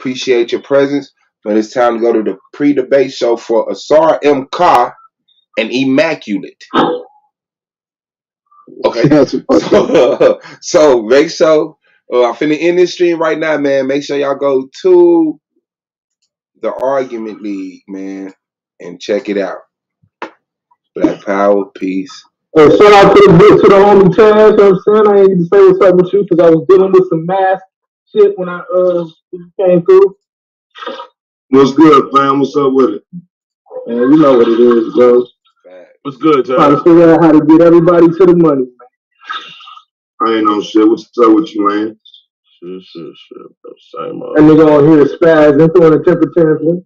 Appreciate your presence. But it's time to go to the pre-debate show for Ausar M. Carr and Emmaculate. Okay. So make sure I'm finna end this stream right now, man. Make sure y'all go to the Argument League, man, and check it out. Black Power, peace. Hey, shout out to the homie Taz. You know what I'm saying? I ain't need to say what's up with you because I was dealing with some math shit when I came through. What's good, fam? What's up with it? Man, you know what it is, bro. What's good, Taz? Trying to figure out how to get everybody to the money, man. I ain't no shit. What's up with you, man? Shit. Same that nigga on here spaz and throwing a temper tantrum.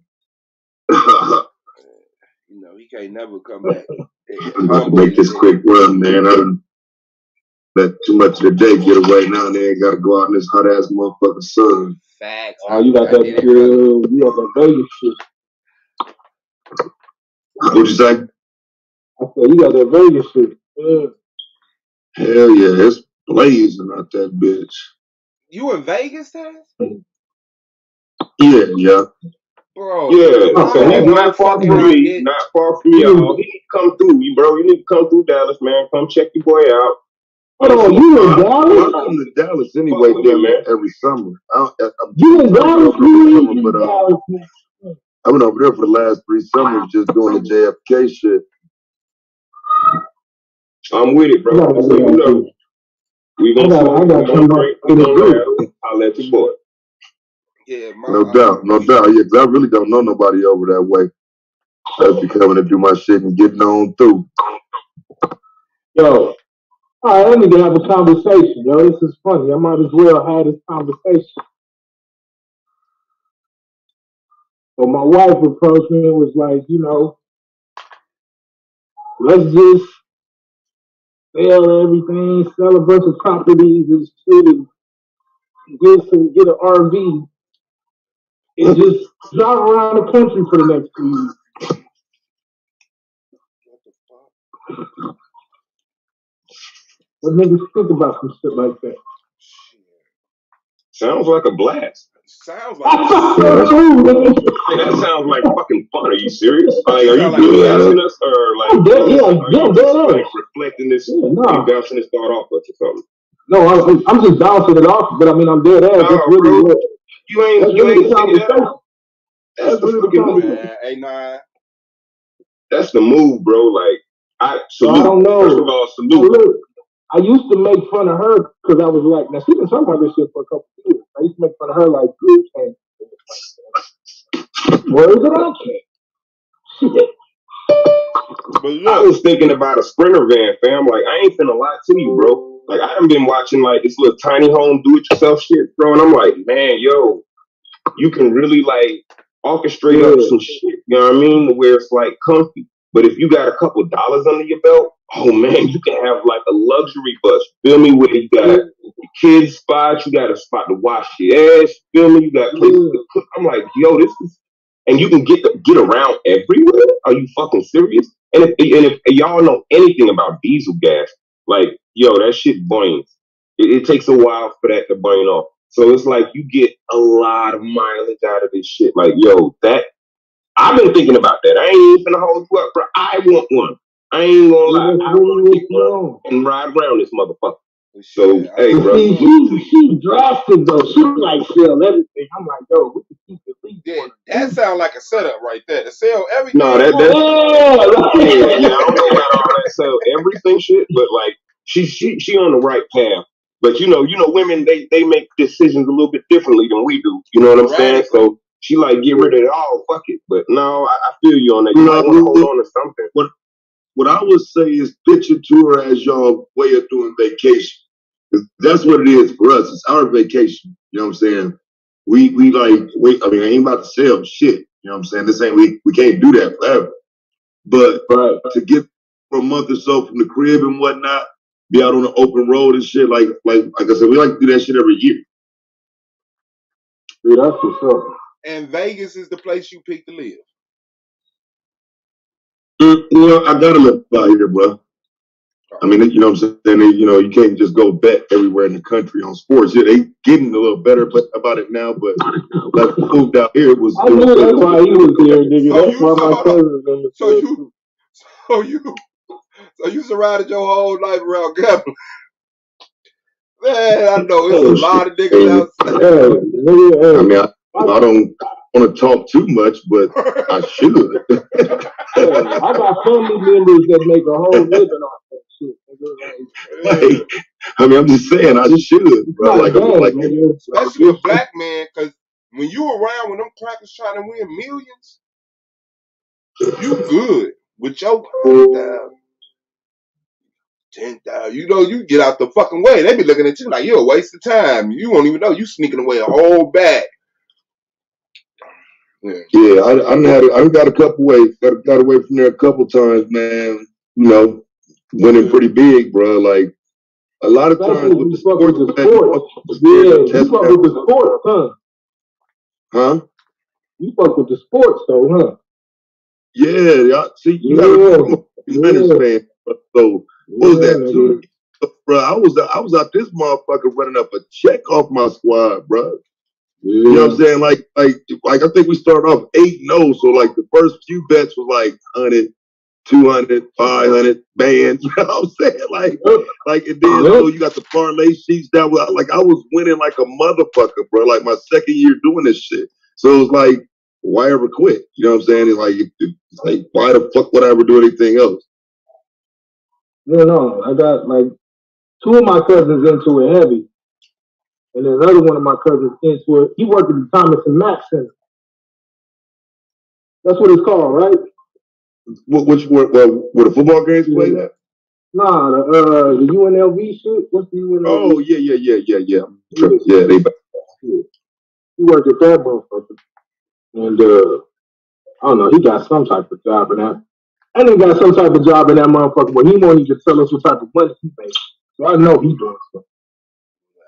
You know, he can't never come back. I'm about to make this quick run, man. I done let too much of the day get away now and then. Gotta go out in this hot ass motherfucking sun. Facts. Oh, you got that you got that Vegas shit. What'd you say? I said you got that Vegas shit. Yeah. Hell yeah, it's blazing out that bitch. You in Vegas, Taz? Yeah. Bro. Yeah, so he's not far from me. Not far from y'all. He need to come through, bro. You need to come through Dallas, man. Come check your boy out. Oh, you in Dallas? I'm in Dallas anyway, man. Every summer. You in Dallas? I've been over there for the last 3 summers just doing the JFK shit. I'm with it, bro. So you know, we gonna I'll let you boy. Yeah, no doubt. Yeah, cause I really don't know nobody over that way. I just be coming to do my shit and getting on through. Yo, all right, I need to have a conversation, yo. This is funny. I might as well have this conversation. So my wife approached me and was like, you know, let's just sell everything, sell a bunch of properties and shit, and get an RV, and just drive around the country for the next 2 years. What niggas think about some shit like that? Sounds like a blast. Sounds like that sounds like fucking fun. Are you serious? Like, are you really asking us, or like, like reflecting this? You bouncing this thought off us or something? No, I'm just bouncing it off, but I mean, I'm dead ass. That's really what. You ain't conversation. That's the fucking move. Hey, nah. That's the move, bro. Like, I don't know. First of all, salute. Look, I used to make fun of her because I was like, now she been talking about this shit for a couple of years. I used to make fun of her like, dude, where is it out there? I was thinking about a Sprinter van, fam. Like, I ain't finna lie to you, bro. Like, I haven't been watching like this little tiny home do-it-yourself shit, bro. And I'm like, man, yo, you can really like orchestrate up some shit. You know what I mean? Where it's like comfy. But if you got a couple $dollars under your belt, oh man, you can have like a luxury bus. Feel me? Where you got your kids spot, you got a spot to wash your ass. Feel me? You got places to cook. I'm like, yo, this is, and you can get around everywhere. Are you fucking serious? And if y'all know anything about diesel gas, like, yo, that shit burns. It takes a while for that to burn off. So it's like you get a lot of mileage out of this shit. Like, yo, that I've been thinking about that. I ain't even finna hold you up, bro. I want one. I ain't gonna lie. I want to get one and ride around this motherfucker. So, hey, bro. She drastic though. She like sell everything. I'm like, yo, we can keep the lead. Yeah, that sounds like a setup right there. To sell everything. No, I don't know about all that sell everything shit, but like she on the right path. But you know, women they make decisions a little bit differently than we do. You know what I'm saying? So she like get rid of it all, fuck it. But no, I feel you on that. You might want to hold on to something. What I would say is pitch it to her as your way of doing vacation. That's what it is for us. It's our vacation. You know what I'm saying? We I ain't about to sell shit. You know what I'm saying? This ain't we can't do that forever. But to get for a month or so from the crib and whatnot, be out on the open road and shit, like I said, we like to do that shit every year. Yeah, that's what's up. And Vegas is the place you pick to live. Well, I gotta live out here, bro. I mean, you know what I'm saying? You can't just go bet everywhere in the country on sports. Yeah, they getting a little better about it now, but like we moved out here, it was. I knew that's why he was here, nigga. That's why my cousin in the So you surrounded your whole life around gambling. Man, I know it's a lot of niggas outside. I mean, I don't want to talk too much, but I should. I got family members that make a whole living off that shit. Like, I mean, I'm just saying, I should, bro. Like, especially a black man, because when you around when them crackers trying to win millions, you good with your 10,000. You know, you get out the fucking way. They be looking at you like you're a waste of time. You won't even know you sneaking away a whole bag. Yeah, I got a couple ways. Got away from there a couple times, man. You know, winning pretty big, bro. Like a lot of times with the sports, you fuck with the sports, huh? Huh? You fuck with the sports, though, huh? Yeah, see, you gotta be fan. So what was that? 2 years ago, bro, I was out this motherfucker running up a check off my squad, bro. You know what I'm saying? Like I think we started off 8-0. So like the first few bets was like 100, 200, 500 bands. You know what I'm saying? Like and then so you got the parlay sheets that was like I was winning like a motherfucker, bro. Like my second year doing this shit. So it was like, why ever quit? You know what I'm saying? It's like why the fuck would I ever do anything else? No, I got like 2 of my cousins into it heavy. And then another one of my cousins into it. He worked at the Thomas and Mack Center. That's what it's called, right? Where the football games play at? Nah, the UNLV shit. What's the UNLV? Oh yeah. Yeah, they. He worked at that motherfucker, and I don't know. He got some type of job in that. I think he got some type of job in that motherfucker, but he won't even tell us what type of money he makes. So I know he doing stuff.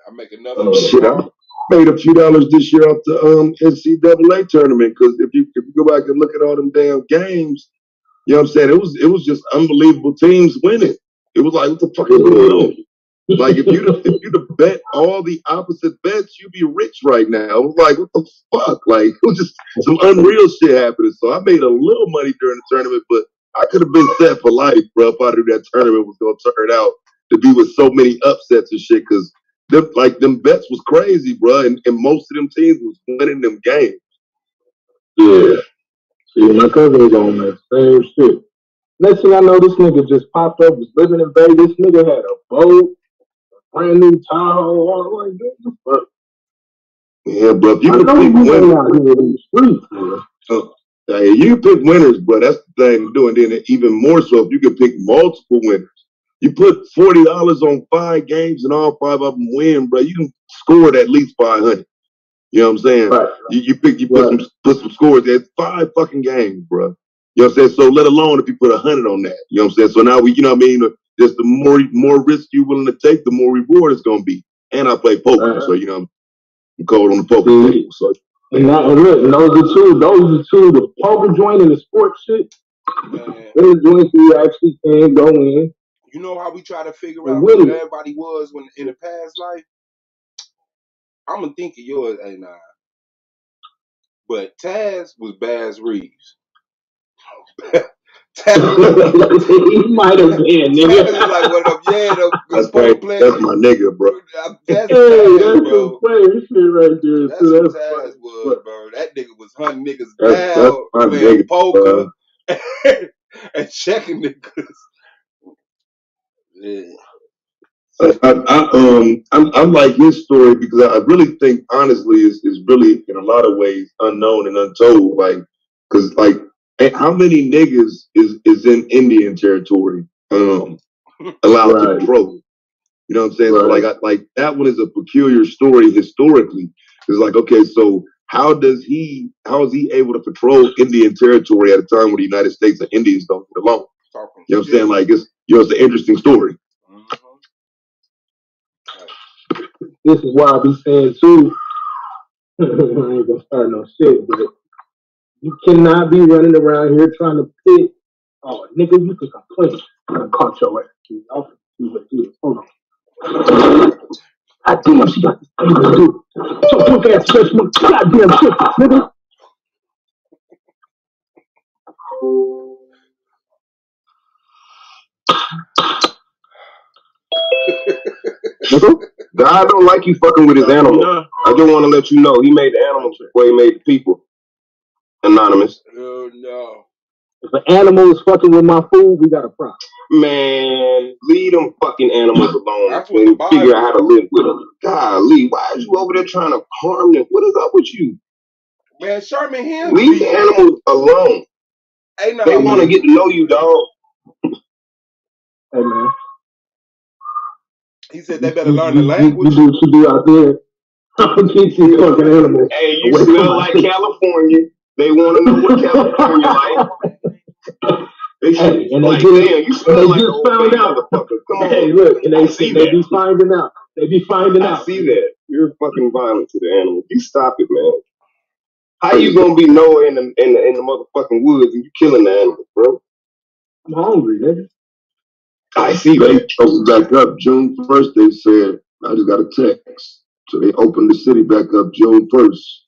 I make another shit. I made a few dollars this year off the NCAA tournament because if you go back and look at all them damn games, you know what I'm saying? It was just unbelievable teams winning. It was like, what the fuck is going on? Like if you'd have bet all the opposite bets, you'd be rich right now. It was like, what the fuck? Like it was just some unreal shit happening. So I made a little money during the tournament, but I could have been set for life, bro, if I knew that tournament was gonna turn out to be with so many upsets and shit. Because them bets was crazy, bro, and most of them teams was winning them games. Yeah. See, my cousin was on that same shit. Next thing I know, this nigga just popped up, was living in Vegas. Nigga had a boat, a brand new Tahoe, all like that. Yeah, bro. If you can pick winners, you pick winners, bro. That's the thing to do. And then even more so, if you can pick multiple winners. You put $40 on 5 games and all 5 of them win, bro. You can score at least 500. You know what I'm saying? Right. You put some scores at 5 fucking games, bro. You know what I'm saying? So let alone if you put 100 on that. You know what I'm saying? So now you know what I mean? Just the more risk you're willing to take, the more reward it's gonna be. And I play poker, so you know I'm cold on the poker table. So and look, those are two, the poker joint and the sports shit. Those joints you actually can go in. You know how we try to figure out who everybody was when in the past life? I'm gonna think of yours, but Taz was Baz Reeves. He might have been, nigga. Taz was like one of them, that's my nigga, bro. That's some player shit right there. That's what Taz was, bro. That nigga was hunting niggas down, playing poker, and checking niggas. Yeah. I like his story because I really think honestly is really in a lot of ways unknown and untold. Like, cause like how many niggas is in Indian territory allowed to control? You know what I'm saying? Right. So like that one is a peculiar story historically. It's like, okay, so how is he able to control Indian territory at a time when the United States and Indians don't get along? You know what I'm saying? Like it's it's an interesting story. This is why I be saying too, I ain't gonna start no shit, but you cannot be running around here trying to pick, oh nigga, you can complain. I caught your ass. Hold on. God damn, she got this thing to do. So quick ass fresh one. Goddamn shit, nigga. God don't like you fucking with his animal. I just want to let you know he made the animals before he made the people. Anonymous. Oh no. If an animal is fucking with my food, we got a problem. Man, leave them fucking animals alone. That's what the Bible figure out how to live with them. Golly, why are you over there trying to harm them? What is up with you? Man, Sherman Hill. Leave the animals alone. Hey, no, they want to get to know you, dog. Hey, man. He said they better learn the language. You do what you do out there. Keep these fucking animals. Hey, you smell like California. They want to know what California like. Hey, and they just found out. Come on. Hey, look, and they be finding out. They be finding out. I see that. You're fucking violent to the animals. You stop it, man. How you gonna be Noah in the motherfucking woods and you killing the animals, bro? I'm hungry, nigga. I see. They opened back up June 1st. They said, I just got a text. So they opened the city back up June 1st.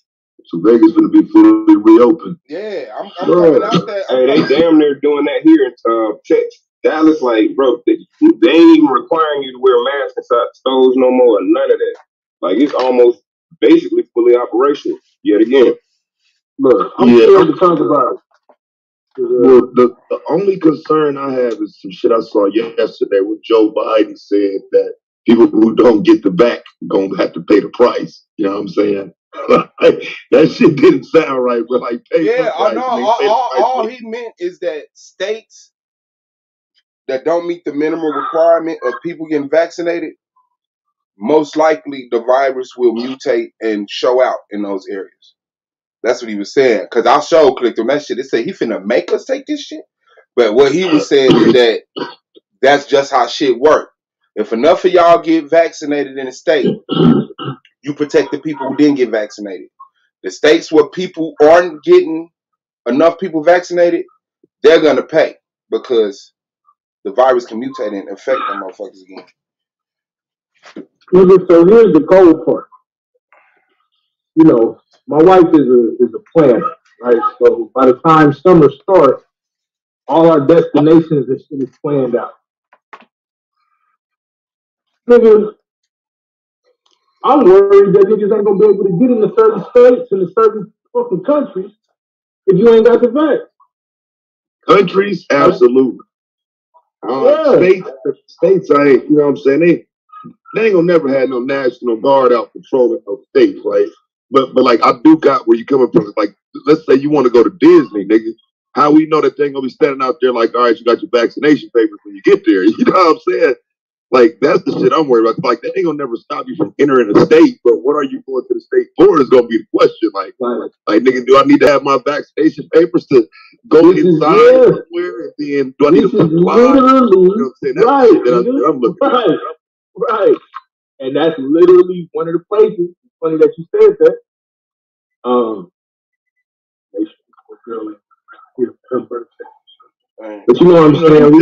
So Vegas going to be fully reopened. Yeah, I'm coming out there. Hey, they damn near doing that here in Texas. Dallas, like, bro, they ain't even requiring you to wear a mask inside stores no more, none of that. Like, it's almost basically fully operational yet again. Look, I'm scared to talk about it. Well, the only concern I have is some shit I saw yesterday where Joe Biden said that people who don't get the vac gonna have to pay the price. You know what I'm saying? That shit didn't sound right, bro. Like, yeah, I know. All he meant is that states that don't meet the minimum requirement of people getting vaccinated, most likely the virus will mutate and show out in those areas. That's what he was saying. Because I sure clicked on that shit. It said he finna make us take this shit. But what he was saying is that that's just how shit work. If enough of y'all get vaccinated in a state, you protect the people who didn't get vaccinated. The states where people aren't getting enough people vaccinated, they're going to pay because the virus can mutate and affect them motherfuckers again. So here's the cold part. You know, my wife is a planner, right? So by the time summer starts, all our destinations and shit is planned out. Nigga, I'm worried that niggas ain't gonna be able to get into certain states and certain fucking countries if you ain't got the vax. Countries, absolutely. States, I ain't, you know what I'm saying? They ain't gonna never have no National Guard out patrolling no states, right? But like, I do got where you coming from. Like, let's say you want to go to Disney, nigga. How we know that they ain't gonna be standing out there like, all right, you got your vaccination papers when you get there. You know what I'm saying? Like, that's the shit I'm worried about. Like, they ain't gonna never stop you from entering a state, but what are you going to the state for is gonna be the question. Like, nigga, do I need to have my vaccination papers to go inside somewhere? And then do I need to comply? You know what I'm saying? That's right, that I'm looking at. Right. And that's literally one of the places. It's funny that you said that. Her birthday. But you know what I'm saying?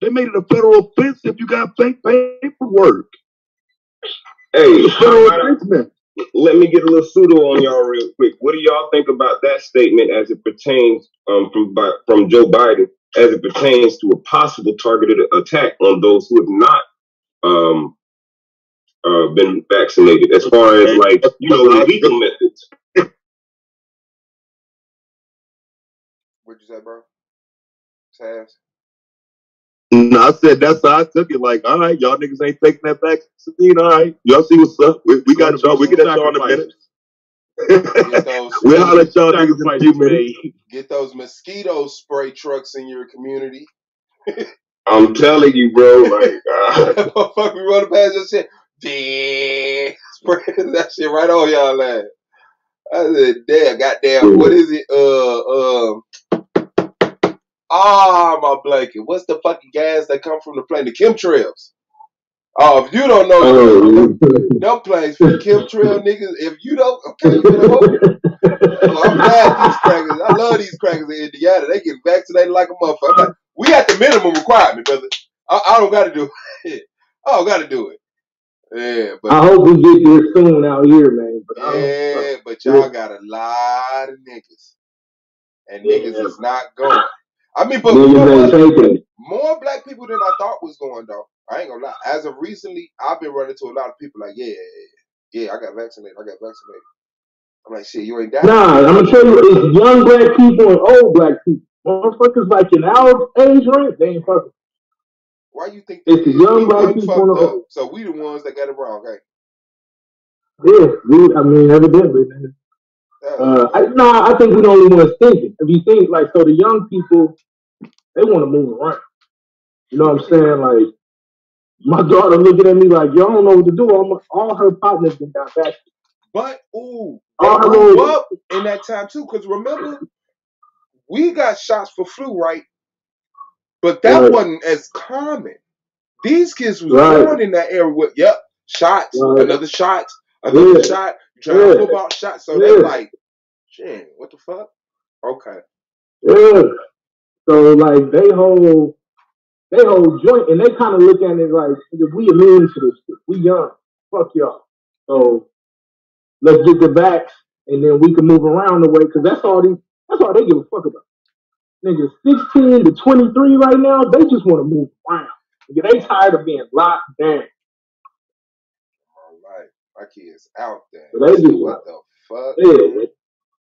They made it a federal offense if you got fake paperwork. Hey, let me get a little pseudo on y'all real quick. What do y'all think about that statement as it pertains from Joe Biden as it pertains to a possible targeted attack on those who have not been vaccinated, as far as like, you know, legal methods? What'd you say, bro? Savs? No, I said that's how I took it. Like, all right, y'all niggas ain't taking that vaccine. All right, y'all see what's up. We got y'all. We get at y'all in a minute. We'll let y'all niggas in a few minutes. Get those mosquito spray trucks in your community. I'm telling you, bro. Like, fuck, we run past that shit. Damn, spray that shit right on y'all ass. I said, damn, goddamn, what is it? My blanket. What's the fucking gas that come from the plane? The chemtrails. Oh, if you don't know, them planes for the chemtrail niggas. If you don't, okay, I'm glad these crackers. I love these crackers in Indiana. They get vaccinated like a motherfucker. I'm like, We at the minimum requirement, brother. I don't got to do it. I don't got to do it. Yeah, but I hope we get there soon out here, man. But but y'all got a lot of niggas, and niggas is not going. I mean, but you know what? More black people than I thought was going though. I ain't gonna lie. As of recently, I've been running to a lot of people like, yeah, I got vaccinated. I'm like, shit, you ain't died. Nah, I'm gonna tell you, it's young black people and old black people. Motherfuckers like in our age range, they ain't fucking. Why you think it's the young black people and the old? So we the ones that got it wrong, hey? Yeah, I mean, evidently, man. I think we're the only ones thinking. If you think like, so the young people, they want to move around. You know what I'm saying? Like, my daughter looking at me like, yo, I don't know what to do. All her partners been got vaccinated. But they grew up in that time too. Because remember, we got shots for flu, right? But that wasn't as common. These kids was born in that era with shots, another shot, another shot. You trying to football shot, so they like, shit, what the fuck? Okay. Yeah. So like they whole joint, and they kind of look at it like, if we immune to this shit, we young, fuck y'all. So let's get the vax, and then we can move around the way, because that's all they give a fuck about. Niggas 16 to 23 right now, they just want to move around. They tired of being locked down. All right, my kids out there. So they just what the fuck?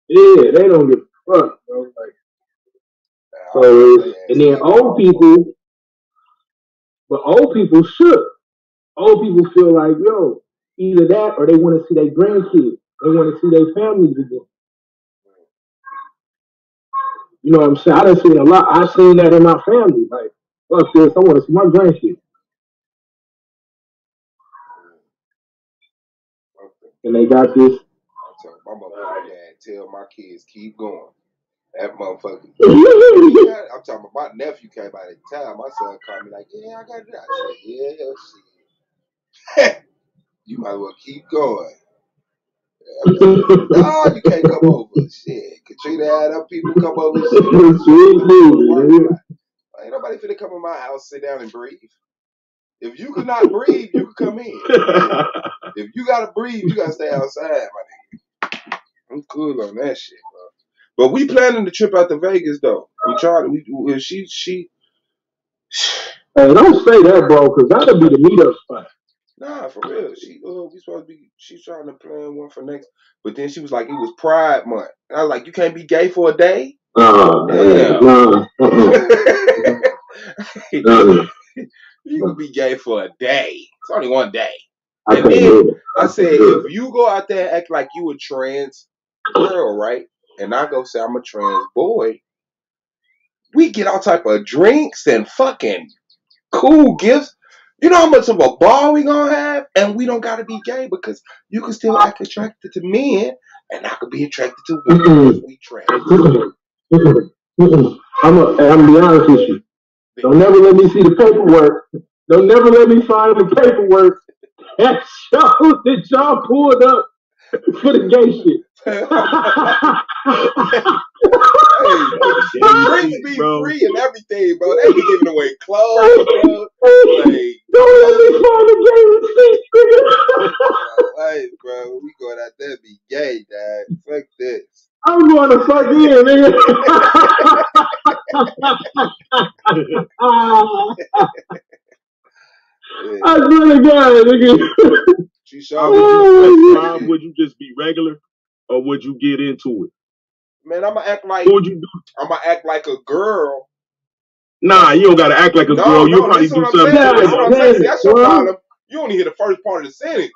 Yeah, they don't give a fuck, bro. Like, so, and then old people shook. Old people feel like, yo, either that or they want to see their grandkids. They want to see their families again. You know what I'm saying? I done seen a lot. I've seen that in my family. Like, fuck this, I want to see my grandkids. And they got this. My motherfucking dad tell my kids keep going. That motherfucker. I'm talking about my nephew came out at the time. My son called me like, yeah, I got it. I said, yeah, shit. You might as well keep going. No, you can't come over. Shit. Katrina had her people come over. Shit. Ain't nobody finna come in my house, sit down and breathe. If you could not breathe, you could come in. If you gotta breathe, you gotta stay outside, my nigga. I'm cool on that shit, bro. But we planning the trip out to Vegas though. We trying to. She. Hey, don't say that, bro, because that'll be the meetup spot. Nah, for real. We supposed to be. She's trying to plan one for next. But then she was like, it was Pride Month, and I was like, you can't be gay for a day. Damn. You can be gay for a day. It's only one day. And then I said, if you go out there and act like you a trans girl, right? And I go say I'm a trans boy, we get all type of drinks and fucking cool gifts. You know how much of a ball we gonna have? And we don't gotta be gay because you can still act attracted to men and I could be attracted to women because we trans. I'm gonna be honest with you. Don't never let me see the paperwork. Don't never let me sign the paperwork that shows that y'all pulled up for the gay shit. Hey, drinks be free and everything, bro. They be giving away clothes, bro. Like, don't let me sign the gay receipt, hey, bro, we going out there to be gay, dad. Fuck this. I'm going to fuck in, nigga. I swear to God, nigga. She showed would you just be regular, or would you get into it? Man, I'm gonna act like. What would you do? I'm gonna act like a girl. Nah, you don't gotta act like a girl. You'll probably do something. That's what I'm saying. That's your problem. You only hear the first part of the sentence.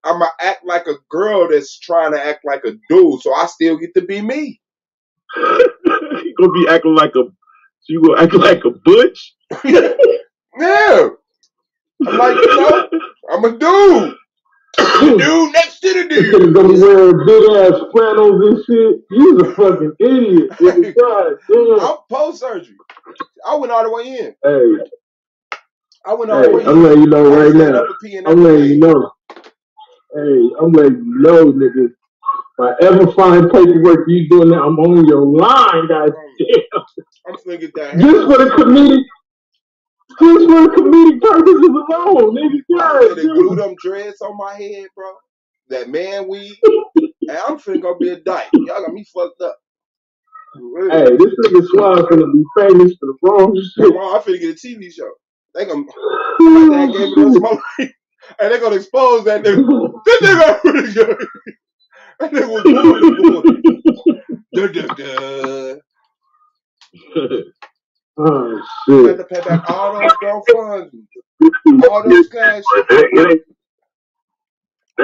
I'm gonna act like a girl that's trying to act like a dude, so I still get to be me. You gonna be acting like a. So you gonna act like a butch? Yeah. I'm like, I'm a dude. The dude next to the dude. He's gonna be wearing big ass flannels and shit. You's a fucking idiot. I'm post surgery. I went all the way in. Hey. I went all the way in. I'm letting you know right now. I'm letting you know. Hey, I'm letting you know, nigga. If I ever find paperwork you doing that, I'm on your line, guys. I'm thinking that just for the comedic purposes alone, nigga. I'm finna glue them dreads on my head, bro. That man weed. And I'm finna go be a dyke. Y'all got me fucked up. Really. Hey, this nigga Swan finna be famous for the wrong shit. Come on, I'm finna get a TV show. They gonna my dad gave me the rest of my life. And they gonna expose that nigga. That nigga really good. That nigga was born. Oh You shit. have to pay back all those girl funds. All those cash. They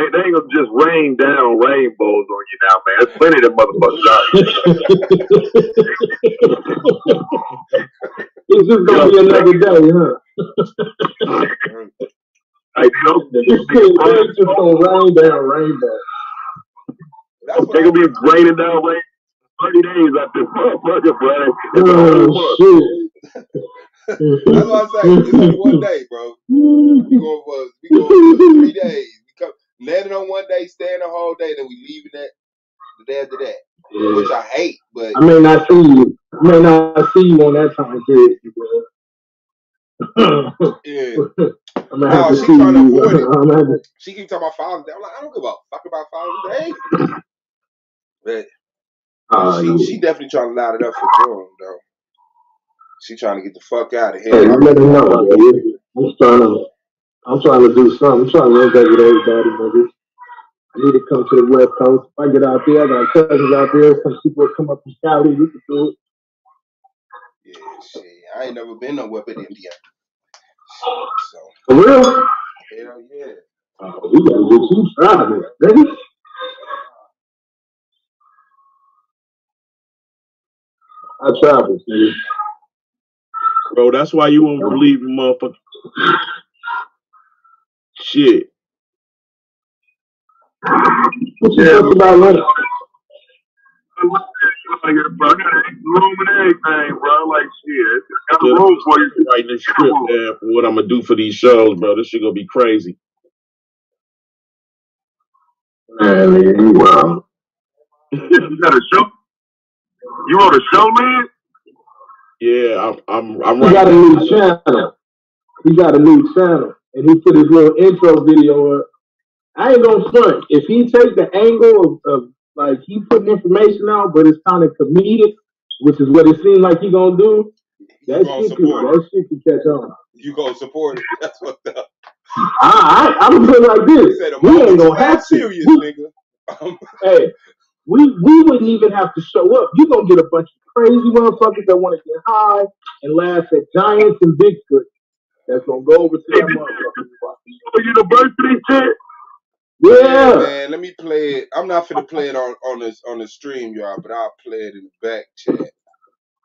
ain't gonna just rain down rainbows on you now, man. There's plenty of them motherfuckers out here. It's just gonna be another day, huh? It's just gonna rain down rainbow. They gonna be raining down rain 30 days out this motherfucker, bro. Oh shit. That's what I say. It's only one day, bro. We going for 3 days. We come landing on one day, staying the whole day, then we leaving that the day after that. Yeah. Which I hate, but I may not see you. I may not see you on that time period. Yeah. I'm gonna have to see trying to avoid it. She keep talking about Father's Day. I'm like, I don't give a fuck about Father's Day. But she definitely trying to light it up for June, though. She trying to get the fuck out of here. Hey, let her know, baby. I'm trying to do something. I'm trying to link up with everybody, baby. I need to come to the West Coast. If I get out there, I got cousins out there. Some people will come up from Cali. We can do it. Yeah, shit. I ain't never been nowhere but India. So. For real? Hell yeah. We gotta get you driving, baby. I travel, nigga. Bro, that's why you won't believe in motherfucker. Shit. What you think about London? I got room and everything, bro. Like, shit. Got a room for you. Writing this script, man, for what I'm gonna do for these shows, bro. This shit gonna be crazy. Man, wow. You got a show? You wrote a show, man? Yeah, I'm He got a new channel. He got a new channel. And he put his little intro video up. I ain't gonna front. If he take the angle of like he putting information out, but it's kind of comedic, which is what it seems like he gonna do, that shit could catch on. You gonna support it? That's fucked up. I'm putting like this. We ain't gonna have serious, nigga. Hey, we wouldn't even have to show up. You gonna get a bunch of crazy motherfuckers that want to get high and laugh at giants and Bigfoot. That's gonna go over to that motherfucker. University shit. Yeah, man. Let me play it. I'm not finna play it on the stream, y'all, but I'll play it in the back chat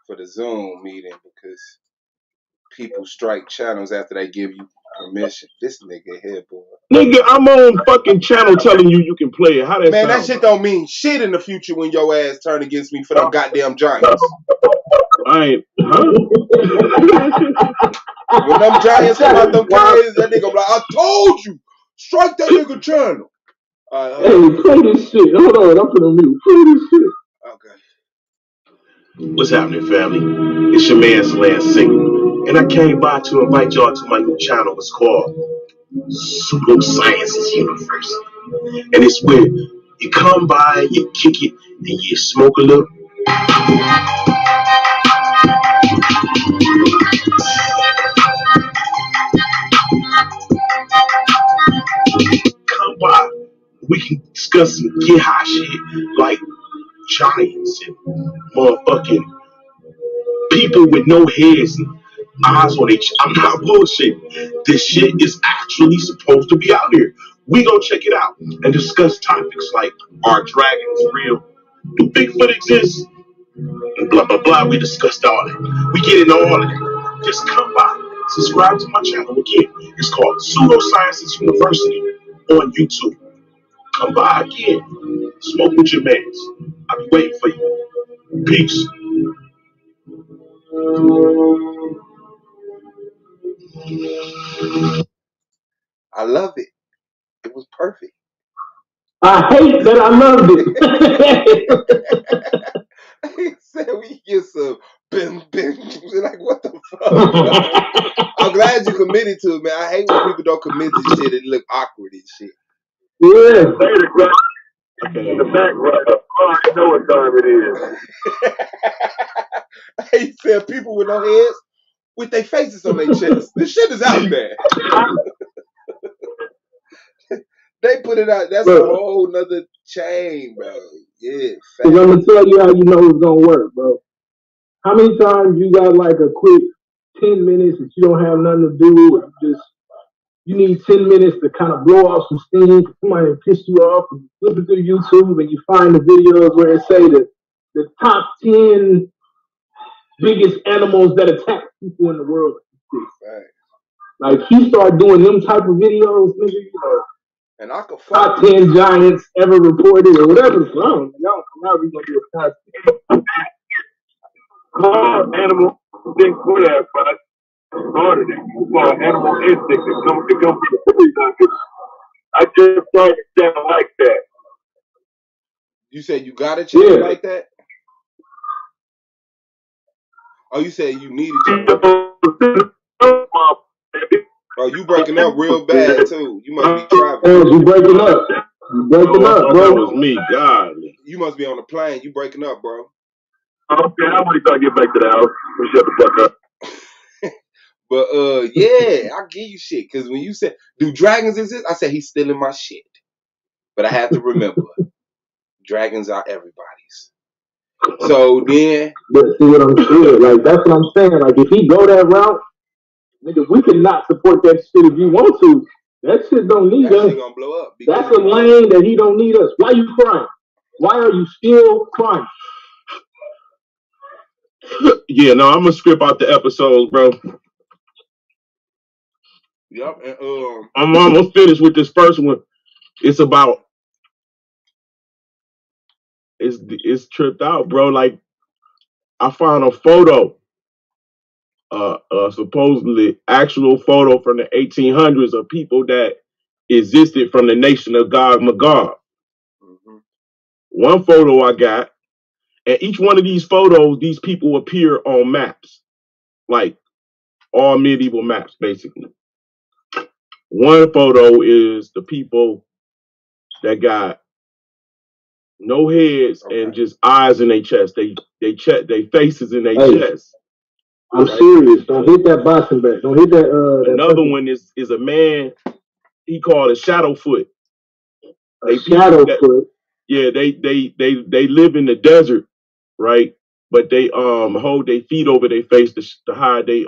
for the Zoom meeting because people strike channels after they give you permission. This nigga here, boy. Nigga, I'm on fucking channel telling you can play it. How that man, sound? That shit don't mean shit in the future when your ass turn against me for them goddamn giants. I ain't. Huh? When them giants come out them caves, that nigga be like, I told you, strike that nigga channel. Hey, play this shit. Hold on, I'm gonna mute. Play this shit. Okay. What's happening, family? It's your man Lance Singer, and I came by to invite y'all to my new channel. It's called Pseudosciences University, and it's where you come by, you kick it, and you smoke a little. Come by. We can discuss some get high shit like giants and motherfucking people with no heads and eyes on each. I'm not bullshit. This shit is actually supposed to be out here. We gonna check it out and discuss topics like, are dragons real? Do Bigfoot exist? And blah blah blah. We discussed all that. We get into all of that. Just come by. Subscribe to my channel again. It's called Pseudosciences University on YouTube. Come by again. Smoke with your mans. I'll be waiting for you. Peace. I love it. It was perfect. I hate that I loved it. He said we get some bim. Like, what the fuck? I'm glad you committed to it, man. I hate when people don't commit to shit and look awkward and shit. Yeah. Okay. In the background, I know what time it is. He said people with no heads with their faces on their chest. This shit is out there. They put it out. That's a whole nother chain, bro. Yeah. I'm gonna tell you how you know it's gonna work, bro. How many times you got like a quick 10 minutes that you don't have nothing to do, or you need 10 minutes to kind of blow off some steam, somebody piss you off, and flip it through YouTube and you find the videos where it say the top 10 biggest animals that attack people in the world. Right. Like he started doing them type of videos, nigga, you know. And I could top 10 giants ever reported or whatever. So I don't know. Now we're gonna do a top 10. Animal think for that, but started it. It's called animal instinct. It comes from the food. I just started to like that. You said you got a channel like that? Oh, you said you need a channel. Oh, you breaking up real bad too. You must be traveling. Oh, you breaking up. You breaking up, bro. That was me, God. You must be on a plane. You breaking up, bro. Okay, I'm waiting till I get back to the house. Shut the fuck up. But yeah, I'll give you shit. Cause when you said, do dragons exist? I said he's stealing my shit. But I have to remember, dragons are everybody's. So then, but see what I'm saying? Like that's what I'm saying. Like if he go that route, nigga, we can not support that shit if you want to. That shit don't need us. That shit gonna blow up. That's a lane that he don't need us. Why you crying? Why are you still crying? Yeah, no, I'm gonna script out the episodes, bro. Yep, and I'm almost finished with this first one. It's about it's tripped out, bro. Like I found a photo, supposedly actual photo from the 1800s of people that existed from the nation of God Magog. Mm-hmm. One photo I got, and each one of these photos, these people appear on maps, like all medieval maps, basically. One photo is the people that got no heads and just eyes in their chest. They check their faces in their chest. I'm serious. Don't hit that boxing back. Don't hit that. Another one is a man. He called a Shadowfoot. Shadowfoot. Yeah, they live in the desert, right? But they hold their feet over their face to hide they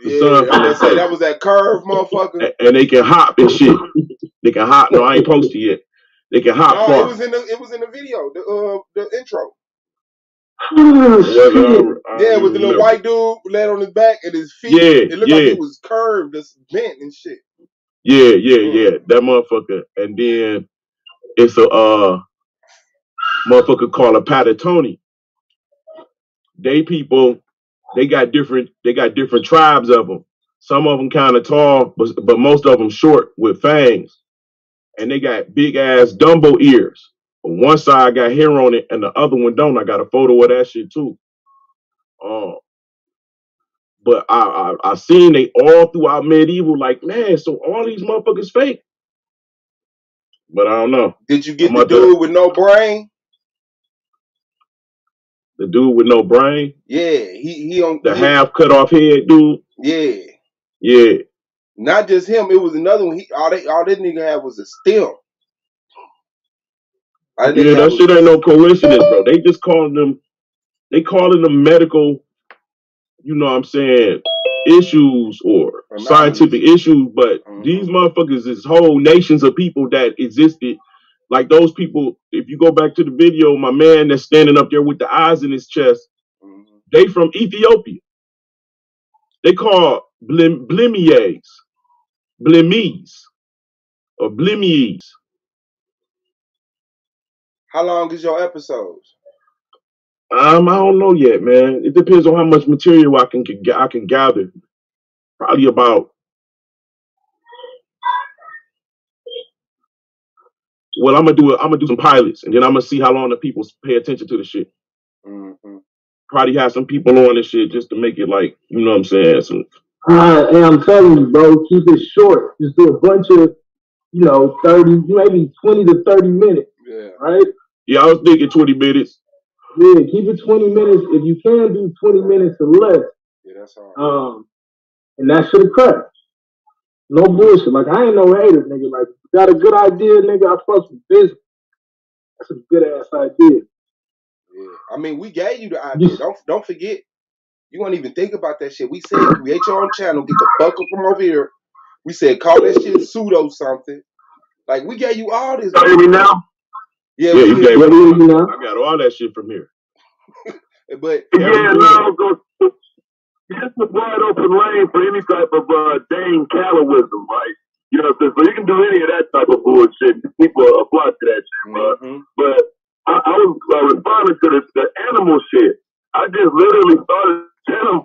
the sun from their face. That was that curve, motherfucker. And they can hop and shit. They can hop. No, I ain't posted yet. They can hop far. It was in the video, the intro. Yeah, with the little white dude laying on his back and his feet. It looked like it was curved, just bent and shit. Yeah. That motherfucker. And then it's a motherfucker called a Patatoni. They people, they got different tribes of them. Some of them kind of tall, but most of them short with fangs. And they got big ass Dumbo ears. One side got hair on it and the other one don't. I got a photo of that shit too. But I seen they all throughout medieval, like, man, so all these motherfuckers fake. But I don't know. Did you get the dude with no brain? The dude with no brain? Yeah, he on the half cut off head dude. Yeah. Not just him. It was another one. All that nigga had was a stem. Yeah, that shit ain't no coincidence, bro. They just calling them. They calling them medical. You know what I'm saying? Issues or scientific issues, but these motherfuckers is whole nations of people that existed. Like those people, if you go back to the video, my man that's standing up there with the eyes in his chest, they from Ethiopia. They call Blemies or Blemies. How long is your episodes? I don't know yet, man. It depends on how much material I can gather. Probably about well, I'm gonna do some pilots, and then I'm gonna see how long the people pay attention to the shit. Probably have some people on this shit just to make it like, you know what I'm saying? Some, and I'm telling you, bro, keep it short. Just do a bunch of, 30, maybe 20 to 30 minutes. Yeah. Right? Yeah, I was thinking 20 minutes. Yeah, keep it 20 minutes. If you can do 20 minutes or less. Yeah, that's hard. And that should have crashed. No bullshit. Like, I ain't no hater, nigga. Like, you got a good idea, nigga, I fuck with business. That's a good ass idea. Yeah. I mean, we gave you the idea. Don't forget. You won't even think about that shit. We said create your own channel, get the fuck up from over here. We said call that shit pseudo something. Like, we gave you all this. You hear me now? Yeah, you gave me now. I got all that shit from here. But yeah, no, this is wide open lane for any type of dang calorism, right? You know, so you can do any of that type of bullshit. People apply to that shit, bro. But I was responding to the animal shit. I just literally started a channel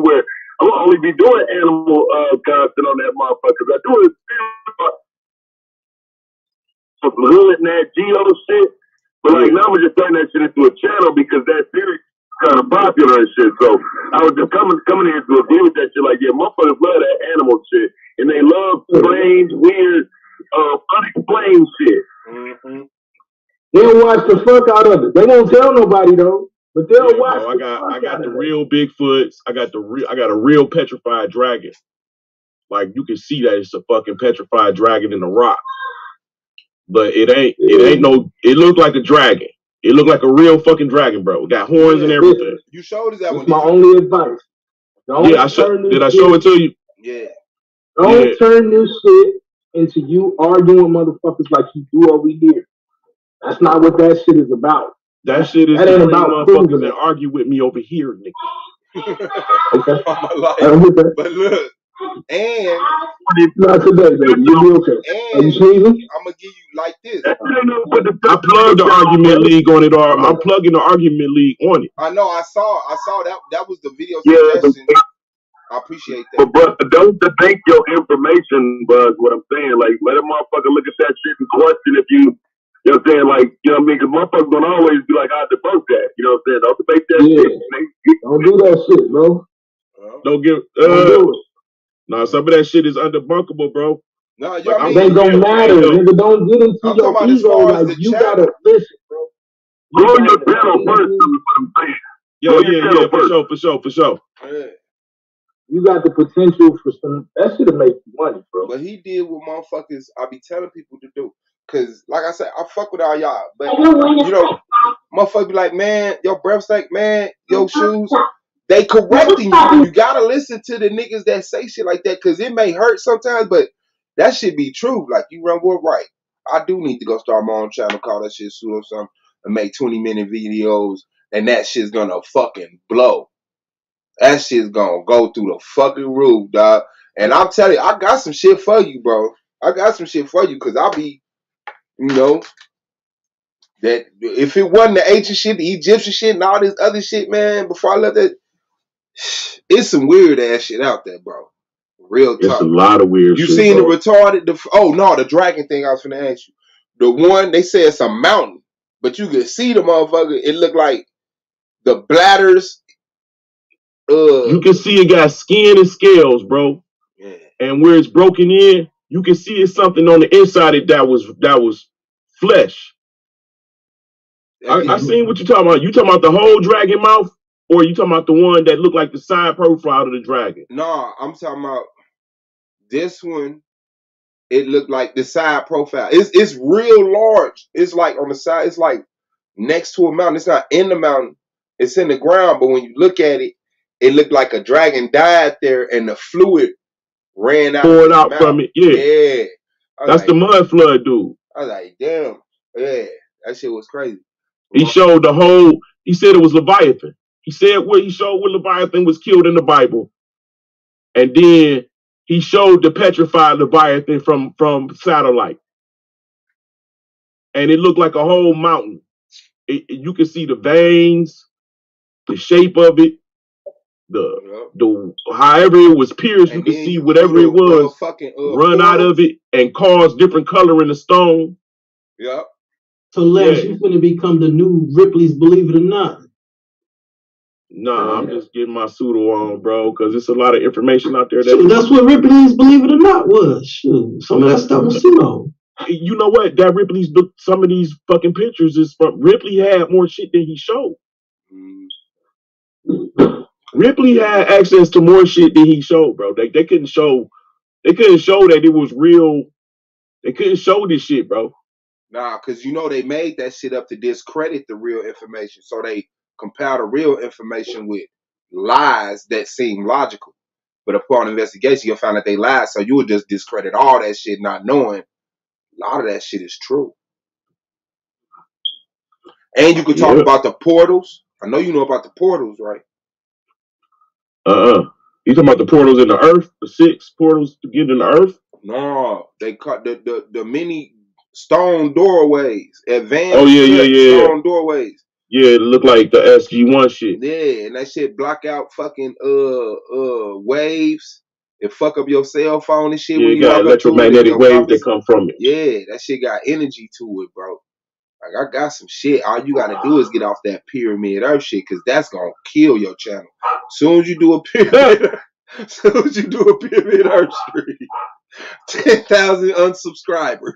where I will only be doing animal content on that motherfucker. I do it some hood and that Geo shit. But like now I'm just turning that shit into a channel because that series is kind of popular and shit. So I was just coming here to agree with that shit. Like, yeah, motherfuckers love that animal shit. And they love strange, weird, unexplained shit. They'll watch the fuck out of it. They won't tell nobody though. But they'll watch. Bro, I got the real Bigfoots. I got a real petrified dragon. Like, you can see that it's a fucking petrified dragon in the rock. But it ain't no, it looked like a dragon. It looked like a real fucking dragon, bro. It got horns and everything. You showed us that one. That's my only advice. Did I show it to you? Yeah. Don't turn this shit into you arguing motherfuckers like you do over here. That's not what that shit is about. That shit is ain't about motherfuckers that argue with me over here, nigga. Okay. But look, and not today, baby. You'll be okay. And you sneezing? I'm gonna give you like this. I plugged the argument league on it, or I'm plugging the argument league on it. I know. I saw that. That was the video suggestion. I appreciate that. But don't debate your information, Buzz. What I'm saying, like, let a motherfucker look at that shit and question if you know what I'm saying, like, you know what I mean? Because motherfuckers don't always be like, I debunk that. You know what I'm saying? Don't debate that shit. Don't do that shit, bro. Don't give. Don't do it. Nah, some of that shit is undebunkable, bro. No, like, it ain't gonna matter, nigga. Don't get into your ego. Like, you gotta listen, bro. Go on your channel first. Is what I'm saying. Yeah, for sure. Yeah. You got the potential for some. That shit'll make you money, bro. But he did what motherfuckers I be telling people to do. Cause like I said, I fuck with all y'all. But you know, motherfuckers be like, man, your breath stank, man, your shoes. They correcting you. You gotta listen to the niggas that say shit like that, cause it may hurt sometimes, but that shit be true. Like, you run well right. I do need to go start my own channel, call that shit Pseudo something, and make 20-minute videos, and that shit's gonna fucking blow. That shit's gonna go through the fucking roof, dog. And I'm telling you, I got some shit for you, bro. I got some shit for you, cause I'll be, you know, that if it wasn't the ancient shit, the Egyptian shit, and all this other shit, man, before I left that, it's some weird ass shit out there, bro. Real talk. It's a lot of weird shit. You seen the retarded, the dragon thing I was finna ask you. The one, they say it's a mountain, but you could see the motherfucker, it looked like the bladders. You can see it got skin and scales, bro. Yeah. And where it's broken in, you can see it's something on the inside of that was flesh. I seen what you talking about. You talking about the whole dragon mouth, or you talking about the one that looked like the side profile of the dragon? No, I'm talking about this one. It looked like the side profile. It's real large. It's like on the side. It's like next to a mountain. It's not in the mountain. It's in the ground. But when you look at it, it looked like a dragon died there, and the fluid ran out. Poured out from it. Yeah. That's like, the mud flood dude. I was like, damn. Yeah, that shit was crazy. He showed the whole. He said it was Leviathan. He said he showed where Leviathan was killed in the Bible, and then he showed the petrified Leviathan from satellite, and it looked like a whole mountain. You could see the veins, the shape of it, the however it was pierced. You could see whatever it was run out of it and cause different color in the stone. Yep. So Lex, you finna become the new Ripley's Believe It or Not. Nah, I'm just getting my pseudo on, bro, because there's a lot of information out there. Shoot, that's what Ripley's Believe It or Not was. Shoot, some of that stuff was pseudo. You know what? That Ripley's, some of these fucking pictures is from Ripley had more shit than he showed. Ripley had access to more shit than he showed, bro. They couldn't show that it was real. They couldn't show this shit, bro. Nah, because you know they made that shit up to discredit the real information. So they compiled the real information with lies that seem logical. But upon investigation, you'll find that they lied. So you would just discredit all that shit, not knowing a lot of that shit is true. And you could talk about the portals. I know you know about the portals, right? You talking about the portals in the earth? The 6 portals to get in the earth? No, they cut the many stone doorways, advanced stone doorways. Yeah, it looked like the SG-1 shit. Yeah, and that shit block out fucking waves. It fuck up your cell phone and shit. Yeah, when you got electromagnetic waves that come from it. Yeah, that shit got energy to it, bro. Like I got some shit. All you gotta do is get off that pyramid earth shit, cause that's gonna kill your channel. Soon as you do a pyramid earth stream, 10,000 unsubscribers.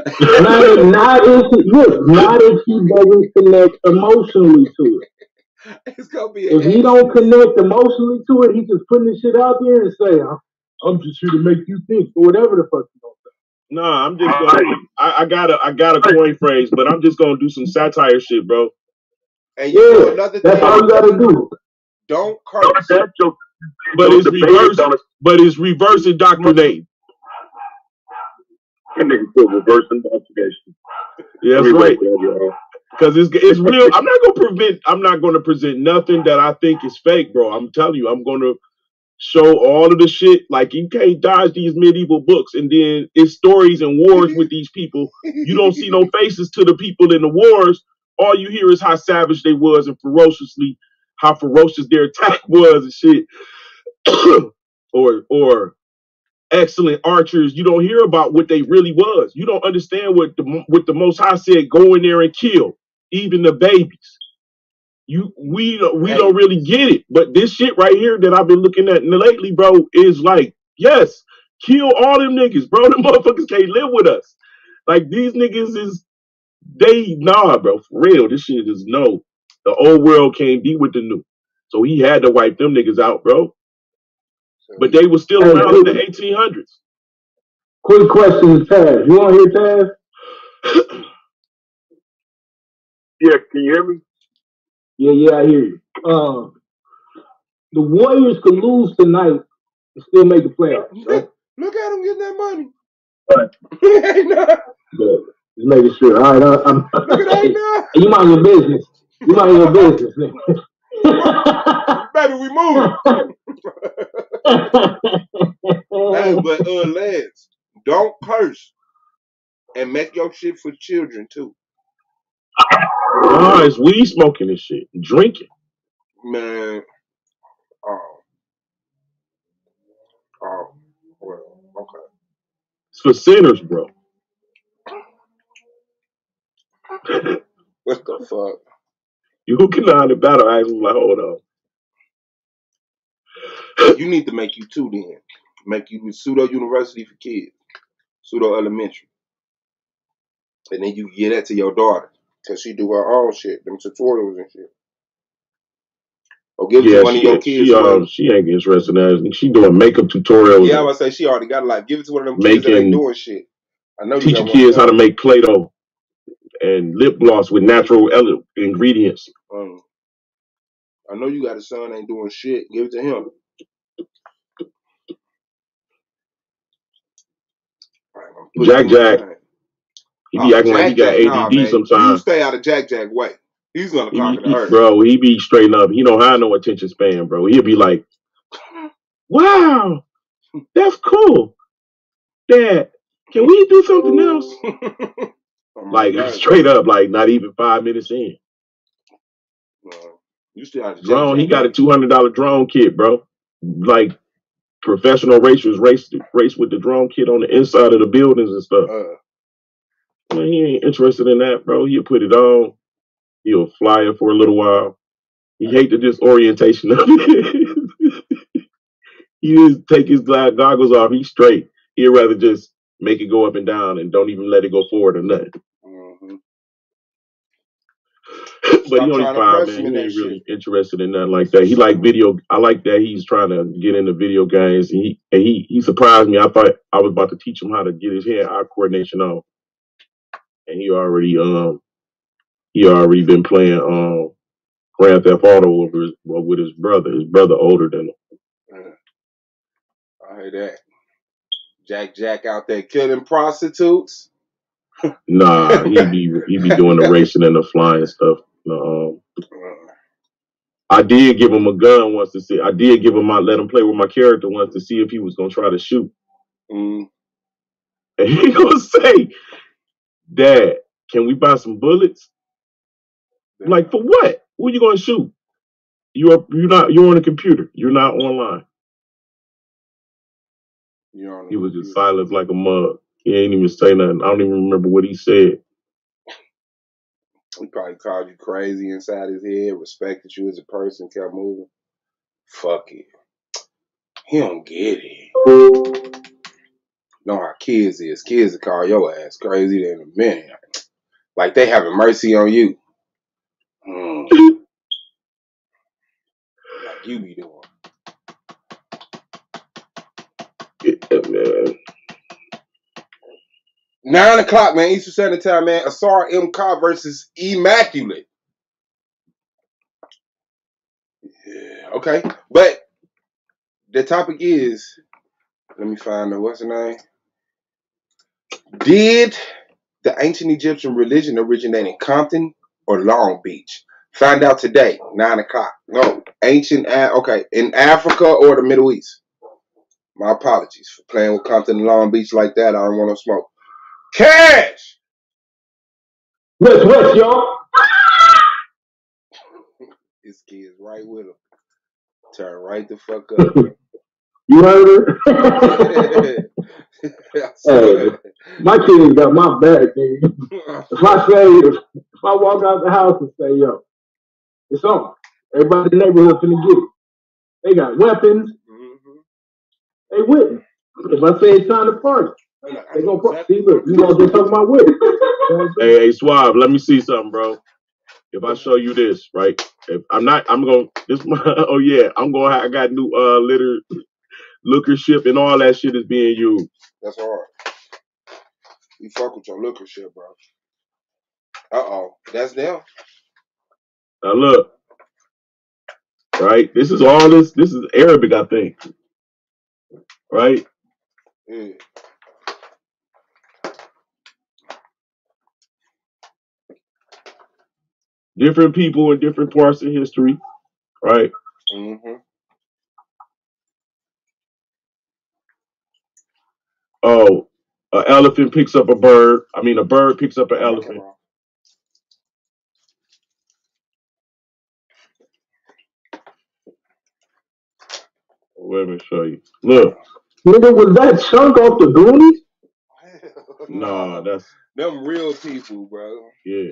Not if he doesn't connect emotionally to it. It's gonna be if he don't connect emotionally to it, he just putting this shit out there and say, I'm just here to make you think, or whatever the fuck you gonna say. Nah, I'm just gonna I got a coin phrase, but I'm just gonna do some satire shit, bro. And you know another that's thing, all you gotta do. Don't curse. But it's reverse indoctrinating. That nigga said reverse indoctrination. Yeah, that's right. Because it's real. I'm not gonna present nothing that I think is fake, bro. I'm telling you, I'm gonna show all of the shit. Like, you can't dodge these medieval books, and then it's stories and wars with these people. You don't see no faces to the people in the wars. All you hear is how savage they was and how ferocious their attack was and shit. or excellent archers. You don't hear about what they really was. You don't understand what the Most High said. Go in there and kill even the babies. We don't really get it. But this shit right here that I've been looking at lately, bro, is like, yes, kill all them niggas, bro. Them motherfuckers can't live with us. Like, these niggas bro, for real. This shit is no. The old world can't be with the new. So he had to wipe them niggas out, bro. But they were still around in the 1800s. Quick question, Taz. You want to hear Taz? Yeah, can you hear me? Yeah, I hear you. The Warriors could lose tonight and still make the playoffs, right? Look at them getting that money. Right. Just making sure. All right, I'm you mind your business. You mind your business, nigga. Baby, we moving. Hey, but lads, don't curse and make your shit for children too. Oh, it's weed smoking and shit, drinking. Man, well, okay. It's for sinners, bro. What the fuck? You can learn the battle. I was like, hold on. You need to make you two then. Make you pseudo university for kids, pseudo elementary, and then you get that to your daughter because she do her own shit, them tutorials and shit. Or give it to one of your kids. She ain't interested in that. She doing makeup tutorials. Yeah, I was say she already got a life. Give it to one of them kids that ain't doing shit. I know teaching kids how to make Play-Doh and lip gloss with natural ingredients. I know you got a son ain't doing shit. Give it to him. Jack. He be acting like he got ADD sometimes. You stay out of Jack way. He's gonna conquer the earth. Bro, he be straight up. He don't have no attention span, bro. He'll be like, wow, that's cool. Dad, can we do something else? Like, straight up, like, not even 5 minutes in. You still out of drone. He got a $200 drone kit, bro. Like, professional racers race with the drone kit on the inside of the buildings and stuff. Man, he ain't interested in that, bro. He'll put it on. He'll fly it for a little while. He hate the disorientation of it. He just take his goggles off. He's straight. He'd rather just make it go up and down and don't even let it go forward or nothing. Mm-hmm. But he only 5, man. He ain't really interested in nothing like that. He like video. I like that he's trying to get into video games. And he surprised me. I thought I was about to teach him how to get his hand-eye coordination on, and he already been playing Grand Theft Auto with his brother. His brother older than him. I heard that. Jack out there killing prostitutes. Nah, he be doing the racing and the flying stuff. I did give him a gun once to see. I did give him let him play with my character once to see if he was gonna try to shoot. And he gonna say, "Dad, can we buy some bullets?" I'm like, for what? What are you gonna shoot? You're on a computer. You're not online. He was just silent like a mug. He ain't even say nothing. I don't even remember what he said. He probably called you crazy inside his head, respected you as a person, kept moving. Fuck it. He don't get it. Know how kids is. Kids will call your ass crazy in a minute. Like they having mercy on you. Like you be doing. Yeah, man. 9 o'clock, man, Eastern Standard Time, man. Ausar Emmac versus Emmaculate. Yeah, okay. But the topic is, let me find out what's the name. Did the ancient Egyptian religion originate in Compton or Long Beach? Find out today, 9 o'clock. No, okay, in Africa or the Middle East. My apologies for playing with Compton and Long Beach like that. I don't want no smoke. Cash! What's y'all? This kid's right with him. Turn right the fuck up. You heard her? Hey, my kids got my back, nigga. If I walk out the house and say, yo, it's on. Everybody in the neighborhood finna get it. They got weapons. Mm-hmm. They with me. If I say it's time to party, they gonna party. See, look, you all just talking about with it. Hey, Suave, let me see something, bro. If I show you this, right? If I'm gonna I got new lookership and all that shit is being used. That's hard. You fuck with your lookership, bro. That's them. Now look, right? This is Arabic, I think. Right? Yeah. Different people in different parts of history, right? Mm-hmm. Oh, an elephant picks up a bird. I mean, a bird picks up an elephant. Let me show you. Look. Nigga, was that chunk off the Goonies? Nah, that's them real people, bro. Yeah.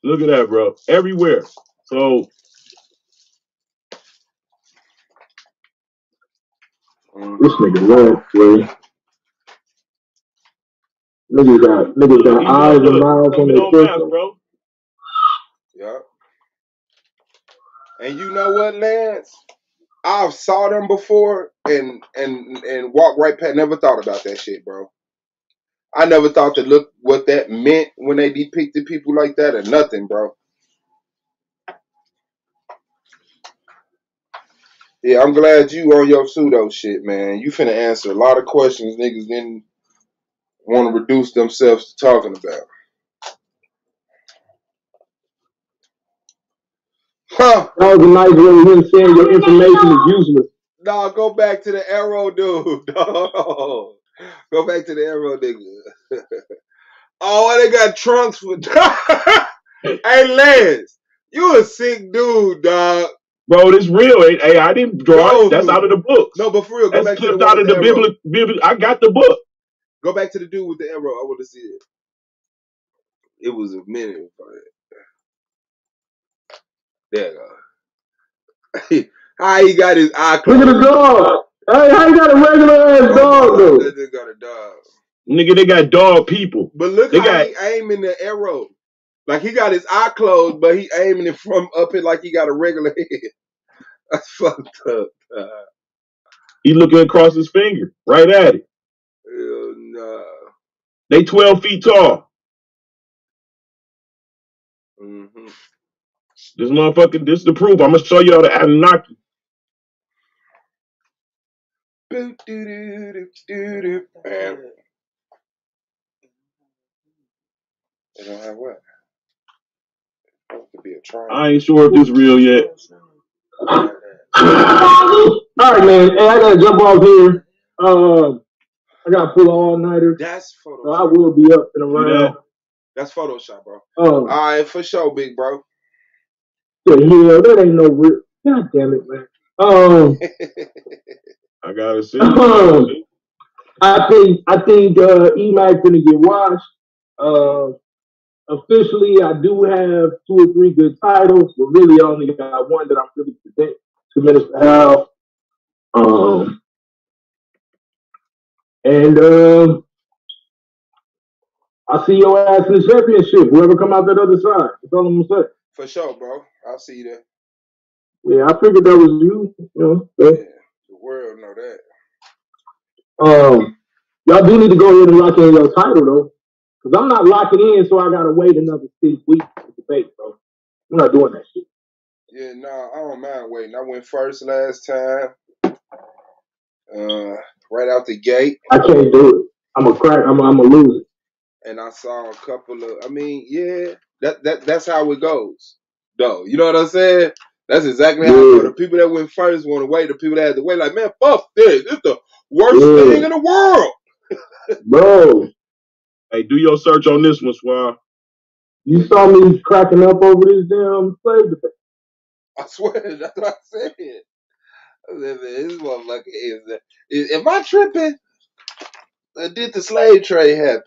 Look at that, bro. Everywhere. So this nigga left, bro. Niggas got eyes and mouths on their face, bro. Yeah. And you know what, Lance? I've saw them before and walked right past. Never thought about that shit, bro. I never thought to look what that meant when they depicted people like that or nothing, bro. Yeah, I'm glad you on your pseudo shit, man. You finna answer a lot of questions niggas didn't want to reduce themselves to talking about. Huh. That was a nice way of him saying your information is useless. No, go back to the arrow dude. No. Go back to the arrow nigga. Oh, they got trunks for. Hey, Lance, you a sick dude, dog. Bro, this real. Hey, I didn't draw it. That's out of the books. No, but for real, go back to the out of the Bible. I got the book. Go back to the dude with the arrow. I want to see it. It was a minute. There you go. How he got his eye closed? Look at the dog. Hey, how you got a regular ass dog though? That nigga got a dog. Nigga, they got dog people. But look how he aiming the arrow. Like he got his eye closed, but he aiming it from up it like he got a regular head. That's fucked up. He looking across his finger, right at it. Hell nah. They 12 feet tall. Mm-hmm. This motherfucker, this is the proof. I'm gonna show y'all the Anunnaki. Man. They don't have what? To be a trial. I ain't sure if this real yet. All right, man. Hey, I gotta jump off here. I gotta pull an all-nighter. That's Photoshop. So I will be up and around. That's Photoshop, bro. All right, for sure, big bro. Yeah, that ain't no real. God damn it, man. I gotta see. I think Emmac gonna get washed. Officially, I do have 2 or 3 good titles, but really I only got one that I'm really presenting to Minister Hal. I'll see your ass in the championship. Whoever come out that other side. That's all I'm gonna say. For sure, bro. I'll see you there. Yeah, I figured that was you. You know, yeah, the world know that. Y'all do need to go ahead and lock in your title though, because I'm not locking in, so I gotta wait another 6 weeks to debate, bro. I'm not doing that shit. Yeah, I don't mind waiting. I went first last time. Right out the gate. I can't do it. I'm a lose it. And I saw a couple of. I mean, yeah, that's how it goes, though. You know what I'm saying? That's exactly how it goes. The people that went first want to wait. The people that had to wait, like, man, fuck this. This is the worst thing in the world, bro. Hey, do your search on this one, Swab. You saw me cracking up over this damn slave debate. I swear, that's what I said. This motherfucker is. Am I tripping? Did the slave trade happen?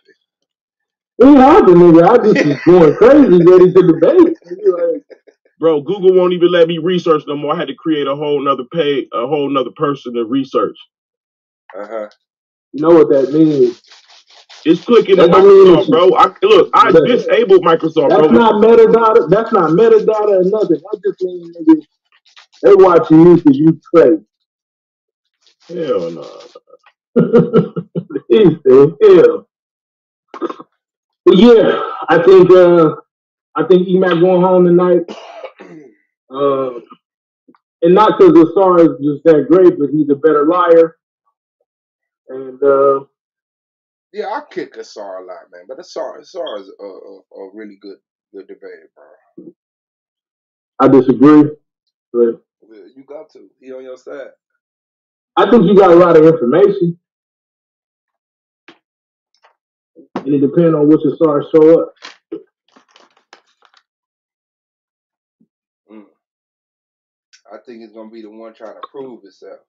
It happened, nigga. I just was going crazy ready to debate. Like, bro, Google won't even let me research no more. I had to create a whole nother page, a whole nother person to research. You know what that means? It's clicking on Microsoft, bro. I disabled Microsoft, that's bro. Not metadata. That's not metadata or nothing. I just mean, nigga, they watching you because you trade. Hell no. Hell. But yeah, I think Emmac going home tonight. And not because Ausar is just that great, but he's a better liar. And yeah, I kick Ausar a lot, man. But Ausar is a really good debater, bro. I disagree, but you got to. He on your side. I think you got a lot of information, and it depends on which Ausar show up. I think it's gonna be the one trying to prove itself.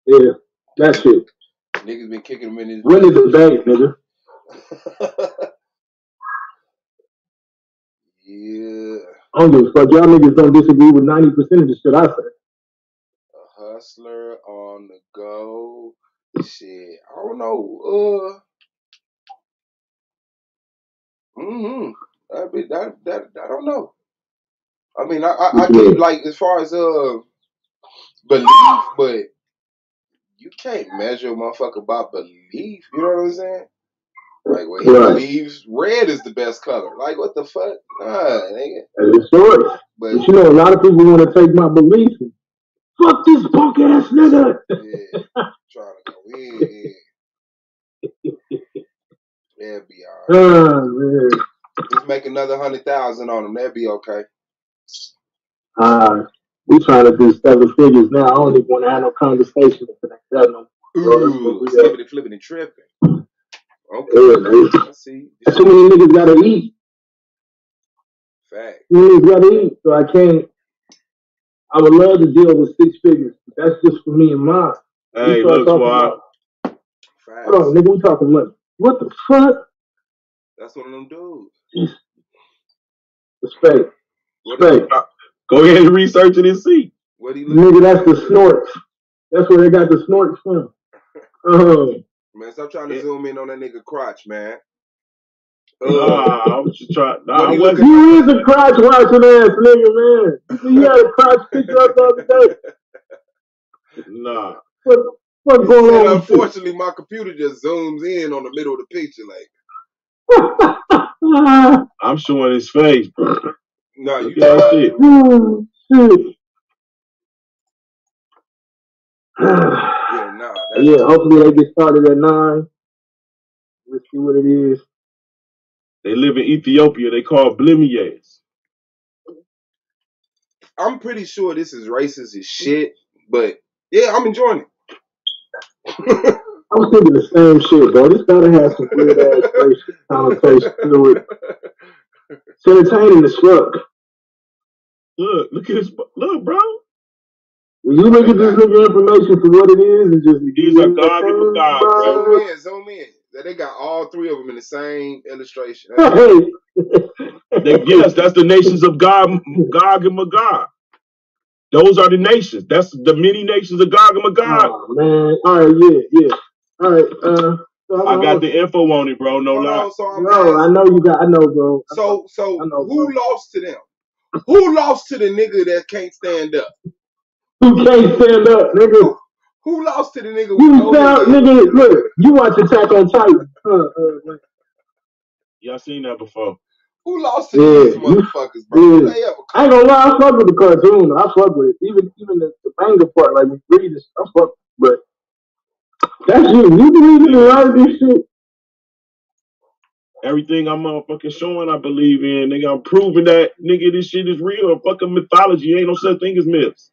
Yeah, that's it. Niggas been kicking him in his. Win the debate, nigga. Yeah. I don't give a fuck. Y'all niggas don't disagree with 90% of the shit I say. A hustler on the go. Shit. I don't know. I don't know. I mean, I get like as far as belief, but you can't measure a motherfucker by belief. You know what I'm saying? Like when he believes red is the best color. Like what the fuck? Nah, nigga. That's the story. But you know, a lot of people want to take my belief and fuck this punk ass nigga. Yeah, trying to go in. That'd be alright. Man. Just make another 100,000 on him. That'd be okay. We trying to do 7 figures now. I don't even want to have no conversation if it ain't no. Ooh, skipping and flipping and tripping. Okay, yeah, I see. Too many niggas gotta eat. Fact. Niggas gotta eat, so I can't. I would love to deal with 6 figures. That's just for me and mine. Hey, look, Swab. Hold on, nigga, we talking money. What the fuck? That's one of them dudes. Respect. Go ahead and research it and see. What he nigga, that's the snorts. That's where they got the snorts from. Man, stop trying to zoom in on that nigga crotch, man. I was just trying. You is a crotch watching ass nigga, man. You had a crotch picture up the other day. Nah. What's going on? Unfortunately, my computer just zooms in on the middle of the picture, like. I'm showing his face, bro. No, you can't see it. Yeah, hopefully they get started at 9. Let's see what it is. They live in Ethiopia. They call Blimiers. I'm pretty sure this is racist as shit, but yeah, I'm enjoying it. I was thinking the same shit, bro. This gotta have some weird ass racial connotation to it. It's entertaining as fuck. Look at this. Look, bro. When you look at this nigga information for what it is, and just these are Gog and Magog, bro. Zoom in. They got all 3 of them in the same illustration. Yes, that's the nations of Gog and Magog. Those are the nations. That's the many nations of Gog and Magog. Oh, man. All right, yeah. All right, I got the info on it, bro. No lie. I know you got. I know, bro. So who lost to them? Who lost to the nigga that can't stand up? Who can't stand up, nigga? Who lost to the nigga? Nigga, look, you watch Attack on Titan. Y'all seen that before. Who lost to these motherfuckers, bro? Yeah. I ain't gonna lie, I fuck with the cartoon. I fuck with it. Even the banger part, like you read this, I fuck. But that's you. You believe in a lot of this shit. Everything I'm motherfucking showing, I believe in. Nigga, I'm proving that, nigga, this shit is real. Fucking mythology. Ain't no such thing as myths.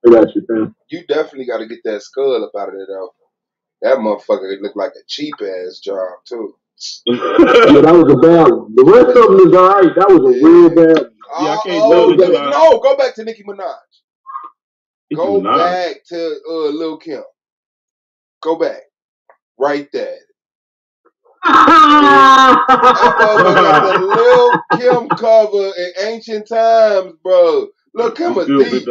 I got you, fam. You definitely got to get that skull up out of there, though. That motherfucker looked like a cheap ass job too. Yeah, that was a bad one. The rest of them is alright. That was a real bad one. Yeah, I can't no, go back to Nicki Minaj. Go back to Lil Kim. Go back. Right there. That the Lil Kim cover in ancient times, bro. Lil Kim was deep.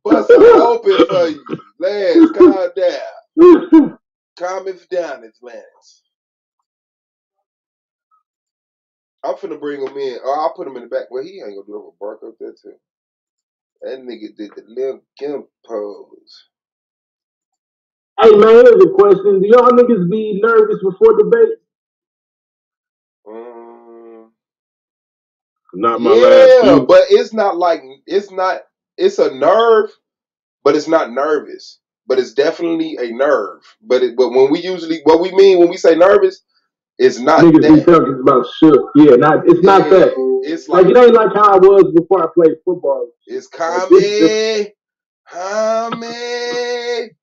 Bust it open for you. Lance, calm down. Calm it down, it's Lance. I'm finna bring him in. Oh, I'll put him in the back. Well, he ain't gonna do it with Bark up there, too. That nigga did the Lil Kim pose. Hey, man, here's a question. Do y'all niggas be nervous before debate? Not my last few. But it's not like, it's a nerve, but it's not nervous. But it's definitely a nerve. But when we usually, what we mean when we say nervous, it's not niggas that. Be talking about shook. Yeah, it's not that. It's like it ain't like how I was before I played football. It's comedy.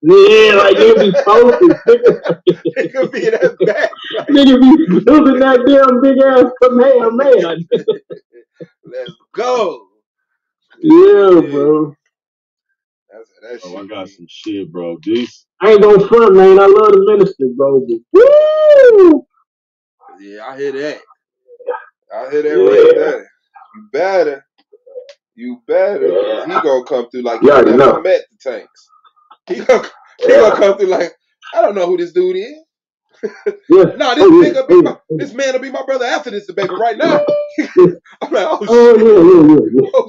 Yeah, like it be focused. It could be that back. Nigga be building that damn big ass man. Let's go. Yeah, bro. That shit. I got some shit, bro. This I ain't gonna front, man. I love the minister, bro. Woo! Yeah, I hear that. Right there. You better. Yeah. He gonna come through like he never met the Tanks. He gonna come through like, I don't know who this dude is. Yeah. This man will be my brother after this debate, but right now, I'm like, oh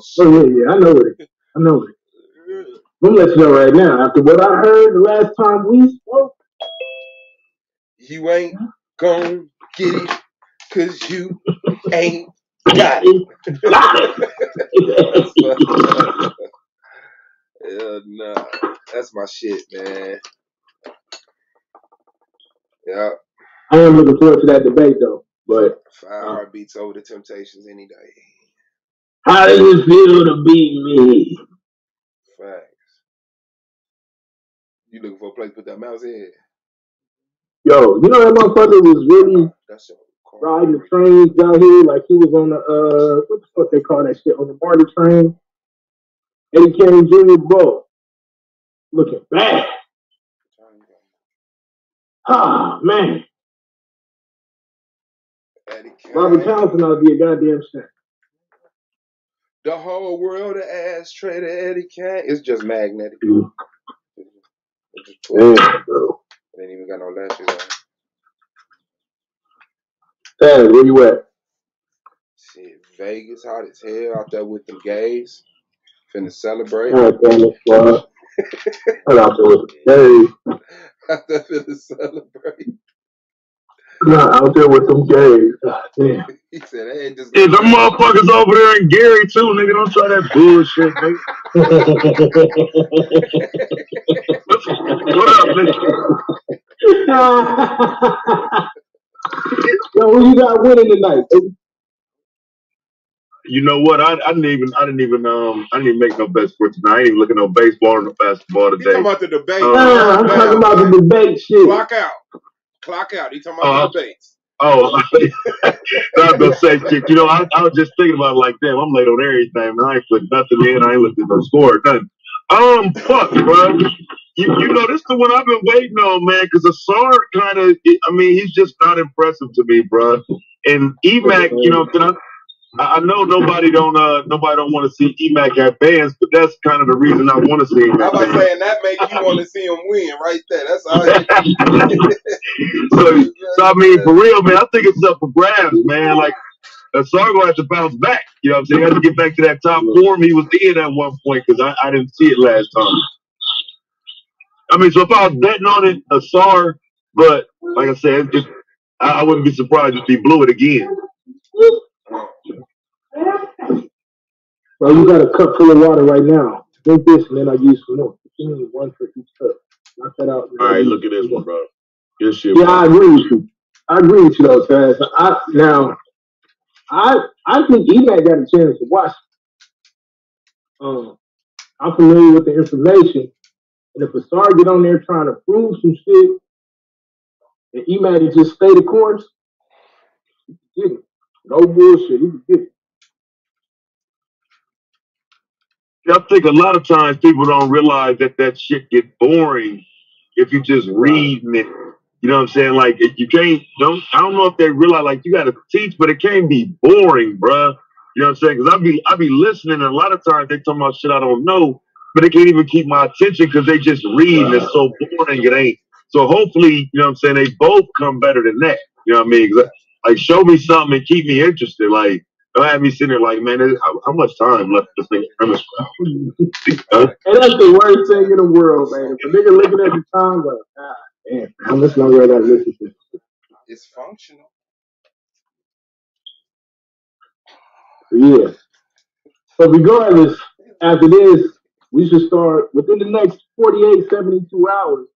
shit. Yeah. I know it. I'm gonna let you know right now. After what I heard the last time we spoke, you ain't gonna get it, 'cause you ain't got it. Hell nah. That's my shit, man. Yeah. I am looking forward to that debate, though. But 5 heartbeats over the Temptations any day. How does it feel to beat me? Facts. You looking for a place to put that mouse in? Yo, you know that motherfucker was really riding the trains out here like he was on the what the fuck they call that shit, on the MARTA train. Eddie Kane Jr. bro, looking bad. Ah, man. Eddie Robert Kane. Townsend ought to be a goddamn shame. The whole world of ashtray to Eddie Kane. It's just magnetic. Mm. It's just cool. Damn, bro. It ain't even got no lashes on. Hey, where you at? Shit, Vegas hot as hell out there with them gays. Finna celebrate. All right, damn it, squad. I'm out there with them gays. Out there finna celebrate. Nah, out there with them gays. God damn. He said, hey, just Yeah, them motherfuckers over there in Gary too, nigga. Don't try that bullshit, nigga. What up, nigga? Yo, who you got winning tonight? You know what? I didn't even make no bets for tonight. I ain't even looking at no baseball or no basketball today. He talking about the debate. I'm talking about the debate shit. Clock out. He talking about the debates. Oh, I was gonna say shit. You know, I was just thinking about it like, damn, I'm late on everything, man. I ain't put nothing in. I ain't looked at no score or nothing. Fuck, bro. You know, this is the one I've been waiting on, man. Because Ausar kind of, I mean, he's just not impressive to me, bro. And Emmac, you know, I know nobody don't want to see Emmac advance, but that's kind of the reason I want to see him. I was saying that make you want to see him win right there. That's all. So I mean, for real, man, I think it's up for grabs, man. Like Ausar gonna have to bounce back. You know what I'm saying? He has to get back to that top form he was in at one point because I didn't see it last time. I mean, so if I was betting on it, Ausar, but like I said, I wouldn't be surprised if he blew it again. Well, you got a cup full of water right now. Drink this and then I use some more. You need one for each cup. Knock that out. All right, look at this one, bro. Good shit. Yeah, bro. I agree with you. I agree with you though, Taz. I think Emmac got a chance to watch. I'm familiar with the information, and if Ausar get on there trying to prove some shit, and Emmac just stay the course, he can get it. No bullshit. He can get it. I think a lot of times people don't realize that shit get boring if you just reading it. You know what I'm saying? Like you can't. I don't know if they realize like you got to teach, but it can't be boring, bruh. You know what I'm saying? Because I be listening, and a lot of times they talk about shit I don't know, but they can't even keep my attention because they just reading. It's so boring. It ain't. So hopefully, you know what I'm saying, they both come better than that. You know what I mean? Like show me something and keep me interested. Like don't have me sitting there like, man, how much time left this thing premise? And that's the worst thing in the world, man. If a nigga looking at the time, like, ah, damn, how much longer I got to listen to? It's functional. Yeah. But regardless, after this, we should start within the next 48, 72 hours.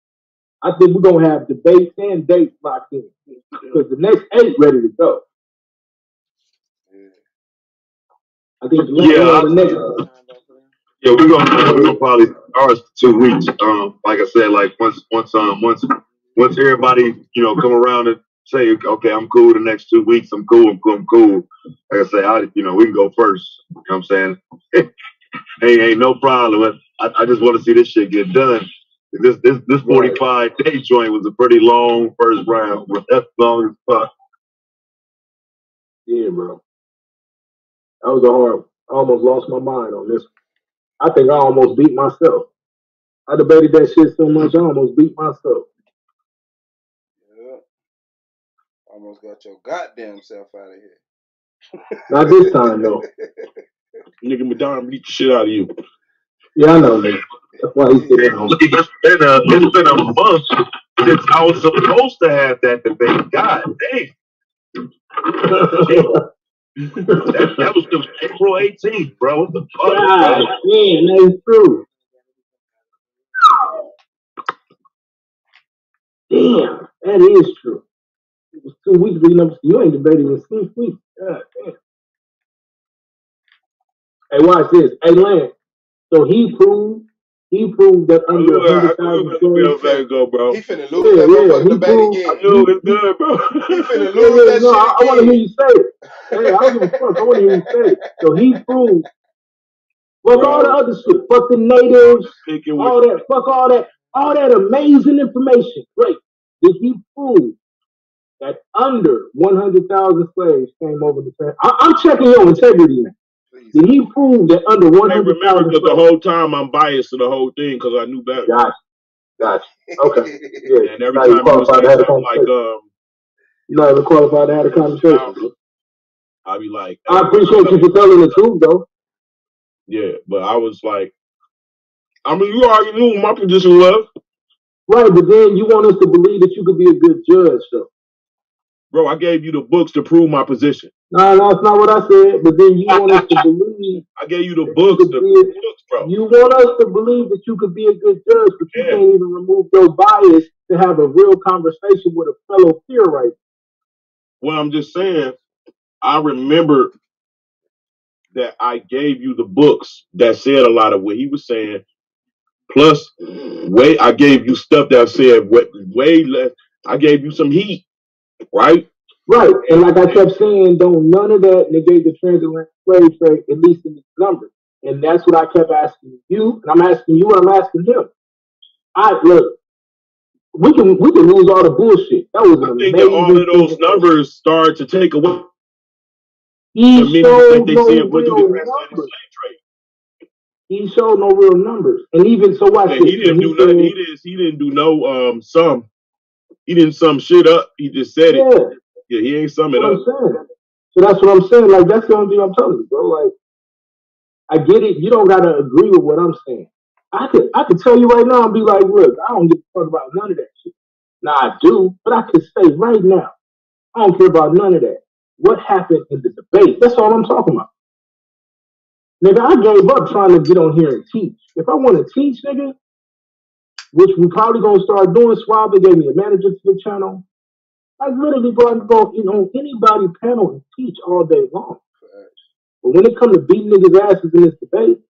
I think we're going to have debates and dates locked in. Because the next 8 ready to go. I think the next. Yeah, we're gonna probably ours for 2 weeks. Like I said, like once everybody, you know, come around and say, okay, I'm cool the next 2 weeks, I'm cool. Like I say, we can go first. You know what I'm saying? ain't no problem. I just want to see this shit get done. This 45-day joint was a pretty long first round. That's long as fuck. Yeah, bro. That was a hard. I almost lost my mind on this. I think I almost beat myself. I debated that shit so much, I almost beat myself. Yeah. Almost got your goddamn self out of here. Not this time, though. Nigga Madonna beat the shit out of you. Yeah, I know, man. That's why he's sitting at home. It's been a month since I was supposed to have that debate. God damn. that was April 18th, bro. What the fuck? God damn, that is true. Damn, that is true. It was 2 weeks leading up. You ain't debating in 6 weeks. God damn. Hey, watch this. Hey, Lance. So he proved that under 100,000 stories. Go, bro. He finna lose that motherfucking debate again. I knew it was good, bro. He finna lose that shit again. I want to hear you say it. Hey, I don't give a fuck. I want to hear you say it. So he proved. Fuck all the other shit. Fuck the natives. All that. Fuck all that. All that amazing information. Great. Did he prove that under 100,000 slaves came over the planet? I'm checking your integrity now. Please. Did he prove that under 100,000 remember, because the whole time I'm biased to the whole thing because I knew better. Gotcha. Okay. Yeah. And every time you would say something like, you're not even qualified to have a conversation. I'd be like, I appreciate you for telling the truth, though. Yeah, but I was like, I mean, you already knew what my position was. Right, but then you want us to believe that you could be a good judge, though. Bro, I gave you the books to prove my position. No, that's not what I said. But then you want us to believe. I gave you the books to prove books, bro. You want us to believe that you could be a good judge, but you can't even remove your bias to have a real conversation with a fellow peer, right? Well, I'm just saying, I remember that I gave you the books that said a lot of what he was saying. Plus, I gave you stuff that said way less. I gave you some heat, right? Right. And like I kept saying, don't none of that negate the transatlantic slave trade, at least in these numbers. And that's what I kept asking you. And I'm asking you, and I'm asking him. Look, we can lose all the bullshit. That was an amazing. I think that all of those numbers start to take away. He showed no real numbers. He showed no real numbers, and even so, watch this. He didn't do nothing. He didn't do no He didn't sum shit up. He just said it. Yeah, he ain't sum it up. So that's what I'm saying. Like that's the only thing I'm telling you, bro. Like I get it. You don't gotta agree with what I'm saying. I could tell you right now and be like, look, I don't give a fuck about none of that shit. Now I do, but I could say right now, I don't care about none of that. What happened in the debate? That's all I'm talking about. Nigga, I gave up trying to get on here and teach. If I want to teach, nigga, which we probably gonna start doing, Swab gave me a manager to the channel. I literally go on anybody panel and teach all day long. But when it comes to beating niggas' asses in this debate,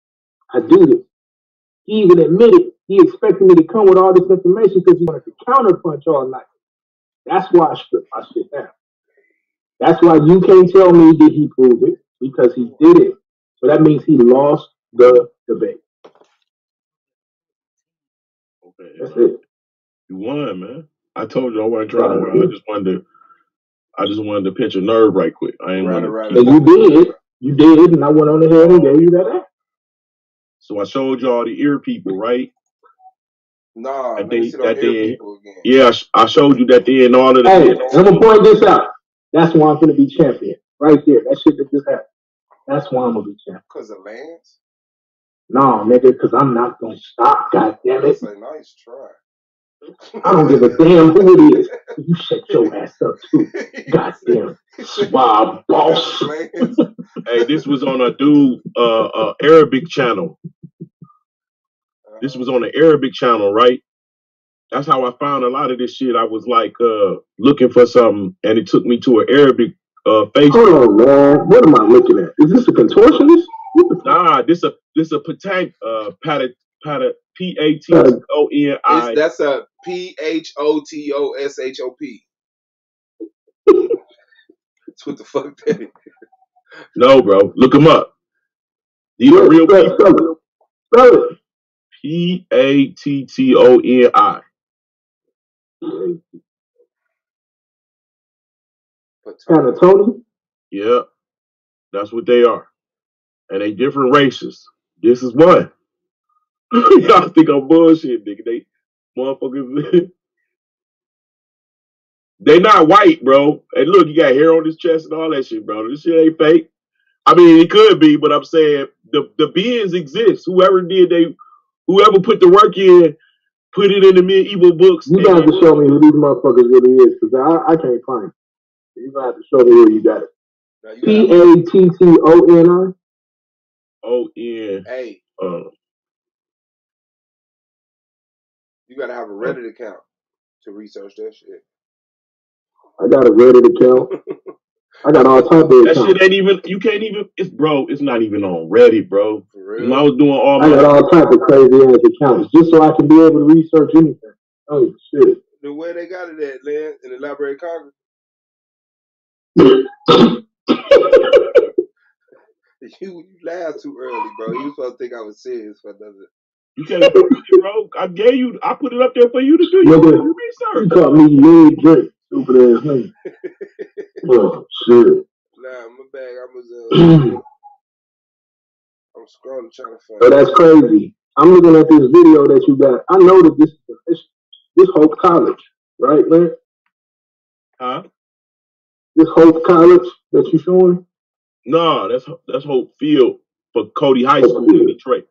I do this. He even admitted he expected me to come with all this information because he wanted to counterpunch all night. That's why I stripped my shit down. That's why you can't tell me did he prove it, because he did it. So that means he lost the debate. Okay, that's it. You won, man. I told you I wasn't trying to win. I just wanted to pinch a nerve right quick. I ain't want to. You did, and I went on ahead and gave you that. So I showed y'all the ear people, right? Nah, let me sit on ear people again. Yeah, I showed you that they and all of the. Hey, I'm gonna point this out. That's why I'm gonna be champion. Right there. That shit that just happened. That's why I'm gonna be champion. Because of Lance? No, nigga, because I'm not gonna stop, goddammit. That's a nice try. I don't give a damn who it is. You shut your ass up too. Goddamn swab boss. Hey, this was on a dude Arabic channel. This was on the Arabic channel, right? That's how I found a lot of this shit. I was like looking for something, and it took me to an Arabic Facebook. Hold on, man. What am I looking at? Is this a contortionist? Nah, this a patank P-A-T-O-N-I. That's a P-H-O-T-O-S-H-O-P. That's what the fuck that is. No, bro. Look them up. These are real people. Spell it. P-A-T-T-O-N-I. Tony? Yeah. That's what they are. And they different races. This is one. Y'all think I'm bullshit, nigga. They motherfuckers. They not white, bro. And look, you got hair on his chest and all that shit, bro. This shit ain't fake. I mean, it could be, but I'm saying the beings exist. Whoever put the work in, put it in the medieval books. You got to show me who these motherfuckers really is, because I can't find it. You got to show me where you got it. P-A-T-T-O-N-I? O-N. Hey. You got to have a Reddit account to research that shit. I got a Reddit account. I got all types of accounts. That shit ain't even, you can't even, it's not even on Reddit, bro. For real? When I was doing all I got all types of crazy ass accounts just so I can be able to research anything. Oh, shit. The way they got it at, Lance, in the Library of Congress. You laughed too early, bro. You supposed to think I was serious for nothing. You can't do it, bro. I put it up there for you to do your research. You caught me mid drink, stupid ass nigga. Oh shit. Nah, my bad. I'm scrolling trying to find. So that's crazy. I'm looking at this video that you got. I know that this Hope College, right, man? Huh? This Hope College that you showing? No, that's Hope Field for Cody High School in Detroit.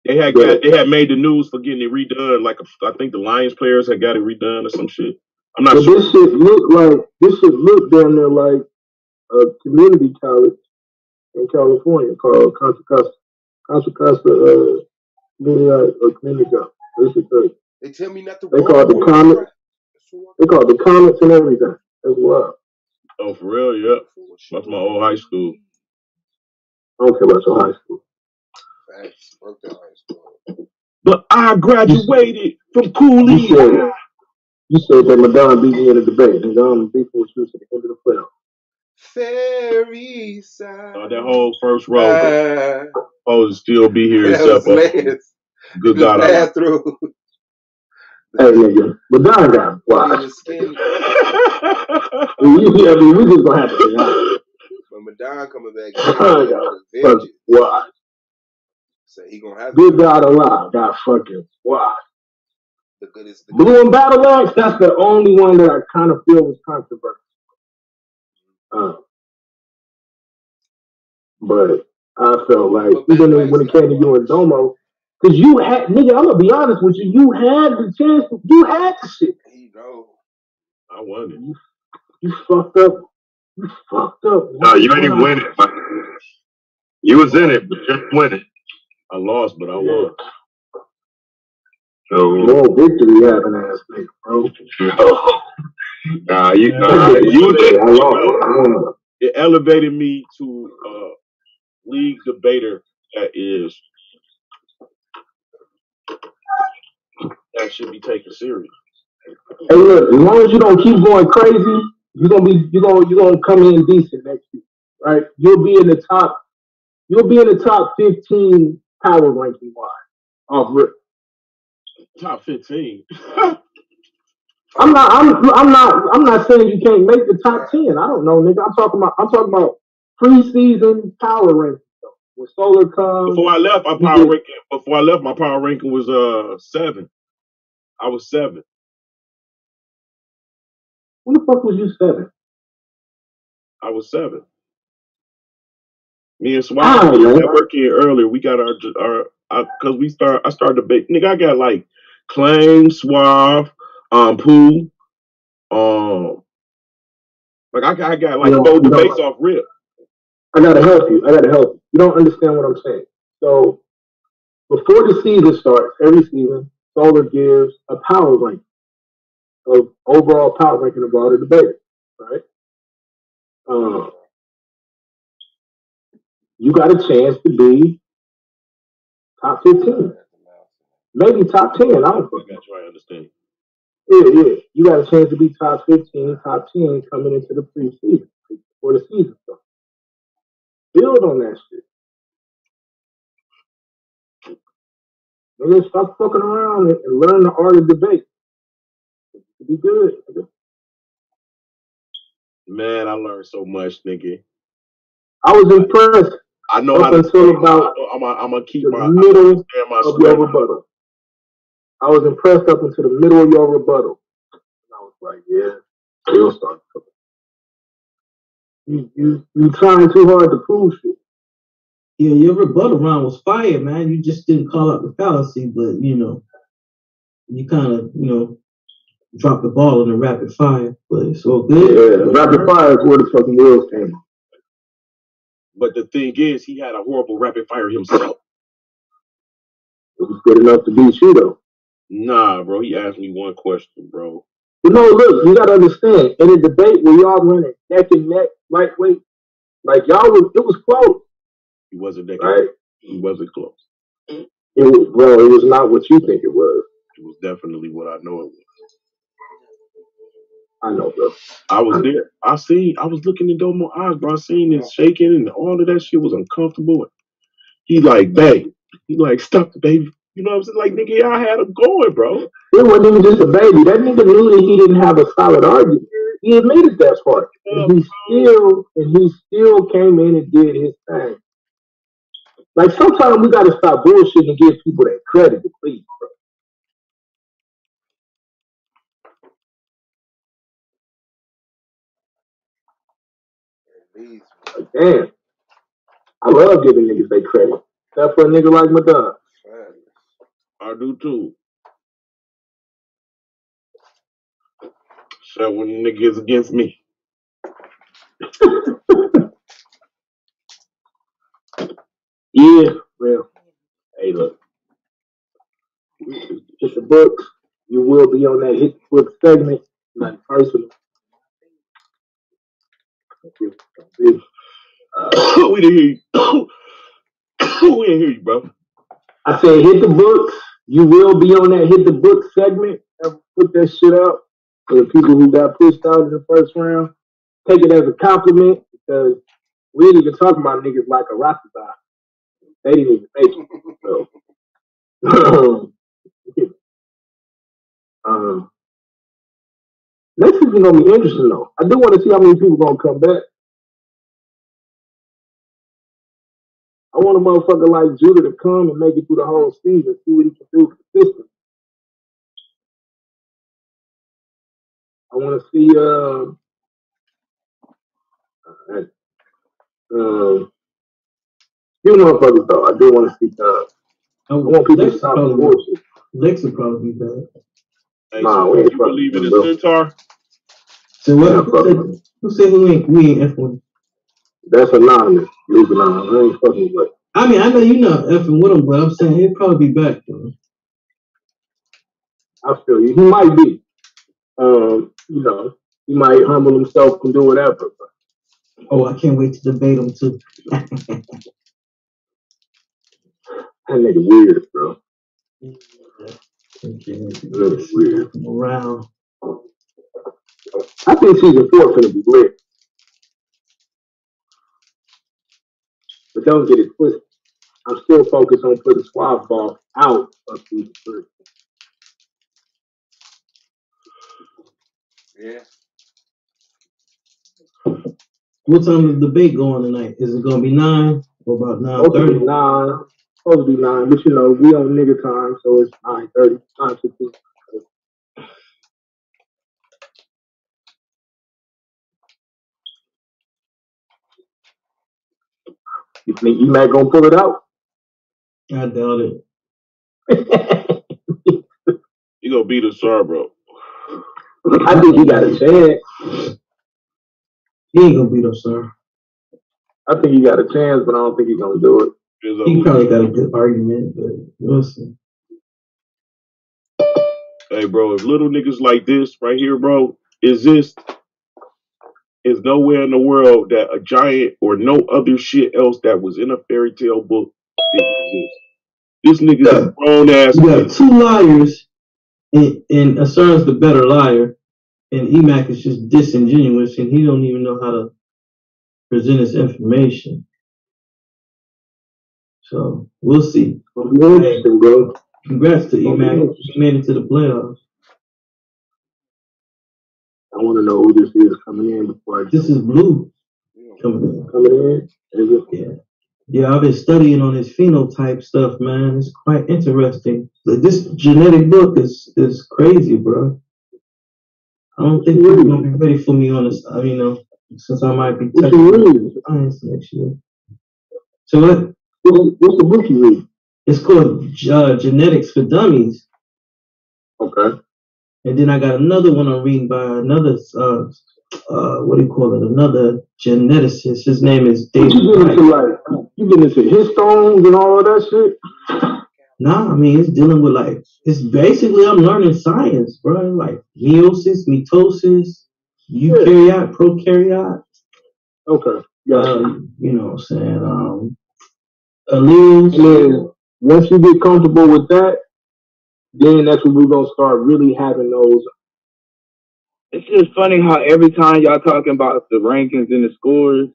They had made the news for getting it redone. Like I think the Lions players had got it redone or some shit. I'm not sure. This should look down there like a community college in California called Contra Costa community college. They tell me not to. They call it the Comets. They call it the Comets and everything as well. Oh, for real? Yeah. That's my old high school. I don't care about your high school. But I graduated from Cooley. You said that Madonna beat me in a debate. Madonna beat me at the end of the playoff. Fairy side. That whole first row supposed to still be here except good God. Hey nigga, Madonna got washed. We just gonna have to be honest. But Madonna coming back. Washed. So he gonna have good God alive, got fucking washed. Blue and Battle Axe, that's the only one that I kind of feel was controversial. But I felt like, even when it came to you and Domo, because you had, nigga, I'm going to be honest with you, you had the chance, you had the shit. I won it. You fucked up. You fucked up. No, you ain't win it, man. You was in it, but you didn't win it. I lost, but I won. So, no victory having ass nigga, bro. you was in it. I lost. It elevated me to a league debater that should be taken serious. Hey, look, as long as you don't keep going crazy, you're gonna come in decent next week, right? You'll be in the top 15 power ranking wise off rip. Top 15. I'm not saying you can't make the top 10. I don't know, nigga. I'm talking about preseason power ranking. When Solar comes. Before I left, my power ranking was 7. I was 7. When the fuck was you 7? I was 7. Me and Swag working here earlier. We got our because I started debate. Nigga, I got like Claim, Suave, Pooh, like I got like 4 debates off rip. I gotta help you. You don't understand what I'm saying. So before the season starts, every season, Solar gives a power ranking of overall power ranking of all the debaters, right? You got a chance to be top 15, maybe top 10. I don't know. I understand. Yeah. You got a chance to be top 15, top 10 coming into the preseason before the season starts. Build on that shit. Nigga, stop fucking around and learn the art of debate. It'd be good. Man, I learned so much, nigga. I was impressed. I know how to until about I'm gonna keep the middle of your rebuttal. I was impressed up until the middle of your rebuttal. And I was like, yeah, it'll start. You trying too hard to prove shit. Yeah, your rebuttal round was fire, man. You just didn't call out the fallacy, but you kind of dropped the ball in the rapid fire. But it's all good. Yeah, rapid fire is where the fucking wheels came from. But the thing is, he had a horrible rapid fire himself. It was good enough to beat you, though. Nah, bro. He asked me one question, bro. Look, you gotta understand. In a debate where y'all running neck and neck, lightweight, like it was close. He wasn't neck right? He wasn't close. It was not what you think it was. It was definitely what I know it was. I know, bro. I was there. I was looking in Domo's eyes, bro. I seen it shaking and all of that shit was uncomfortable. He like, babe. He like, stop the baby. You know what I'm saying? Like, nigga, y'all had him going, bro. It wasn't even just a baby. That nigga knew that he didn't have a solid argument. He admitted that part. And he still came in and did his thing. Like, sometimes we gotta stop bullshitting and give people that credit, please, bro. Like, damn. I love giving niggas their credit. Except for a nigga like Madonna. I do too. So when the niggas against me. Yeah, well, hey, look. Hit the books. You will be on that hit the book segment. Nothing personal. We didn't hear you. We didn't hear you, bro. I said hit the books. You will be on that hit the book segment. Put that shit out for the people who got pushed out in the first round. Take it as a compliment because we ain't even talking about niggas like a Rastafari. They didn't even make it. So, next season gonna be interesting though. I do want to see how many people gonna come back. I want a motherfucker like Judah to come and make it through the whole season, see what he can do consistently. I want to see few motherfuckers though. I do want to see I want people to stop the bullshit. Lex will probably be back. Hey, nah, we ain't you believe in the Centaur? So what? Who said we ain't F1? That's anonymous. Leave it anonymous. I ain't fucking with. I mean, I know you're not effing with him, but I'm saying he'll probably be back though. I feel you. He might be. You know, he might humble himself and do whatever. Oh, I can't wait to debate him too. That nigga weird, bro. That's weird. Around. I think season 4 is gonna be lit. But don't get it twisted. I'm still focused on putting Suave Ball out of season 3. Yeah. What time is the debate going tonight? Is it gonna be 9 or about 9:30? 9. Supposed to be 9, but you know, we on nigga time, so it's 9:30, 9:15. You think Emmac gonna pull it out? I doubt it. He gonna beat Ausar, bro. I think he got a chance. He ain't gonna beat Ausar. I think he got a chance, but I don't think he's gonna do it. He probably got a good argument, but we'll see. Hey, bro, if little niggas like this right here, bro, is nowhere in the world that a giant or no other shit else that was in a fairy tale book didn't exist. This nigga's a grown ass. You got 2 liars, and Ausar's the better liar, and Emmac is just disingenuous, and he don't even know how to present his information. So we'll see. Hey, congrats to Emmac. He made it to the playoffs. I want to know who this is coming in before I. This is Blue coming in. Is it? Yeah. Yeah, I've been studying on his phenotype stuff, man. It's quite interesting. This genetic book is crazy, bro. I don't think people are gonna be ready for me on this. I mean, since I might be touching science next year. So what? What's the book you read? It's called Genetics for Dummies. Okay. And then I got another one I'm reading by another what do you call it? Another geneticist. His name is David. You get into histones and all of that shit? Nah, I mean it's dealing with it's basically I'm learning science, bro. Like meiosis, mitosis, eukaryote, prokaryote. Okay. You know what I'm saying? Alleles. And then once you get comfortable with that, then that's when we're gonna start really having those. It's just funny how every time y'all talking about the rankings and the scores,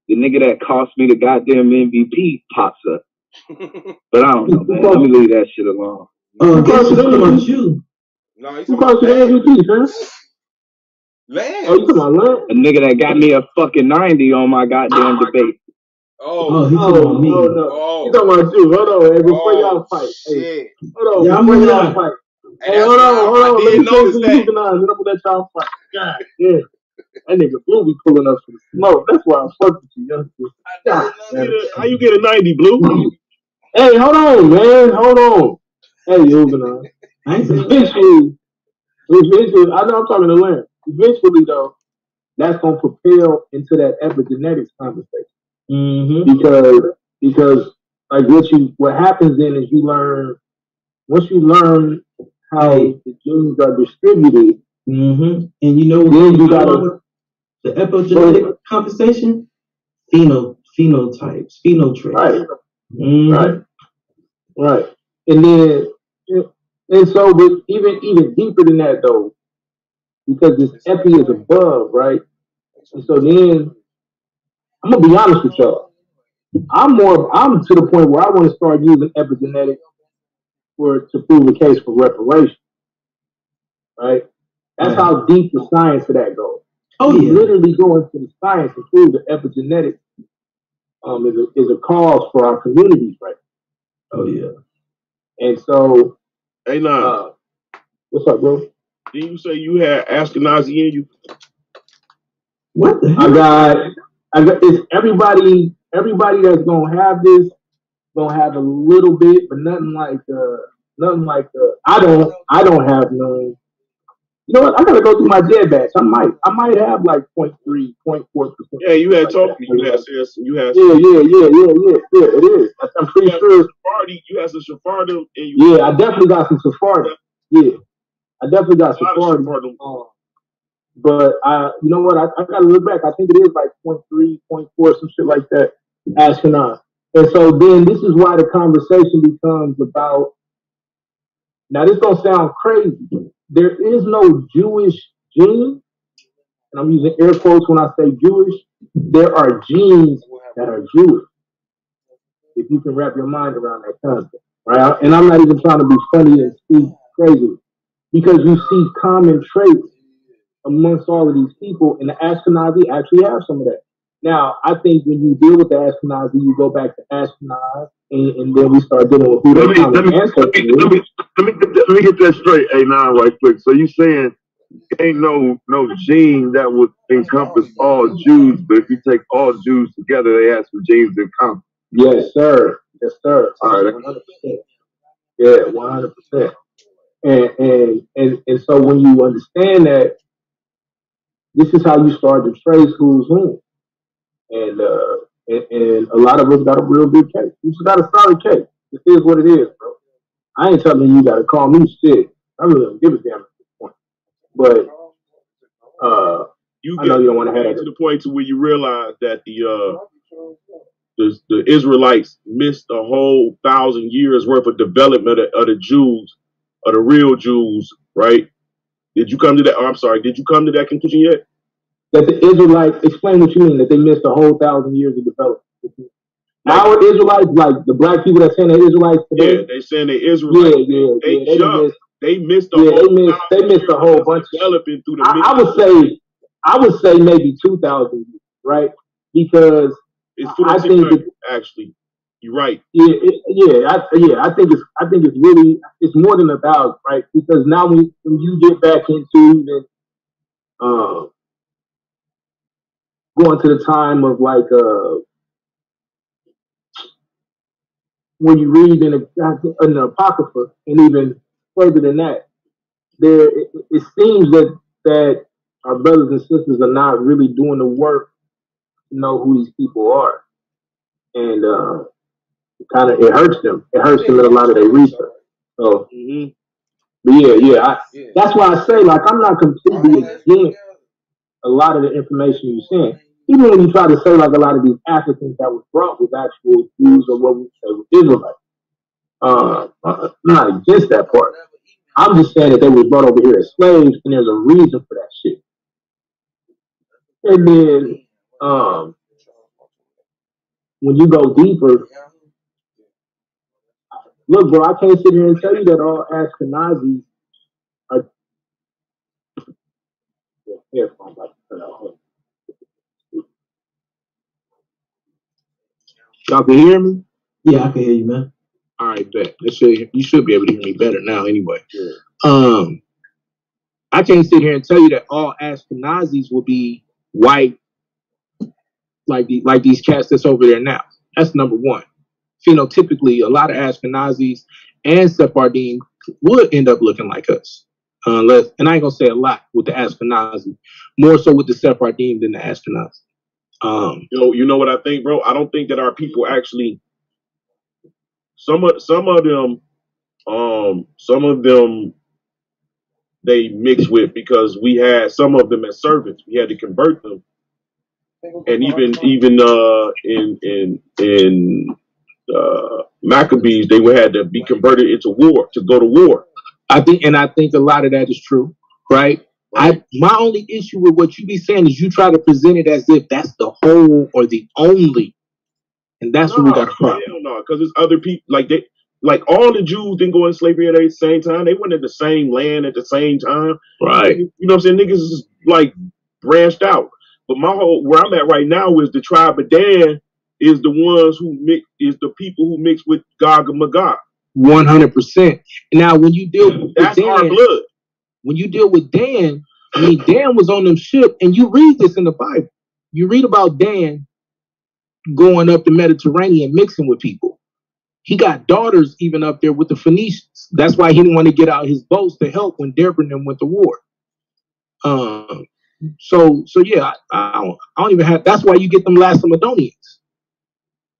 the nigga that cost me the goddamn MVP pops up. But I don't know, man. Let me leave that shit alone. Oh, guess who's talking about you? No, he's Who talking calls about you MVP, man? Lance. Oh, you talking about Lance? A nigga that got me a fucking 90 on my goddamn debate. Oh, he's talking about me. No. Oh. He's talking about you. Hold on, hey, before y'all fight. Shit. Hey, hold on, Yeah, before I'm y'all not. fight. Hey, Hey, hold on. I Let did me say notice some that. Euthanize, and I'm gonna let y'all fight. God, yeah. That nigga Blue be pulling up some smoke. That's why I fuck with you, youngster. God, How you get a 90, Blue? hey, hold on, man. Hold on. Hey, Euthanize. I ain't saying Eventually, I know I'm talking to Lance. Eventually, though, that's gonna propel into that epigenetics conversation. Mm-hmm. Because like what happens then is once you learn how the genes are distributed. Mm-hmm. And you know what? Then you gotta the epigenetic conversation, phenotypes, phenotraits. Right. Mm-hmm. Right. And then and so but even deeper than that though, because this epi is above, right? And so then I'm gonna be honest with y'all. I'm to the point where I want to start using epigenetics to prove a case for reparation. Right? That's how deep the science of that goes. Oh, you yeah. literally go into the science to prove that epigenetics is a cause for our communities, right? Oh, yeah. And so, hey, nah. What's up, bro? Didn't you say you had Ashkenazi in you? What the hell? I got it's everybody that's gonna have this gonna have a little bit, but nothing like I don't have none. You know what? I gotta go through my dead batch. I might have like 0.3, 0.4%. Yeah, you had told me you had said you had. Yeah. It is. I'm pretty sure. You had some Sephardim in you. Yeah, I definitely got some Sephardim. Yeah, I definitely got Sephardim. But you know what? I gotta look back. I think it is like 0.3, 0.4, some shit like that. Ashkenaz. And so then this is why the conversation becomes about. Now this don't sound crazy. There is no Jewish gene, and I'm using air quotes when I say Jewish. There are genes that are Jewish. If you can wrap your mind around that concept, right? And I'm not even trying to be funny and speak crazy, because you see common traits amongst all of these people, and the Ashkenazi actually have some of that. Now, I think when you deal with the Ashkenazi, you go back to Ashkenaz, and then we start dealing with who their common ancestors is. Let me get that straight, A9, right quick. So you saying ain't no gene that would encompass all Jews, but if you take all Jews together, they have some genes in common. Yes, sir. All right. 100%. Yeah, 100%. And so when you understand that, this is how you start to trace who's whom. And a lot of us got a real good case. We just got a solid case. This is what it is, bro. I ain't telling you got to call me shit. I really don't give a damn at this point. But I know you don't want to have that to the point to where you realize that the Israelites missed a whole 1,000 years worth of development of the Jews, of the real Jews, right? Did you come to that? Oh, I'm sorry. Did you come to that conclusion yet? That the Israelites, explain what you mean, that they missed a whole 1,000 years of development. Our Israelites, like the black people that saying they're Israelites today. Yeah, they saying they're Israelites. They jumped. They missed a whole. They missed a whole bunch of developing through the. I would say maybe 2,000 years, right? Because I think actually, you're right. I think it's really more than 1,000, right? Because now when you get back into even going to the time of like when you read in the Apocrypha, and even further than that, it seems that our brothers and sisters are not really doing the work to know who these people are, and it hurts them. It hurts them in a lot of their research. So, but that's why I say, like, I'm not completely against a lot of the information you're saying. Even when you try to say, like, a lot of these Africans that was brought with actual Jews or what we say were Israelites, I'm not against that part. I'm just saying that they were brought over here as slaves, and there's a reason for that shit. And then when you go deeper, Look, bro, I can't sit here and tell you that all Ashkenazis are. Yeah, I'm about to cut out. Y'all can hear me? Yeah, I can hear you, man. All right, bet. You should be able to hear me better now, anyway. I can't sit here and tell you that all Ashkenazis will be white like these cats that's over there now. That's number one. Phenotypically, a lot of Ashkenazis and Sephardim would end up looking like us. Unless, and I ain't gonna say a lot with the Ashkenazi, more so with the Sephardim than the Ashkenazi. You know what I think, bro? I don't think that our people actually. Some of them they mix with because we had some of them as servants. We had to convert them, and even in Maccabees, they had to be converted into war to go to war. I think a lot of that is true, right? My only issue with what you be saying is you try to present it as if that's the whole or the only, and that's what we got a problem. Hell no, because there's other people like all the Jews didn't go in slavery at the same time. They went at the same land at the same time, right? You know what I'm saying? Niggas is like branched out. But where I'm at right now is the tribe of Dan is the ones who mix, is the people who mix with Gog and Magog. 100%. Now, when you deal with that's Dan, our blood. When you deal with Dan, I mean, Dan was on them ship, and you read this in the Bible. You read about Dan going up the Mediterranean, mixing with people. He got daughters even up there with the Phoenicians. That's why he didn't want to get out his boats to help when Deborah and them went to war. So yeah, I don't even have. That's why you get them Lacedaemonians.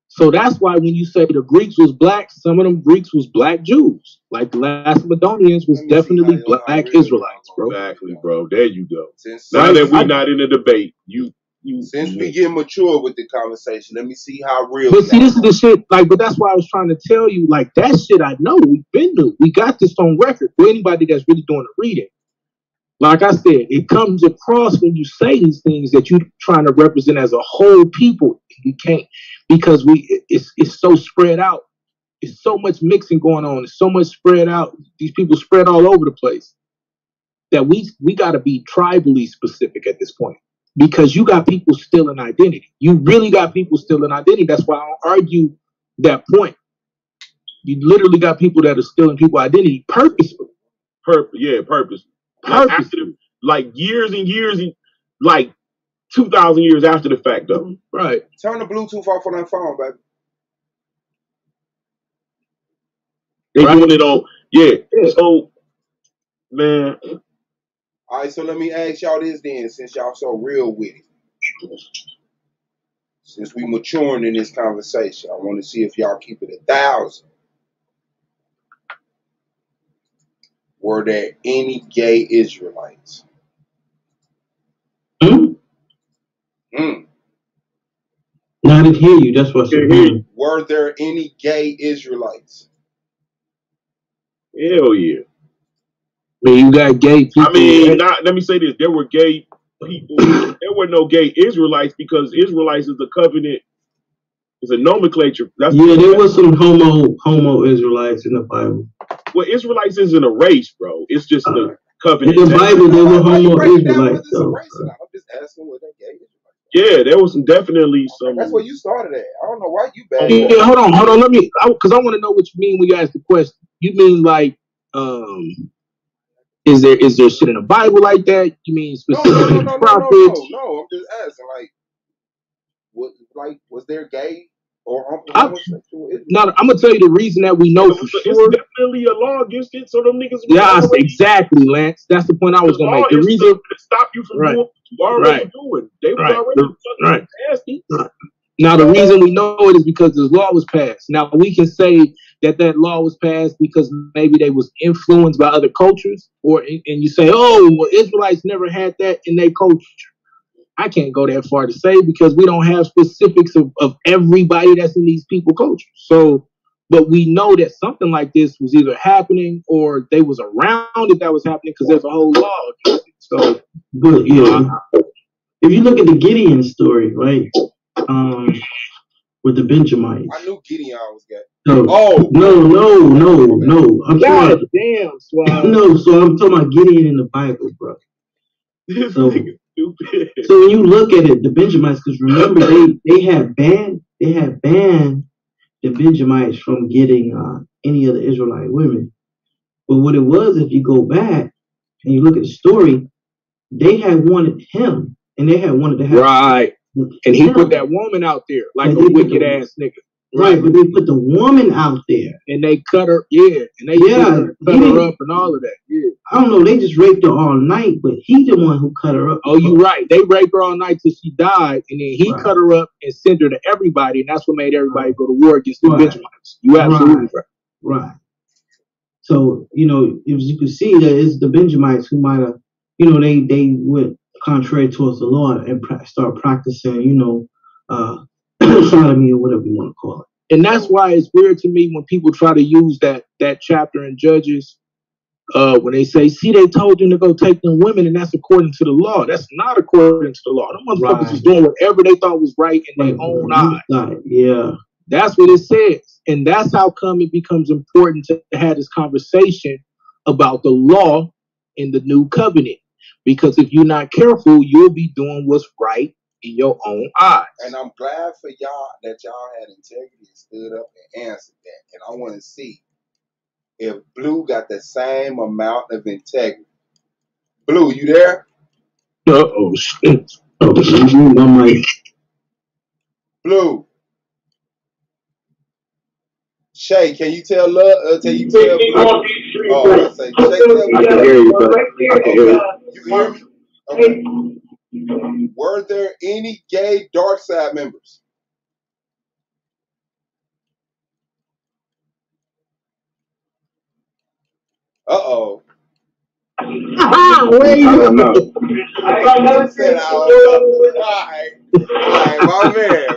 So that's why when you say the Greeks was black, some of them Greeks was black Jews. Like the Lacedaemonians was definitely black Israelites, bro. Exactly, bro. There you go. Now that we're not in a debate, since we get mature with the conversation, let me see how real. But see, this is the shit. Like, but that's why I was trying to tell you. Like that shit, I know we've been to. We got this on record for anybody that's really doing the reading. Like I said, it comes across when you say these things that you're trying to represent as a whole people. You can't, because it's so spread out. It's so much mixing going on. It's so much spread out. These people spread all over the place that we got to be tribally specific at this point, because you got people still in identity. You really got people still in identity. That's why I don't argue that point. You literally got people that are still in people's identity purposefully. Purpose. Like years and years, like 2,000 years after the fact, though. Right. Turn the Bluetooth off on that phone, baby. They doing it on, So, man. All right, so let me ask y'all this then, since y'all so real with it. Since we maturing in this conversation, I want to see if y'all keep it 1,000. Were there any gay Israelites? No, I didn't hear you. That's what's important. Were there any gay Israelites? Hell yeah. But you got gay people. I mean, let me say this. There were gay people. There were no gay Israelites because Israelites is a covenant. It's a nomenclature. There was some homo Israelites in the Bible. Well, Israelites isn't a race, bro. It's just the covenant. In the Bible, there were homo Israelites, though. I'm just asking what they gay Israelites. Yeah, there was definitely some. That's where you started at. I don't know why you bad. Yeah, hold on. Let me, because I want to know what you mean when you ask the question. You mean like, is there shit in the Bible like that? You mean specifically prophets? No. I'm just asking, was there gay or homosexual? No, I'm gonna tell you the reason that we know for sure. It's definitely a law against it, so them niggas. Yeah, exactly, Lance. That's the point I was gonna make. The reason to stop you from doing what you already doing. They was already nasty. Now the reason we know it is because this law was passed. Now we can say that law was passed because maybe they was influenced by other cultures, and you say, oh, well, Israelites never had that in their culture. I can't go that far to say because we don't have specifics of everybody that's in these people cultures. So, but we know that something like this was either happening or they was around if that was happening because there's a whole law against it. So, but yeah, if you look at the Gideon story, right, with the Benjamites, I knew Gideon was gay. No, Oh, no. I'm God talking damn, Swab. no. So I'm talking about Gideon in the Bible, bro. This So, nigga stupid. so when you look at it, the Benjamites, because remember they had banned the Benjamites from getting any of the Israelite women. But what it was, if you go back and you look at the story, they had wanted him, and they had wanted to have Right. And he him. put that woman out there like And a they put wicked the- ass nigga. Right, but they put the woman out there. And they cut her, and they cut her up and all of that. Yeah. I don't know, they just raped her all night, but he the one who cut her up. Oh, you right. They raped her all night till she died, and then he cut her up and sent her to everybody, and that's what made everybody go to war against the Benjamites. You absolutely right. Right. So, you know, as you can see, that it's the Benjamites who might have, you know, they went contrary towards the Lord and start practicing, you know, sodomy or whatever you want to call it. And that's why it's weird to me when people try to use that chapter in Judges, when they say, see, they told them to go take them women, and that's according to the law. That's not according to the law. Them motherfuckers was doing whatever they thought was right in their own eyes. Yeah. That's what it says. And that's how come it becomes important to have this conversation about the law in the new covenant. Because if you're not careful, you'll be doing what's right in your own eyes. And I'm glad for y'all that y'all had integrity and stood up and answered that. And I want to see if Blue got the same amount of integrity. Blue, you there? Uh-oh, shit. Blue. Shay, can you tell love? Can you tell Blue? Oh, I say, Shay, I can hear you, but I can hear you. You can hear me? Okay. Were there any gay dark side members? Uh-oh. Wait. I don't know. I said I don't know. All right, my man.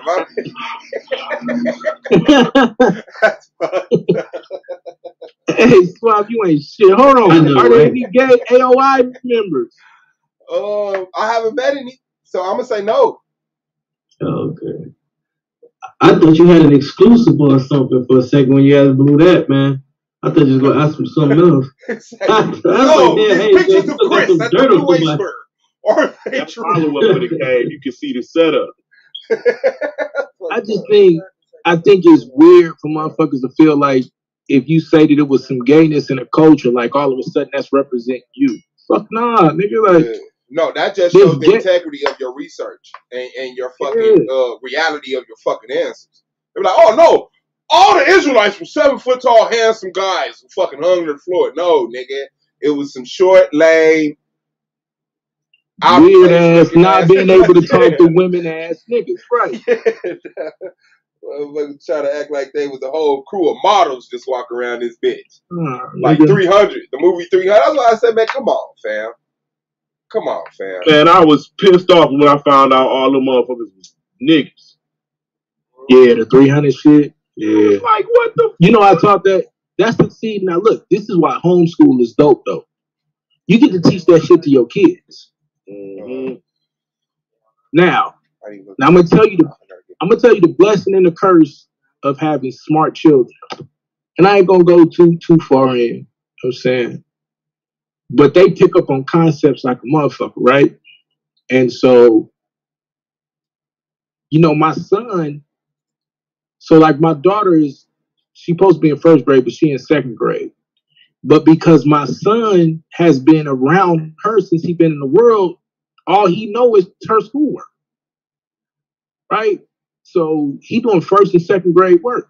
That's fucked up. Hey, Swab, you ain't shit. Hold on. Are there any gay AOI members? I haven't met any, so I'm gonna say no. Okay. I thought you had an exclusive or something for a second when you asked Blue that, man. I thought you was gonna ask him something else. No, these pictures of Chris at the Blue Whisper. That follow-up with the cave, you can see the setup. I think it's weird for motherfuckers to feel like if you say that it was some gayness in a culture, like all of a sudden that's represent you. Fuck nah, nigga. Like, no, that just shows the integrity of your research and your fucking reality of your fucking answers. They're like, oh no, all the Israelites were 7 foot tall, handsome guys who fucking hung on the floor. No, nigga, it was some short, lame, weird ass, not being able to talk to women ass niggas, right? Try to act like they was a whole crew of models just walk around this bitch. Like nigga. 300, the movie 300. That's why I said, man, come on, fam. Come on, fam. Man, I was pissed off when I found out all the motherfuckers was niggas. Yeah, the 300 shit. Yeah. Like, what the You know, I taught that. That's the seed. Now, look, this is why homeschool is dope, though. You get to teach that shit to your kids. Mm-hmm. Now I'm gonna tell you the blessing and the curse of having smart children. And I ain't gonna go too far in. You know what I'm saying? But they pick up on concepts like a motherfucker, right? And so, you know, my son, so like my daughter she's supposed to be in first grade, but she in second grade. But because my son has been around her since he's been in the world, all he knows is her schoolwork. Right? So he doing first and second grade work.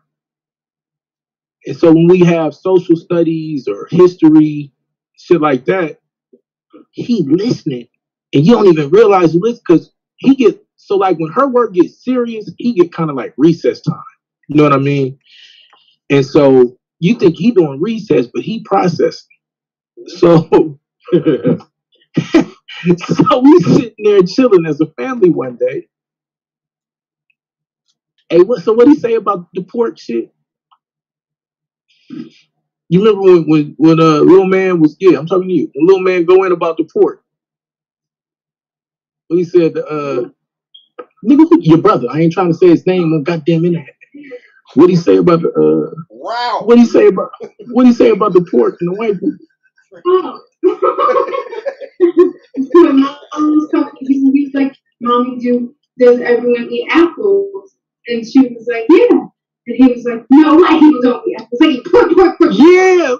And so when we have social studies or history, shit like that, he listening. And you don't even realize he listens because he get, so like when her work gets serious, he get kind of like recess time. You know what I mean? And so you think he doing recess, but he processing. So, so we sitting there chilling as a family one day. Hey, what he say about the pork shit? You remember when little man was, I'm talking to you. When little man go in about the pork. He said, nigga, your brother. I ain't trying to say his name on goddamn internet. What do you say about the Wow. What do you say about the pork and the white people? When mom was talking, he was like, "Mommy, does everyone eat apples?" And she was like, "Yeah." And he was like, "No, white people don't eat apples. They eat pork." Yeah.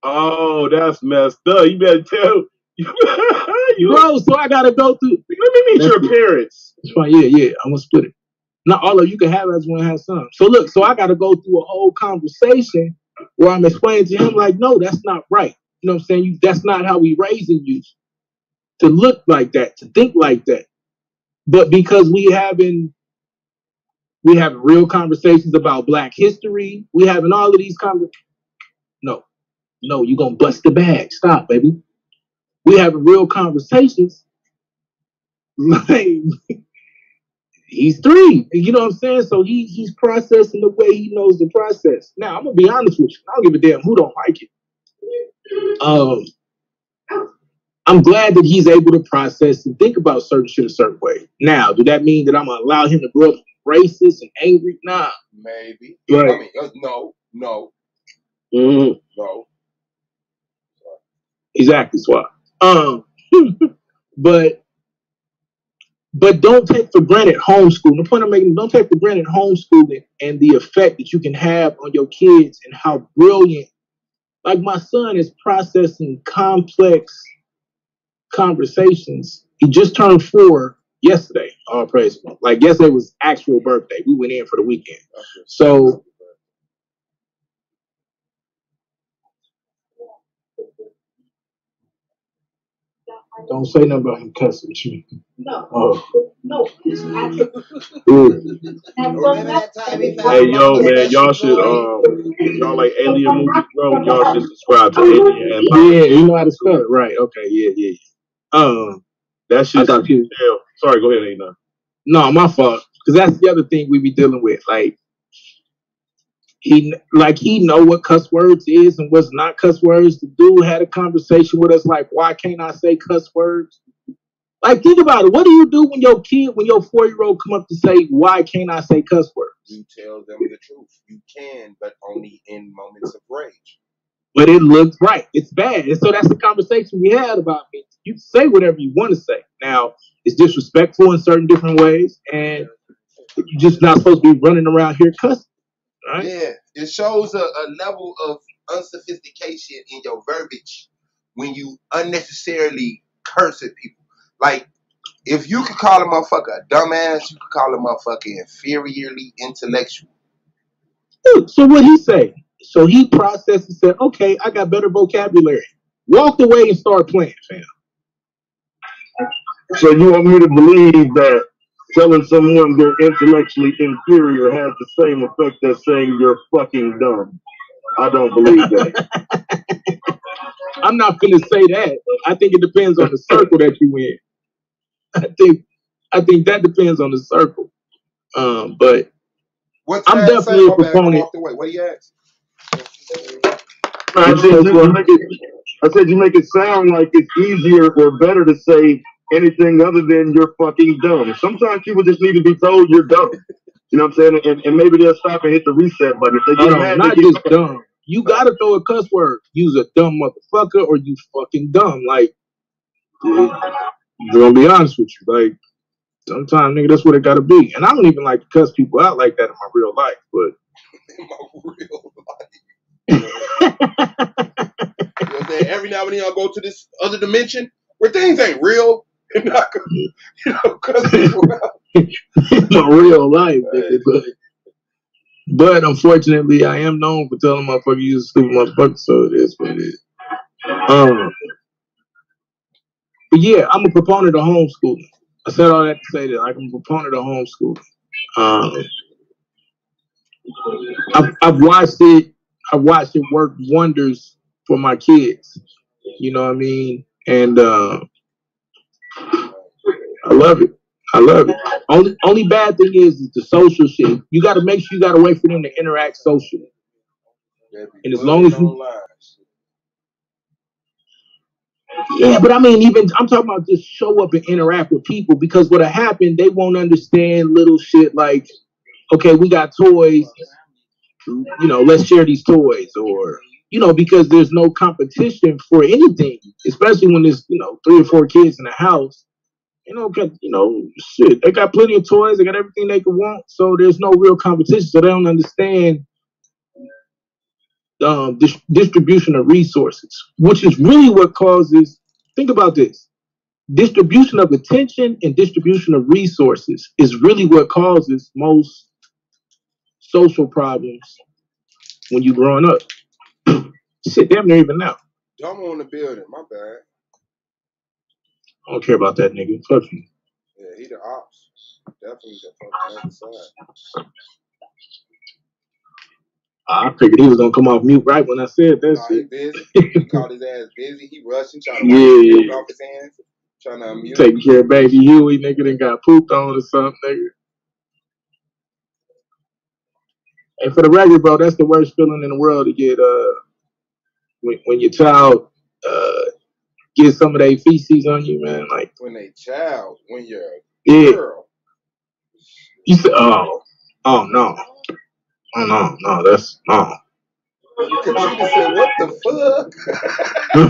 Oh, that's messed up. You better tell. Bro, so I gotta go through. Let me meet your parents. That's fine. Yeah. I'm gonna split it. Not all of you can have as one has some. So look, so I gotta go through a whole conversation where I'm explaining to him like, no, that's not right. You know what I'm saying? That's not how we raising you to look like that, to think like that. But because we having real conversations about Black history, we having all of these conversations. No, you gonna bust the bag. Stop, baby. We having real conversations. Like he's 3. You know what I'm saying? So he's processing the way he knows the process. Now I'm gonna be honest with you. I don't give a damn who don't like it. I'm glad that he's able to process and think about certain shit a certain way. Now, do that mean that I'm gonna allow him to grow up racist and angry? Nah. Maybe. Right. I mean, no. Mm-hmm. No. Exactly, Swat. But don't take for granted homeschooling. The point I'm making, don't take for granted homeschooling and the effect that you can have on your kids and how brilliant. Like my son is processing complex conversations. He just turned 4 yesterday. All praise. Like yesterday was actual birthday. We went in for the weekend. So don't say nothing about him cussing. No. Oh. No. Hey, yo, man, y'all should y'all like alien movies, bro. Y'all should subscribe to Alien. Yeah, you know how to spell it, right? Okay, yeah. That shit. Sorry, go ahead, Aina. No, my fault. Because that's the other thing we be dealing with. Like he know what cuss words is and what's not cuss words. The dude had a conversation with us like, why can't I say cuss words? Like, think about it. What do you do when your 4-year-old come up to say, why can't I say cuss words? You tell them the truth. You can, but only in moments of rage. But it looks right. It's bad. And so that's the conversation we had about it. You can say whatever you want to say. Now, it's disrespectful in certain different ways, and you're just not supposed to be running around here cussing. Right? Yeah, it shows a level of unsophistication in your verbiage when you unnecessarily curse at people. Like, if you could call a motherfucker a dumbass, you could call a motherfucker inferiorly intellectual. So what he say? So he processed and said, okay, I got better vocabulary. Walked away and started playing, fam. So you want me to believe that telling someone they're intellectually inferior has the same effect as saying you're fucking dumb? I don't believe that. I'm not finna say that. I think it depends on the circle that you in. I think that depends on the circle. But I'm definitely a proponent. What do you ask? I said you make it sound like it's easier or better to say anything other than you're fucking dumb. Sometimes people just need to be told you're dumb. You know what I'm saying? And maybe they'll stop and hit the reset button. If they get mad, not just dumb. You gotta throw a cuss word. Use a dumb motherfucker or you fucking dumb. Like, dude, I'm gonna be honest with you. Like, sometimes, nigga, that's what it gotta be. And I don't even like to cuss people out like that in my real life, but in my real life. You know what I'm saying? Every now and then I'll go to this other dimension where things ain't real. And not, cuss people out. In my real life, nigga, but unfortunately, I am known for telling motherfuckers you're a stupid motherfucker, so it is what it is. But yeah, I'm a proponent of homeschooling. I said all that to say that I'm a proponent of homeschooling. I've watched it. I've watched it work wonders for my kids. You know what I mean? And I love it. I love it. Only bad thing is the social shit. You got to make sure you got a way for them to interact socially. And as long as you, yeah, but I mean, even I'm talking about just show up and interact with people because what'll happen, they won't understand little shit like okay, we got toys, let's share these toys, or because there's no competition for anything, especially when there's 3 or 4 kids in the house. Shit, they got plenty of toys, they got everything they could want, so there's no real competition. So they don't understand distribution of resources, which is really what causes. Think about this: distribution of attention and distribution of resources is really what causes most social problems when you growing up. Shit, damn near even now. Dumb on the building, my bad. I don't care about that nigga. Fuck you. Yeah, he the ops. Definitely the fucking other side. I figured he was gonna come off mute right when I said that shit. He busy. He called his ass busy. He rushing, trying to wipe his off his hands, trying to unmute. Taking care of baby Huey, nigga, then got pooped on or something, nigga. And for the record, bro, that's the worst feeling in the world to get when your child get some of their feces on you, man. Like when you're a girl. You said, oh no. No, that's no. Katrina said, "What the fuck?" No.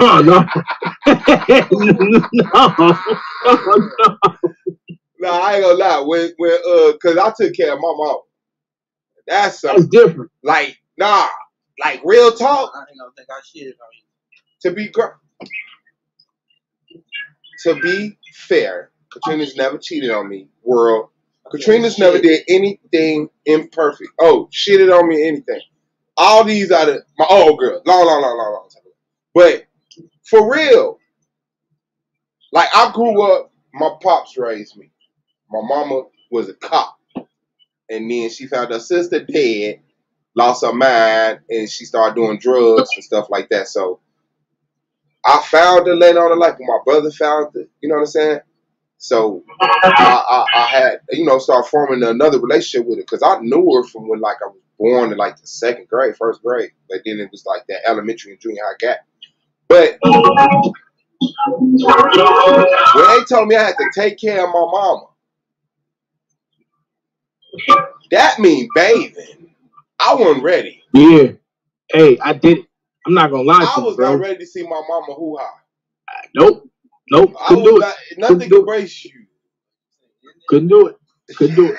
No, I ain't gonna lie. When cause I took care of my mom. That's different. Like, like real talk. I don't think I shit on you. To be fair, Katrina's never cheated on me. World. Katrina's never did anything imperfect. Oh, shitted on me, anything. All these are my old girl. Long time. But for real, like I grew up, my pops raised me. My mama was a cop. And then she found her sister dead, lost her mind, and she started doing drugs and stuff like that. So I found her later on in life when my brother found her. You know what I'm saying? So I had, started forming another relationship with her because I knew her from when like I was born in like the 2nd grade, 1st grade. But then it was like that elementary and junior high gap. But when they told me I had to take care of my mama, that mean bathing. I wasn't ready. Yeah. Hey, I did it. I'm not gonna lie to you, I was not ready to see my mama hoo-ha. Nope. Couldn't do it. Nothing could brace you. Couldn't do it. Couldn't do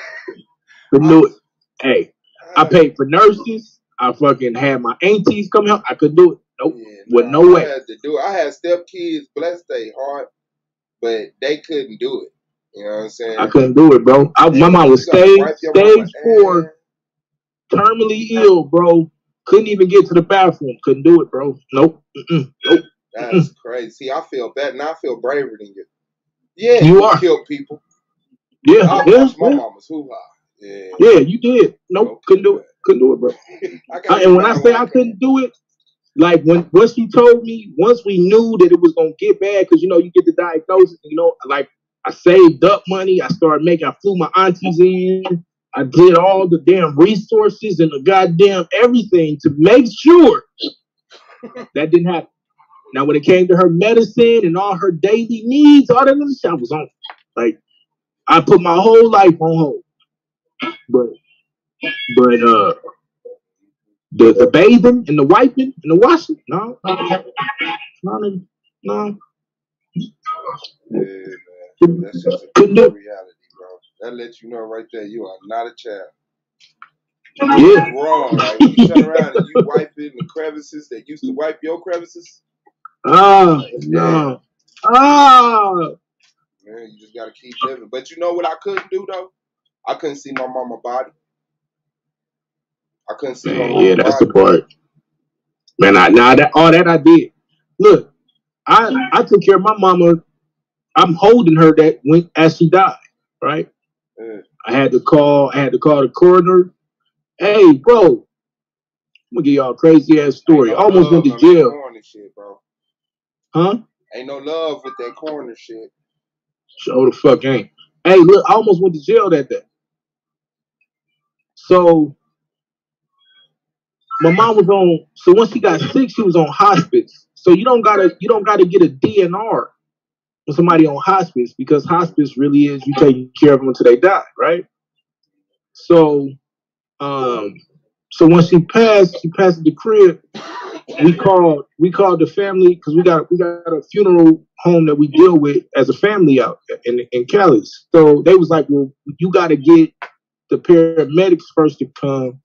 it. Hey, I paid for nurses. I fucking had my aunties come help. I couldn't do it. Nope. With no way. I had to do it. I had step kids, bless their heart, but they couldn't do it. You know what I'm saying? I couldn't do it, bro. My mom was stage 4, terminally ill, bro. Couldn't even get to the bathroom. Couldn't do it, bro. Nope. Nope. That's crazy. See, I feel bad, and I feel braver than you. Yeah, you are. Killed people. Yeah, I watched my mama's hoo-ha. Yeah, you did. Nope, couldn't do it. Couldn't do it, bro. And when I say I couldn't do it, like once she told me, once we knew that it was gonna get bad, because you get the diagnosis, like I saved up money, I flew my aunties in, I did all the damn resources and the goddamn everything to make sure that didn't happen. Now, when it came to her medicine and all her daily needs, all that other stuff was on. Like, I put my whole life on hold. But the bathing and the wiping and the washing, no. Yeah, man. That's just a reality, bro. That lets you know right there you are not a child. Yeah. Wrong. Like you turn around and you wiping the crevices that used to wipe your crevices. No. Man, you just gotta keep living. But you know what I couldn't do though? I couldn't see my mama body. I couldn't see my mama that's body. the part. Man, all that I did. Look, I took care of my mama. I'm holding her as she died, right? Yeah. I had to call the coroner. Hey, bro, I'm gonna give y'all a crazy ass story. Almost went to jail. Shit, bro. Huh? Ain't no love with that corner shit. Show the fuck ain't. Hey, look, I almost went to jail that day. So my mom was on. So once she got sick, she was on hospice. So you don't gotta get a DNR when somebody on hospice, because hospice really is you taking care of them until they die, right? So So when she passed at the crib. We called the family because we got a funeral home that we deal with as a family out in Cali. So they was like, well, you got to get the paramedics first to come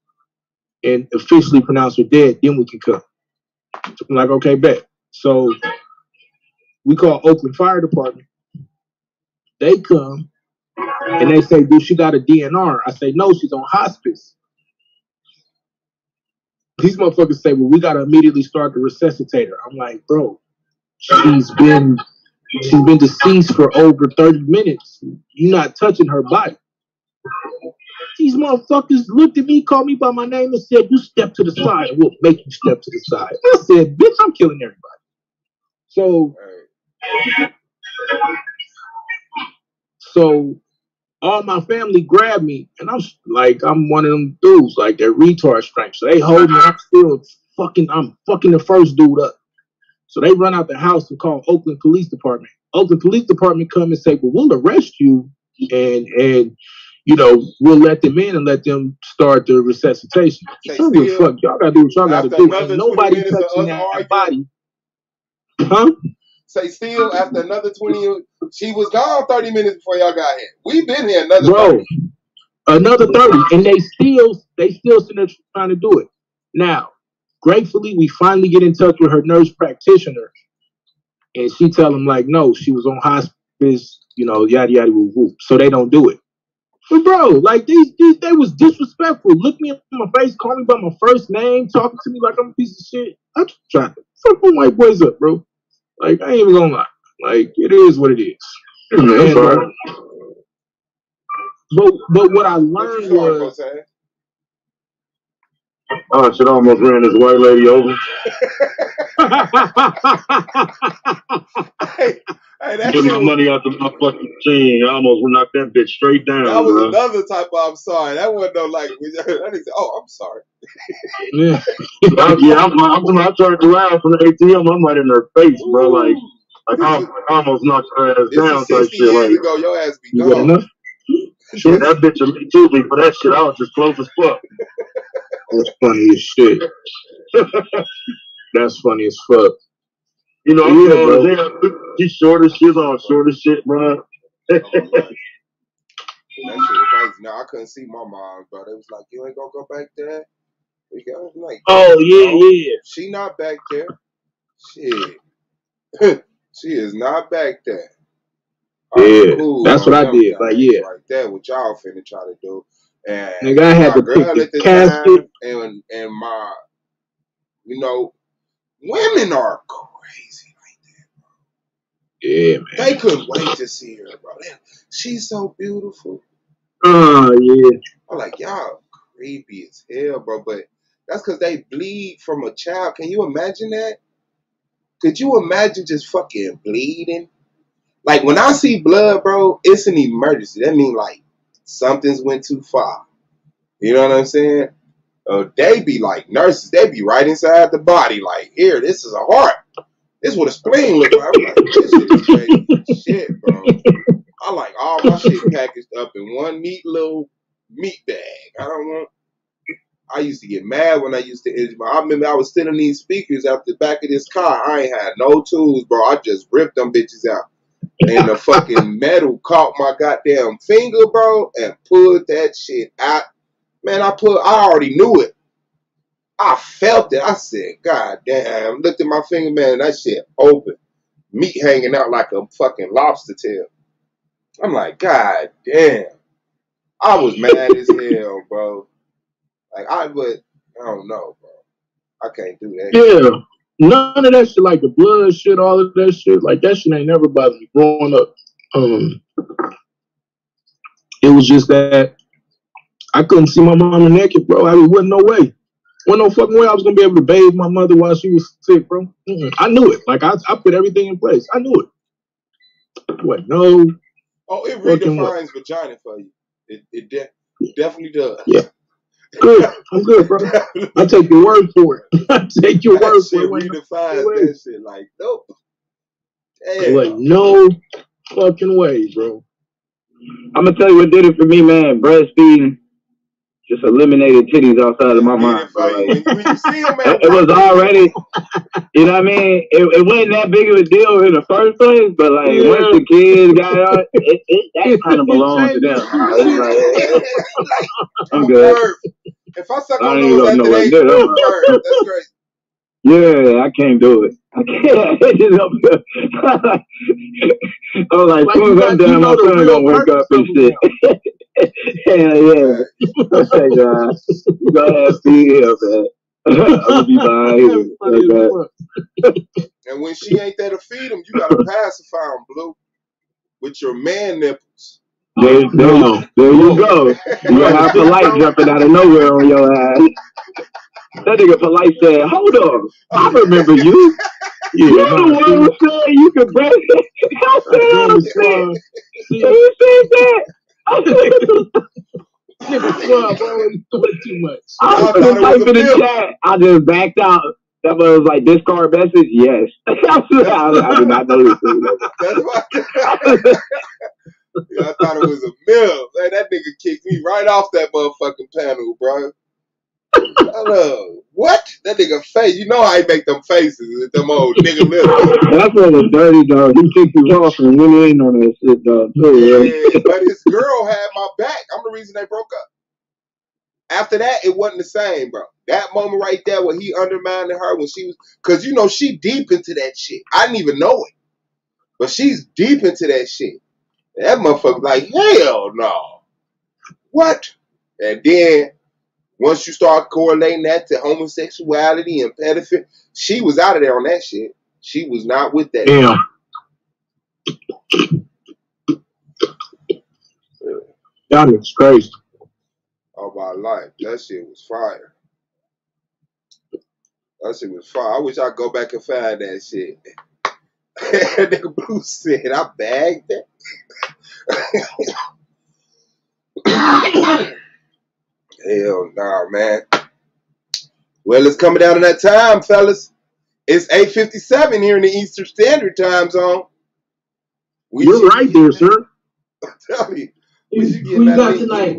and officially pronounce her dead, then we can come. So I'm like, okay, bet. So we call Oakland Fire Department. They come and they say, dude, she got a DNR. I say, no, she's on hospice. These motherfuckers say, well, we got to immediately start to resuscitate her. I'm like, bro, she's been deceased for over 30 minutes. You're not touching her body. These motherfuckers looked at me, called me by my name, and said, you step to the side, and we'll make you step to the side. I said, bitch, I'm killing everybody. So all my family grabbed me, and I'm one of them dudes, like they're retard strength. So they hold me, I'm fucking the first dude up. So they run out the house and call Oakland Police Department. Oakland Police Department come and say, well, we'll arrest you and we'll let them in and let them start the resuscitation. Fuck, y'all gotta do what y'all gotta do. Ain't nobody touching that body. Huh? Say still after another 20, she was gone 30 minutes before y'all got here. We've been here another 30. Another 30. And they still sitting there trying to do it. Now, gratefully, we finally get in touch with her nurse practitioner. And she tell them, like, no, she was on hospice, yada, yada, woo, woo. So they don't do it. But, bro, like, they was disrespectful. Look me in my face, call me by my first name, talking to me like I'm a piece of shit. I tried to fuck my white boys up, bro. Like, I ain't even gonna lie. Like, it is what it is. And, but what I learned was... Oh, shit, I almost ran this white lady over. Put my money out the motherfucking machine. I almost knocked that bitch straight down. That was another type of I'm sorry. That wasn't no like, oh, I'm sorry. Yeah, I turned around from the ATM. I'm right in her face, bro. Like I almost knocked her ass down. 60 years ago, your ass be gone. Sure. That bitch will me too, for that shit. I was just close as fuck. That's funny as shit. That's funny as fuck. She's short as shit, all short as shit, bro. That shit crazy. Now I couldn't see my mom, bro. They was like, you ain't gonna go back there? We go. I'm like, yeah. She not back there. Shit. She is not back there. Yeah, cool. That's what I did. Like, yeah. Right there, what y'all finna try to do. And nigga, I had to pick the casket. And my, women are crazy like that, bro. Yeah, man. They couldn't wait to see her, bro. She's so beautiful. Yeah. I'm like, y'all creepy as hell, bro. But that's because they bleed from a child. Can you imagine that? Could you imagine just fucking bleeding? Like, when I see blood, bro, it's an emergency. That means, like, something's went too far. You know what I'm saying? They be like nurses. They be right inside the body. Like, here, this is a heart. This is what a spleen looks like. I'm like, this shit is crazy shit, bro. I like all my shit packaged up in one neat little meat bag. I used to get mad when I used to. I remember I was sitting these speakers out the back of this car. I ain't had no tools, bro. I just ripped them bitches out. And the fucking metal caught my goddamn finger, bro, and pulled that shit out. Man, I already knew it. I felt it. I said, God damn. Looked at my finger, man, that shit open. Meat hanging out like a fucking lobster tail. I'm like, God damn. I was mad as hell, bro. Like, I don't know, bro. I can't do that. Yeah. None of that shit, like the blood shit, all of that shit, like that shit ain't never bothered me growing up. It was just that I couldn't see my mama naked, bro. Wasn't no way. Wasn't no fucking way I was gonna be able to bathe my mother while she was sick, bro. I knew it. Like I put everything in place. I knew it. What? No. Oh, it redefines vagina for you. It definitely does. Yeah. Good. I'm good, bro. I take your word for it. I take your word for it. Redefines that shit. Like, nope. Damn. Like, no fucking way, bro. I'm gonna tell you what did it for me, man. Breastfeeding. just eliminated titties outside of my mind. When you see them, it was already, you know what I mean? It wasn't that big of a deal in the first place, but like once the kids got on, that kind of belongs to them. I'm good. If I suck on those after they that's great. Yeah, I can't do it. I can't. It just up here. I'm like, as soon as I'm done, my son gonna wake up and shit. Hell yeah. Hey, God. Go ahead, feed him, man. I'm gonna be behind him. And when she ain't there to feed him, you gotta pacify him, Blue, with your man nipples. There you go. You gonna have Polite jumping out of nowhere on your ass. That nigga Polite said, "Hold on, I remember you. You're the one who said you could break it." I said, "Who said that?" Too much. I was typing in the chat. I just backed out. That was like discard message. Yes, I did not know this. That's why. I thought it was a mill. Man, that nigga kicked me right off that motherfucking panel, bro. What? That nigga face. You know how he make them faces with them old nigga lips. That's what was dirty, dog. He kicked you off and went in on that shit, dog. Yeah, but his girl had my back. I'm the reason they broke up. After that, it wasn't the same, bro. That moment right there where he undermined her when she was, because you know she deep into that shit. I didn't even know it, but she's deep into that shit. That motherfucker like, hell no. What? And then once you start correlating that to homosexuality and pedophilia, she was out of there on that shit. She was not with that. Damn. That is crazy. All my life. That shit was fire. That shit was fire. I wish I could go back and find that shit. Nigga Blue said, I bagged that. Hell nah, man. Well, it's coming down to that time, fellas. It's 8:57 here in the Eastern Standard Time Zone. You're right there, sir. I'm telling you. Who you got tonight?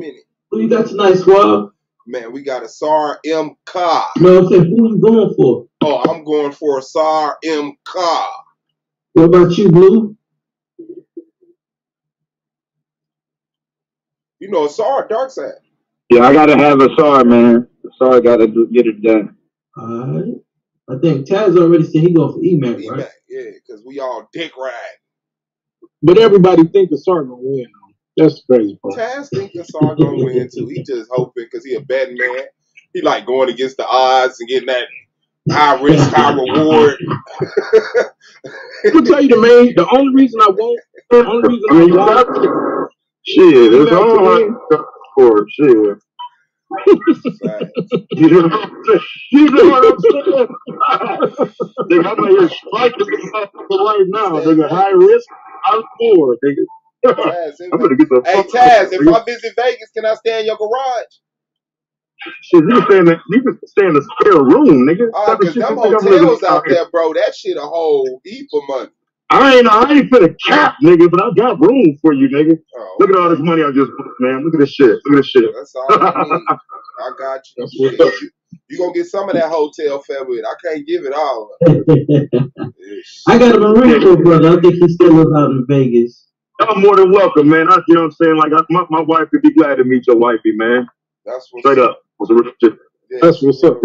Who you got tonight, Swab? Man, we got Ausar M. Ka. No, I'm saying, who you going for? Oh, I'm going for Ausar M. Ka. What about you, Blue? You know Ausar, Dark Side. Yeah, I gotta have Ausar, man. Ausar gotta get it done. Alright. I think Taz already said he going for Emmac, right? Yeah, because we all dick ride. But everybody think Ausar gonna win. That's crazy part. Taz think Ausar gonna win too. He just hoping because he a betting man. He like going against the odds and getting that high risk, high reward. I'll tell you the only reason I won't, shit, it's all for shit. You know what I'm saying? Nigga, I'm here striking right now. Nigga, high risk, high reward, nigga. I'm gonna get the fuck Taz, if I visit Vegas, can I stay in your garage? Shit, you can stay in the spare room, nigga. Because them hotels out there, bro, that shit a whole heap of money. I ain't finna cap, nigga, but I got room for you, nigga. Oh, look at all this money I just booked, man. Look at this shit. That's all I need. I got you. You gonna get some of that hotel fare with. I can't give it all. I got a Marino brother. I think he still lives out in Vegas. I'm more than welcome, man. You know what I'm saying? Like, my wife would be glad to meet your wifey, man. That's what's straight up. That's what's up.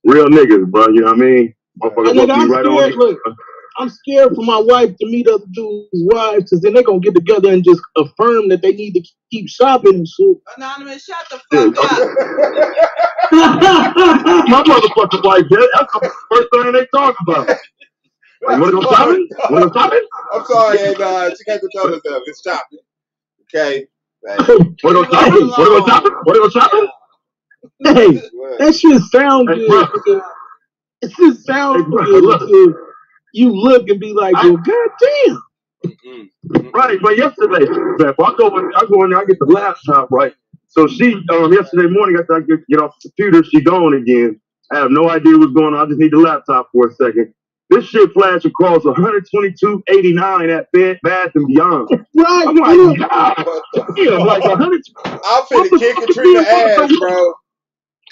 Real niggas, bro. You know what I mean? I'm scared for my wife to meet other dudes' wives, because then they're going to get together and just affirm that they need to keep shopping and shit. Anonymous, shut the fuck up. My motherfucking wife, that's the first thing they talk about. Like, you want to go shopping? I'm sorry, she can't control herself. It's shopping. Okay? Want to go shopping? Hey, that shit sounds good. It just sounds good. You look and be like, well, goddamn. Right, but yesterday, I go in there, I get the laptop, right? So she, yesterday morning, after I get off the computer, she gone again. I have no idea what's going on. I just need the laptop for a second. This shit flashed across 122.89 at Bed Bath and Beyond. Right. I'm like, God, damn, like 100. I'm finna kick Katrina ass, bro.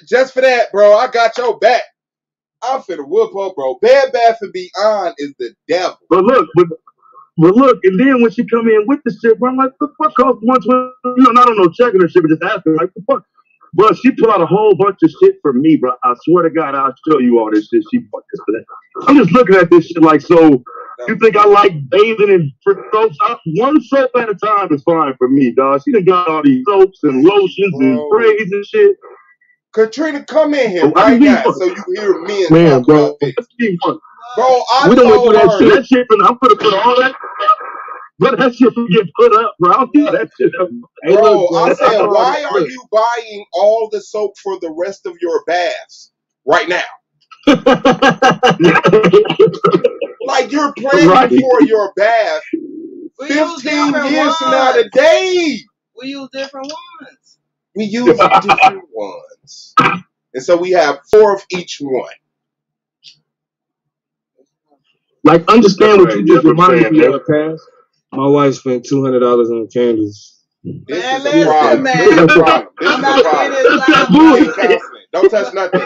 Just for that, bro. I got your back. I'm finna whoop her, bro. Bed Bath and Beyond is the devil. But look, and then when she come in with the shit, bro, I'm like, the fuck cost 120? Not on no checking or shit, but just asking, like, the fuck. Bro, she pulled out a whole bunch of shit for me, bro. I swear to God, I'll show you all this shit. She fucked this for that. I'm just looking at this shit like, so you think I like bathing in soaps? One soap at a time is fine for me, dog. She done got all these soaps and lotions and sprays and shit. Katrina, come in here right now so you hear me and talk about this. Bro, I told her. That shit, I'm gonna put all that. But that shit can get put up, bro. I'll do that shit up. Bro, I said, why are you buying all the soap for the rest of your baths right now? Like you're planning for your bath 15 years from now today. We use different ones. We use different ones. And so we have 4 of each one. Like, understand what you just reminded me of, Taz. My wife spent $200 on candles. This is a problem. This is a problem. This is a problem. Don't touch nothing.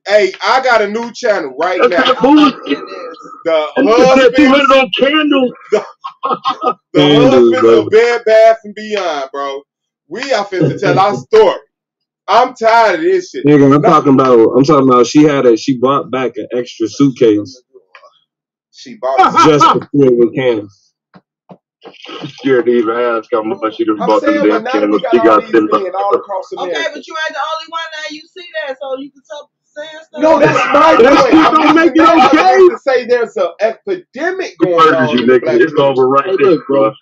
Hey, I got a new channel right now. The husbands on candles. The husbands of Bed Bath and Beyond, bro. We are finna tell our story. I'm tired of this shit. Nigga, I'm talking about she brought back an extra suitcase. She bought just to fill with candles. Scared to even ask how much she just bought them damn candles. She got all across America. Okay, but you ain't the only one now. You see that, so you can stop saying stuff. No, that's my point. I'm make it okay to say there's an epidemic going on. It's over right there, bro.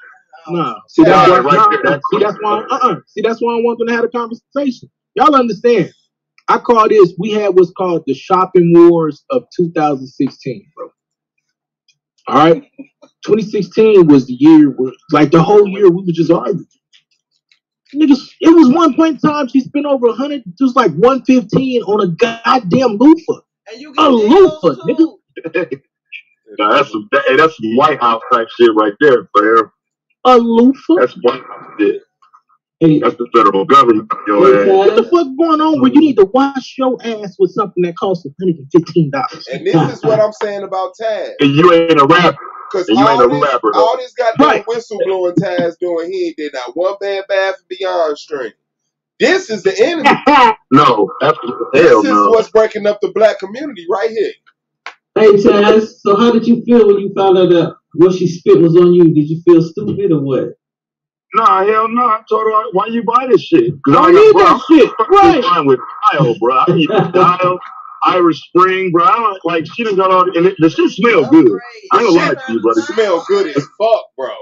Nah, see that's why. See that's why I want them to have a conversation. Y'all understand? I call this. We had what's called the shopping wars of 2016, bro. All right, 2016 was the year where, like, the whole year we were just arguing. Niggas, it was one point in time she spent over 100, just like 115 on a goddamn loofah. And you a loofah, nigga. That's some White House type shit right there, fam. A loofah? That's White House shit. Hey, that's the federal government. What the fuck going on where you need to wash your ass with something that costs $115? And this is what I'm saying about Taz. And you ain't a rapper. Because all this goddamn whistle blowing Taz doing, he ain't did not one Bed Bath and Beyond string. This is the enemy. No, that's this is what's breaking up the black community right here. Hey Taz, so how did you feel when you found out that what she spit was on you? Did you feel stupid or what? Nah, hell no. I told her, why you buy this shit? I need that shit. Right. I'm with Dial, bro. I need Dial, Irish Spring, bro. Like, she done got all and the shit smell good. I ain't gonna lie to you, brother. It smell good as fuck, bro.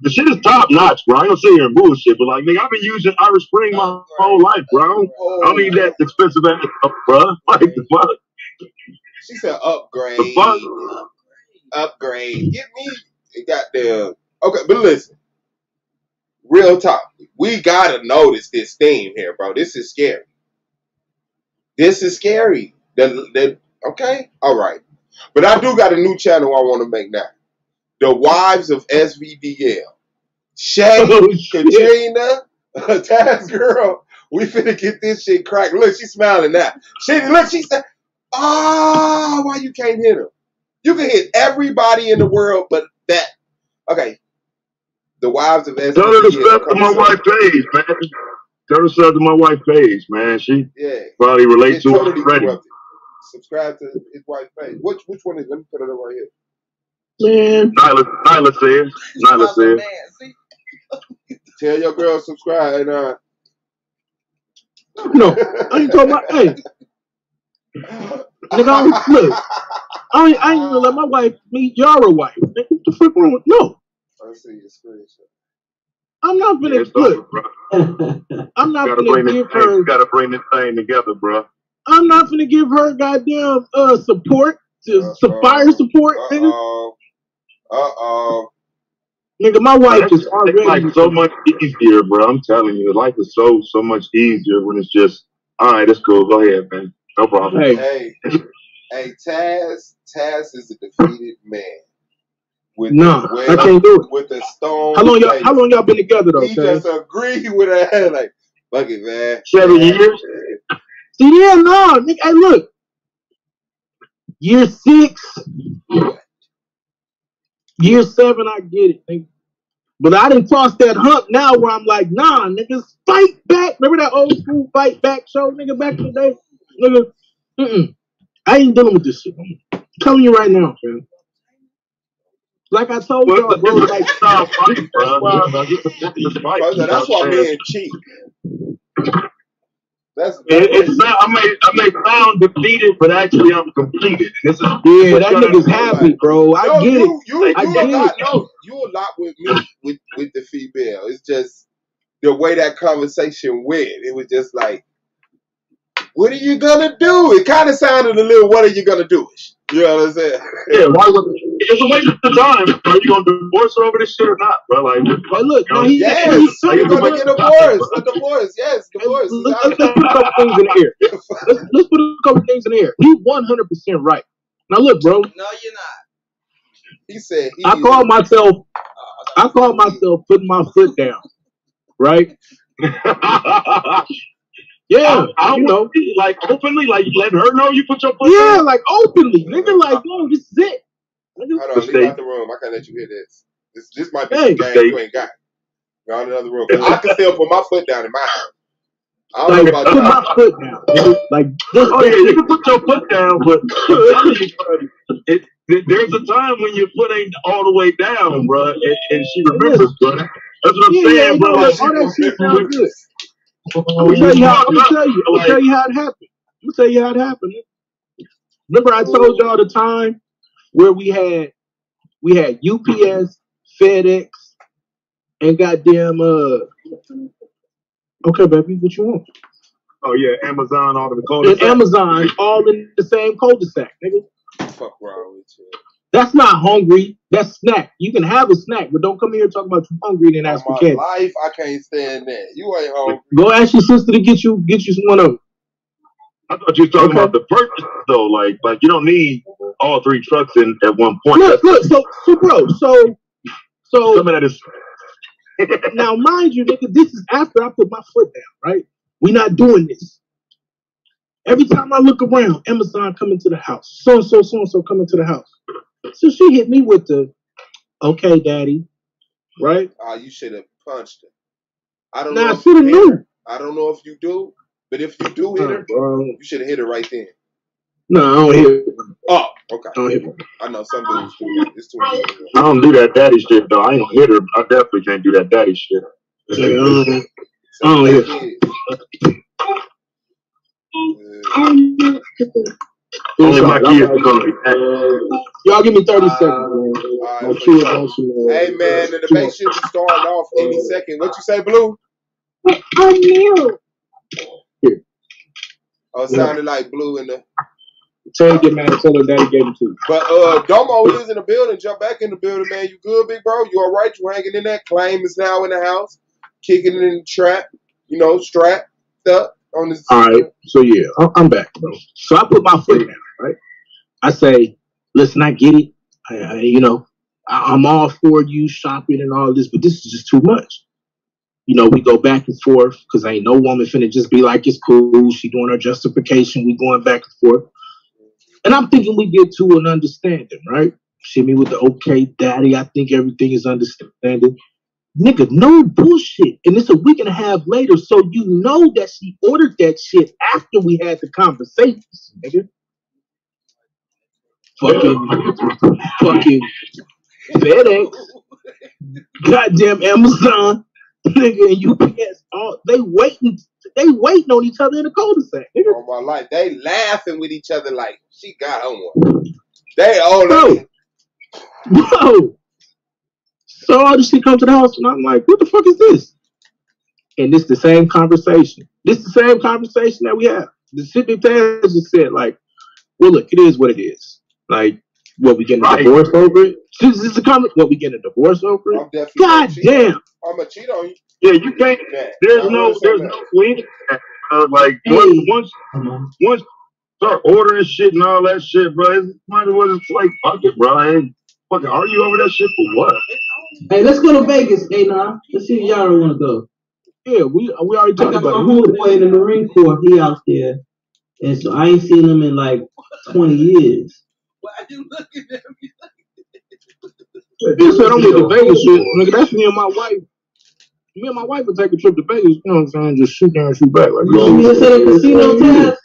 The shit is top notch, bro. I ain't gonna sit here and bullshit, but like, nigga, I've been using Irish Spring my whole life, bro. I don't need that expensive ass stuff, bro. Like, the fuck? She said upgrade. The fuck? Upgrade. Get me a goddamn. Okay, but listen. Real talk. We gotta notice this theme here, bro. This is scary. This is scary. Okay? Alright. But I do got a new channel I want to make now. The Wives of S.V.D.L. Shay, Katrina, Taz girl. We finna get this shit cracked. Look, she's smiling now. She said, oh, why you can't hit him? You can hit everybody in the world but that. Okay. The Wives of S.V.D.L. Tell her to sub to my wife's page, man. Tell her to sub to my wife's page, man. She probably relates to it already. Subscribe to his wife's page. Which one is? Let me put it over here. Man, Nyla says. Tell your girl subscribe and no, I ain't talking about. Hey, nigga, look, I ain't gonna let my wife meet your wife. What the fuck wrong with no? I see your screenshot. I'm not gonna I'm not gonna give her. You gotta bring this thing together, bro. I'm not gonna give her goddamn support, fire support, nigga. Nigga, my wife is already like so much easier, bro. I'm telling you, life is so much easier when it's just all right. It's cool. Go ahead, man. No problem. Hey, Hey, Taz is a defeated man. I can't do it. With the stone. How long y'all been together though? He just agreed with her. Like, fuck it, man. 7 years. See, yeah, no, nigga. Hey, look. Year 6. Year 7, I get it, nigga. But I didn't cross that hump now where I'm like, nah, niggas, fight back. Remember that old school fight back show, nigga, back in the day? Nigga, I ain't dealing with this shit. I'm telling you right now, man. Like I told y'all, bro, like, that's why men cheat. I may sound defeated, but actually I'm completed. That nigga's happy, bro. I get it. You a lot with me with the female. It's just the way that conversation went. It was just like, what are you gonna do? It kind of sounded a little, what are you gonna do? You know what I'm saying? Yeah, it's a waste of time. Are you gonna divorce her over this shit or not, bro? Like, look, he's gonna get divorced. A divorce, yes, divorce. Let's put a couple things in the air. Let's put a couple things in the air. He's 100% right. Now look, bro. No, you're not. He said I call myself putting my foot down. Right? Yeah, I know, like openly, like letting her know you put your foot down. Yeah, like openly, nigga. Like, yo, this is it. Hold on, leave out the room. I can't let you hear this. This might be some game you ain't got. Go in another room. I can still put my foot down in my house. I don't know about put my foot down. Like, you can put your foot down, but there's a time when your foot ain't all the way down, bro, and she remembers, bro. That's what I'm saying, bro. Like, all that shit sounds good. I'm gonna tell you how it happened. Remember I told y'all the time where we had UPS, FedEx, and goddamn okay, baby, what you want? Oh yeah, Amazon all in the cul-de-sac. And Amazon all in the same cul-de-sac, nigga. Fuck wrong with you. That's not hungry. That's snack. You can have a snack, but don't come here talking about you hungry and then ask for candy. Life, I can't stand that. You ain't hungry. Go ask your sister to get you one of them. I thought you were talking about the purchase though. Like you don't need all 3 trucks in at one point. Look, so bro, so some of that is now mind you, nigga, this is after I put my foot down, right? We not doing this. Every time I look around, Amazon coming to the house. So coming to the house. So she hit me with the, okay, daddy, right? You should have punched her. I don't know. I should have knew. I don't know if you do, but if you do hit her, bro. You should have hit her right then. No, I don't hit her. Oh, okay. I don't hit her. I know some dudes do that. It's too easy. I don't do that daddy shit though. I ain't gonna hit her. I definitely can't do that daddy shit. I don't hit her. Only my kids are gonna be y'all give me 30 seconds, man. Hey man, the debate should be starting off any second. What you say, Blue? I'm new. Oh, it sounded like Blue in the. Tell her daddy gave it to you. But Domo is in the building. Jump back in the building, man. You good, big bro? You all right? You hanging in there? Claim is now in the house, kicking it in the trap. You know, strap up on this. All right. So yeah, I'm back, bro. So I put my foot down, right? I say, listen, I get it. I'm all for you shopping and all this, but this is just too much. You know, we go back and forth because ain't no woman finna just be like, it's cool. She doing her justification. We going back and forth. And I'm thinking we get to an understanding, right? She me with the okay, daddy. I think everything is understanding. Nigga, no bullshit. And it's a week and a half later, so you know that she ordered that shit after we had the conversations, nigga. Fucking FedEx, goddamn Amazon, nigga, and UPS. They waiting on each other in the cul-de-sac, nigga. All my life, they laughing with each other like she got on one. They all bro. So all this shit comes to the house, and I'm like, what the fuck is this? And this the same conversation. This the same conversation that we have. The shit that Taz just said, like, well, look, it is what it is. Like, what, we getting a divorce over it? This is a comment. What, we getting a divorce over it? God damn. I'm gonna cheat on you. Yeah, you can't. There's no swing. Like once start ordering shit and all that shit, bro. It's money was just like fuck it, bro. I ain't fucking argue over that shit for what? Hey, let's go to Vegas. Hey, nah. Let's see if y'all want to go. Yeah, we already talked I got about my it. homeboy in the Marine Corps. He out there, and so I ain't seen him in like 20 years. Why you looking at me? You said I'm with the Vegas shit, nigga. That's me and my wife. Me and my wife would take a trip to Vegas. You know what I'm saying? Just shoot down, shoot back. Like, You gonna meet us at a casino, Taz?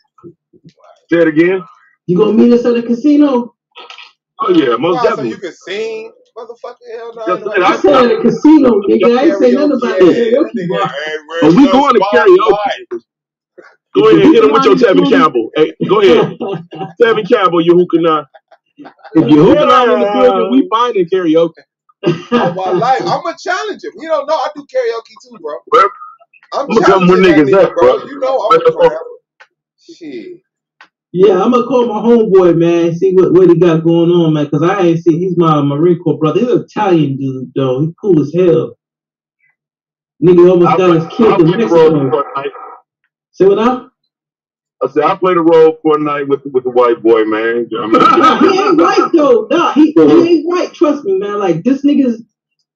Say it again. You gonna meet us at a casino? Oh yeah, most definitely. So you can sing, motherfucker. Hell no. I said at a casino, nigga. I ain't say nothing about the karaoke bar. But we going to karaoke. Go ahead, hit him with your Tevin Campbell. Hey, go ahead. Tevin Campbell, you hookah. If you hookah in the building, we finding karaoke. Oh, my life. I'm gonna challenge him. You don't know I do karaoke too, bro. I'm gonna come with challenging that niggas nigga, up, bro. bro. You know I'm a crap. Shit. Yeah, I'm gonna call my homeboy, man. See what he got going on, man. Cause I ain't seen. He's my Marine Corps brother. He's an Italian dude, though. He's cool as hell. Nigga almost got us killed in Mexico. Say what now? I said I played a role for a night with the white boy, man. Nah, he ain't white though. Nah, he ain't white. Trust me, man. Like this nigga's.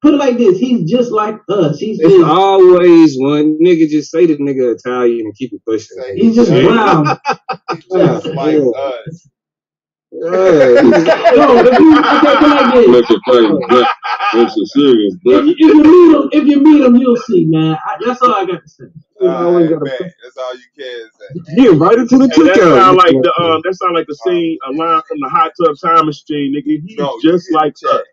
Put it like this, he's just like us. It's always one nigga just say the nigga Italian and keep it pushing. He's just brown. Just like us. No, if you like this. Look at things, it's serious, bro. If you meet him, you'll see, man. That's all I got to say. That's all you can say. Get invited to the that sound like the scene, a line from the Hot Tub Time Machine, nigga. He's just like us.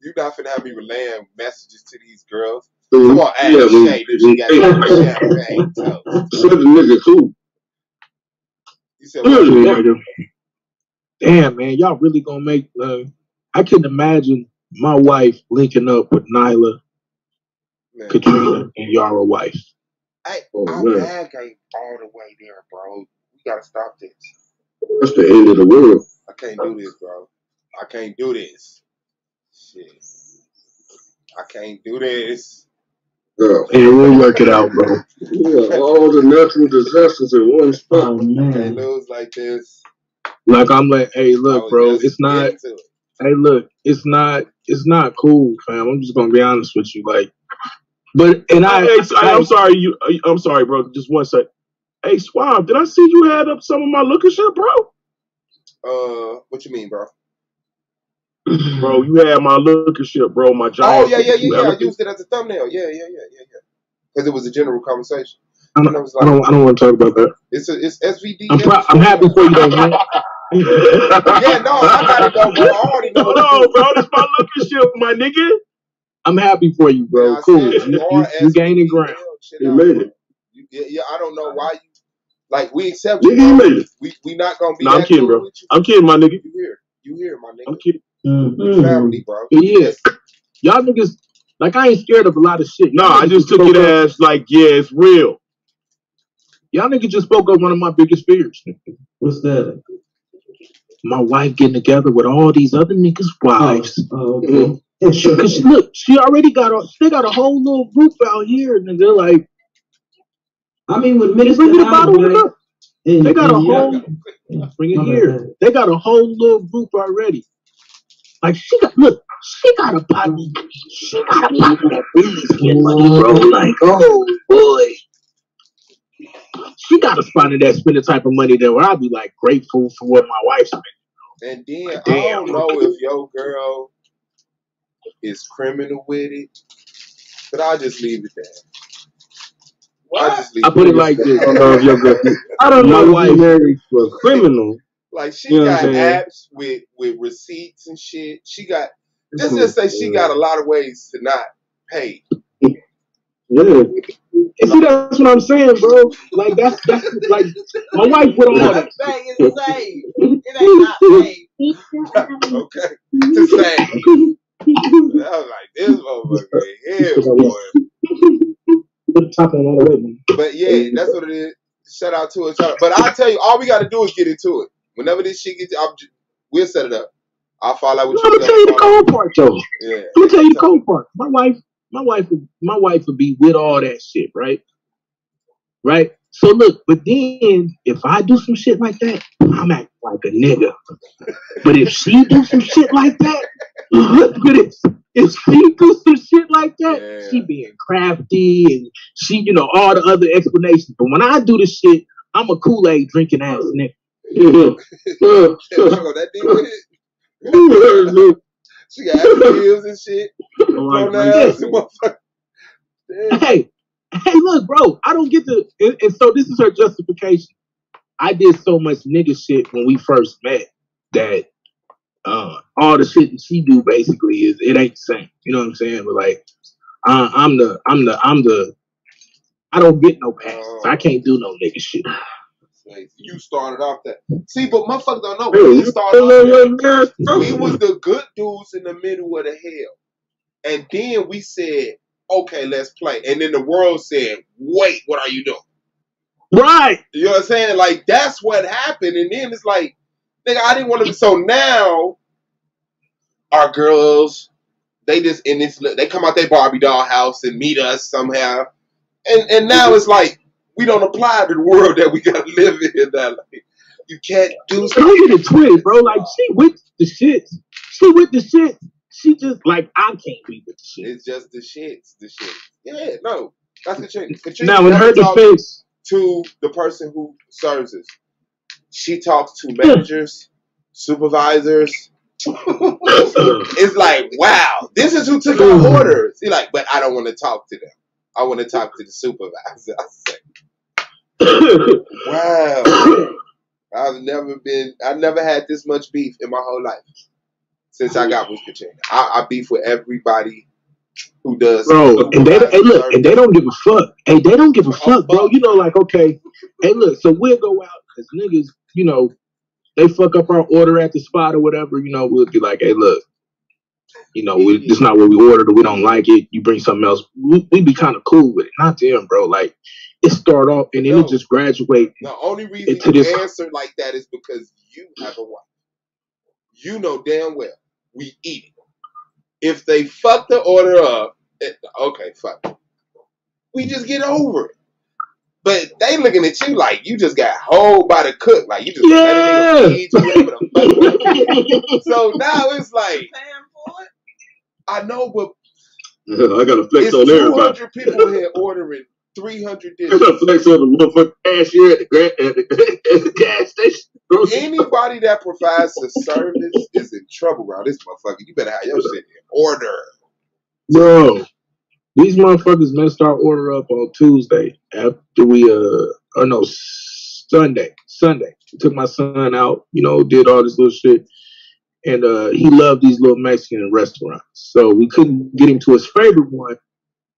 You not finna have me relaying messages to these girls. Come on, ask Shay that she got champagne toast. So the nigga cool. You said what? Damn, man, y'all really gonna make? I couldn't imagine my wife linking up with Nyla, Katrina, and Yara wife. Hey, our bag ain't all the way there, bro. We gotta stop this. That's the end of the world. I can't do this, bro. I can't do this. Shit. I can't do this. Yeah. Hey, we'll work it out, bro. Yeah, all the natural disasters in one spot. Oh, man. Can't lose like this. Like I'm like, hey, look, bro, it's not. Hey, look, it's not cool, fam. I'm just gonna be honest with you, like. But I'm sorry, bro. Just one sec. Hey, Swab, did I see you had up some of my looker shit, bro? What you mean, bro? Bro, you had my looker shit, bro. My giant. Oh yeah. I used it as a thumbnail. Yeah. Because it was a general conversation. I don't want to talk about that. It's S.V.D.L. I'm happy for you, though, man. Yeah, no, I got it though, bro. I already know. No, bro, this my looker shit, my nigga. I'm happy for you, bro. Yeah, cool. You gaining ground. You made it. Yeah, I don't know why you like we accept you. We not gonna be. No, I'm kidding, bro. I'm kidding, my nigga. You here, my nigga. I'm kidding. We family, bro. Yeah. Y'all niggas, like I ain't scared of a lot of shit. No, I just took it as like, yeah, it's real. Y'all niggas just spoke up one of my biggest fears. What's that? My wife getting together with all these other niggas' wives. Oh, okay. Cause look, she already got a whole little group out here, nigga. Like, I mean, with Minister bring the bottle up. They got a whole. Bring it here. Bad. They got a whole little group already. Like she got a pot. She got a pot of that business kid money, bro. Like, oh boy. She got a spot in that spend the type of money that where I'd be like grateful for what my wife's spending. And then I don't know if your girl is criminal with it, but I'll just leave it there. I put it like this. I don't know if your girl. I don't know. My wife married to a criminal. Like she got apps with receipts and shit. She got just say she got a lot of ways to not pay. Yeah. And see, that's what I'm saying, bro. Like that's like my wife with all that. It's insane. It ain't not paid. Okay, to say. I was like, this motherfucker here, boy. But yeah, that's what it is. Shout out to it. But I'll tell you, all we got to do is get into it. Whenever this shit gets, we'll set it up. I'll follow out with you. Let me tell you the cold part, though. Yeah. Let me tell you the cold part. My wife would be with all that shit, right? Right? So look, but then if I do some shit like that, I'm acting like a nigga. But if she do some shit like that, but if she do some shit like that, she being crafty and she, all the other explanations. But when I do the shit, I'm a Kool-Aid drinking ass nigga. That deep with it. She got heels and shit. Hey, look, bro, I don't get to, and so this is her justification. I did so much nigga shit when we first met that all the shit that she do basically it ain't the same. You know what I'm saying? But like, I don't get no pass. So I can't do no nigga shit. You started off that. See, but motherfuckers don't know. We started off that. We was the good dudes in the middle of the hell. And then we said, okay, let's play. And then the world said, wait, what are you doing? Right. You know what I'm saying? Like, that's what happened. And then it's like, nigga, I didn't want to be. So now, our girls, they come out their Barbie doll house and meet us somehow. And now it's like, we don't apply to the world that we gotta live in. That like, you can't do something. Look at the twin, bro. Like, she with the shit. She just like, I can't be with the shit. It's just the shits. Yeah, no. That's the shit. Now, in her defense, to the person who serves us, she talks to managers, supervisors. It's like, wow, this is who took our orders. She's like, but I don't want to talk to them. I want to talk to the supervisor. I say, wow. I've never had this much beef in my whole life since I got with Katrina. I beef with everybody who does. Bro, and they don't give a fuck. Hey, they don't give a fuck, bro. You know, like, okay, hey, look, so we'll go out because niggas, they fuck up our order at the spot or whatever, we'll be like, hey, look, this is not what we ordered or we don't like it. You bring something else. We be kind of cool with it. Not them, bro. Like, it start off and then it just graduate. The only reason you answer like that is because you have a wife. You know damn well we eat it. If they fuck the order up, okay, fuck it. We just get over it. But they looking at you like you just got hold by the cook. Like you just let a nigga feed you. So now it's like, I know, but I gotta flex on everybody. 200 people here ordering 300 dishes. I gotta flex on the motherfucking cashier at the gas station. Anybody that provides a service is in trouble around this motherfucker. You better have your shit in order. Bro, these motherfuckers messed our order up on Tuesday after we Sunday. We took my son out, did all this little shit. And he loved these little Mexican restaurants. So we couldn't get him to his favorite one.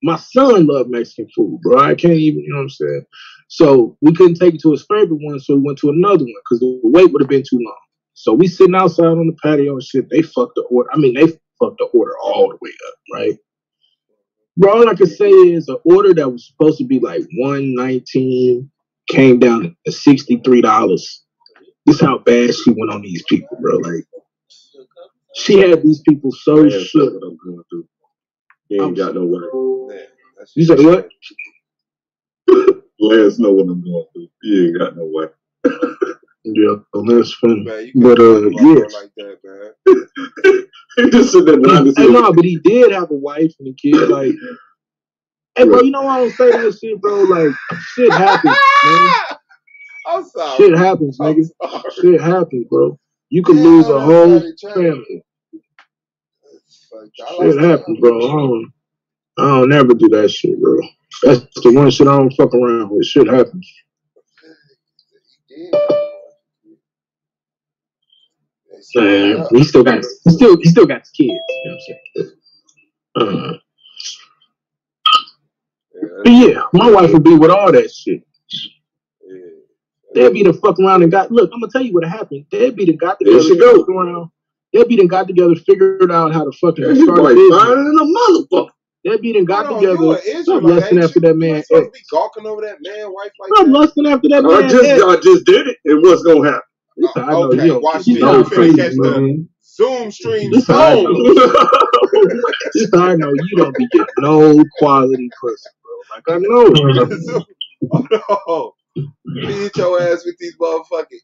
My son loved Mexican food, bro. I can't even, you know what I'm saying? So we couldn't take him to his favorite one, so we went to another one because the wait would have been too long. So we sitting outside on the patio and shit. They fucked the order. They fucked the order all the way up, right? Bro, all I can say is an order that was supposed to be like $119 came down to $63. This is how bad she went on these people, bro. Like, she had these people so shook. You ain't got no way. You said what? Let us know what I'm going through. You ain't got no way. Yeah, that's funny. Man, but yes. Like that, man. He just sit there behind Hey, no, but he did have a wife and a kid. Like, hey, bro, you know why I don't say that shit, bro? Like, shit happens, man. I'm sorry. Shit happens, nigga. Shit happens, bro. You could lose a whole family. Shit happens, bro. I don't never do that shit, bro. That's the one shit I don't fuck around with. Shit happens. Man, he still got the kids. You know what I'm saying? But yeah, my wife would be with all that shit. They'd be the fuck around and look, I'm gonna tell you what happened. They'd be the got together, fuck around. They'd be the got together, figured out how to fucking start a business. They'd be got together. Stop lusting after that man. Supposed to be gawking over that man, wife like Stop that. lusting after that man. I just did it, and what's gonna happen? Okay, watch this. I'm finna catch the Zoom stream. This I know you don't be getting no quality pussy, bro. Like I know. Feed your ass with these motherfucking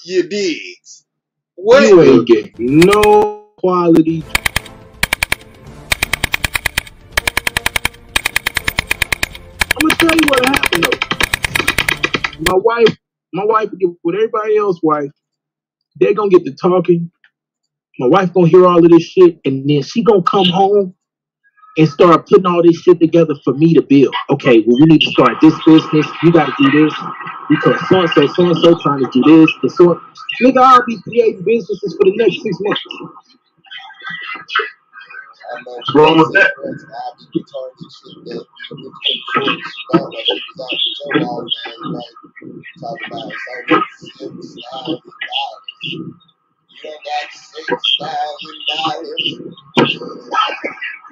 your digs. What? You ain't get no quality. I'm gonna tell you what happened though. My wife, with everybody else's wife, they're gonna get to talking. My wife gonna hear all of this shit, and then she gonna come home and start putting all this shit together for me to build. Okay, well, we need to start this business. You gotta do this because so and so trying to do this. And so, nigga, I'll be creating businesses for the next 6 months. What's wrong with that?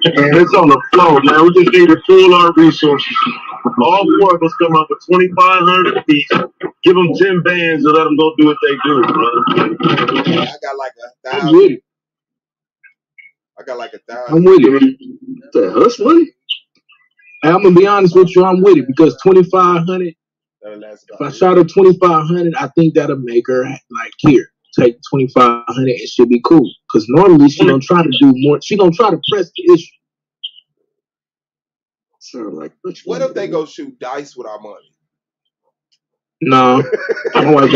And it's on the floor, man. We just need to pool our resources. All four of us come up with $2,500 apiece. Give them 10 bands and let them go do what they do, bro. I got like 1,000. I got like 1,000. I'm with it. The hush money? And I'm gonna be honest with you, I'm with it because 2,500. If I shot her 2,500, I think that'll make her like here. Take 2,500 and she'll be cool. Because normally she gonna try to do more. She gonna try to press the issue. Sound like what if they go shoot dice with our money? No, my wife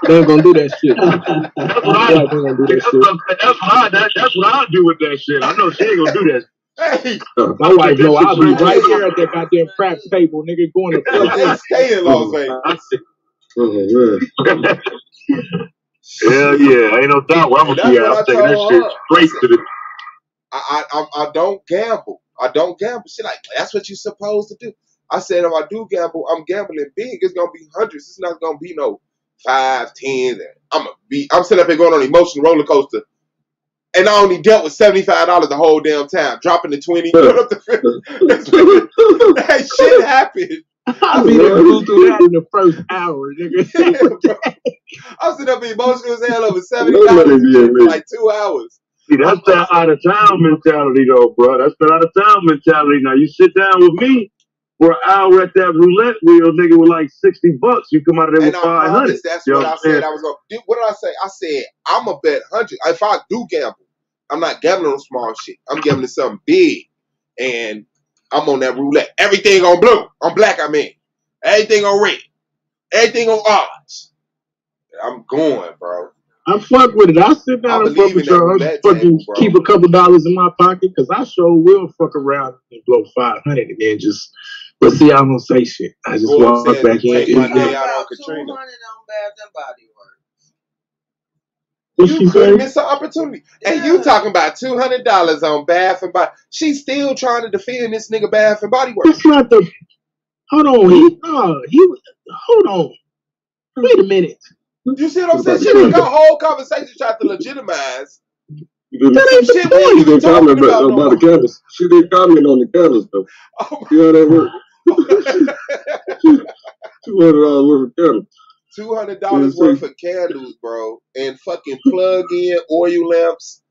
ain't gonna do that shit. That's what I do with that shit. I know she ain't gonna do that. Hey, my wife know I'll be right here at that goddamn crap table, nigga, going to they stay in Las Vegas. Hell yeah, ain't no doubt where I'm gonna be at. I'm taking that shit straight to the. I don't gamble. I don't gamble. She like, that's what you're supposed to do. I said, if I do gamble, I'm gambling big. It's gonna be hundreds. It's not gonna be no 5, 10. I'm sitting up here going on an emotional roller coaster, and I only dealt with $75 the whole damn time, dropping the 20, put up the 50. That shit happened. I mean, go through that in the first hour, nigga. I'm sitting up emotional as hell over $70 for like 2 hours. See, that's that out of town mentality, though, bro. That's that out of town mentality. Now you sit down with me for an hour at that roulette wheel, nigga, with like $60. You come out of there with 500. That's what I said I was gonna do. What did I say? I said I'm gonna bet 100. If I do gamble, I'm not gambling on small shit. I'm gambling something big, and I'm on that roulette. Everything on blue, on black. I mean, everything on red, everything on odds. I'm going, bro. I fuck with it. I sit down and fuck with y'all. Fucking keep a couple dollars in my pocket because I sure will fuck around and blow 500 and then just. But see, I don't say shit. I just walk back in. Take my day out on Katrina. $200 on Bath and Body Works. You could miss an opportunity. And you talking about $200 on Bath and Body. She's still trying to defend this nigga Bath and Body Works. That's not the. Hold on. Hold on. Wait a minute. You see what I'm saying? She didn't got whole conversation tried to legitimize. That ain't the point. She didn't comment about the candles. She didn't comment on the candles, though. You know how that works? $200 worth of candles. $200 worth of candles, bro, and fucking plug-in oil lamps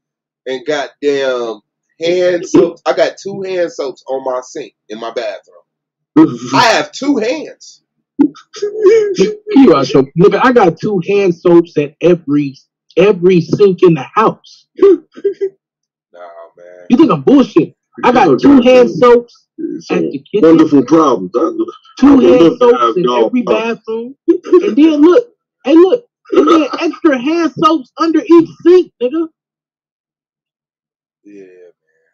and goddamn hand soaps. I got 2 hand soaps on my sink in my bathroom. I have 2 hands. Nigga, I got 2 hand soaps at every sink in the house. Nah, man. You think I'm bullshit? I got 2 hand soaps at the kitchen. Wonderful problem. 2 hand soaps in every bathroom. And then look, and then extra hand soaps under each sink, nigga. Yeah, man.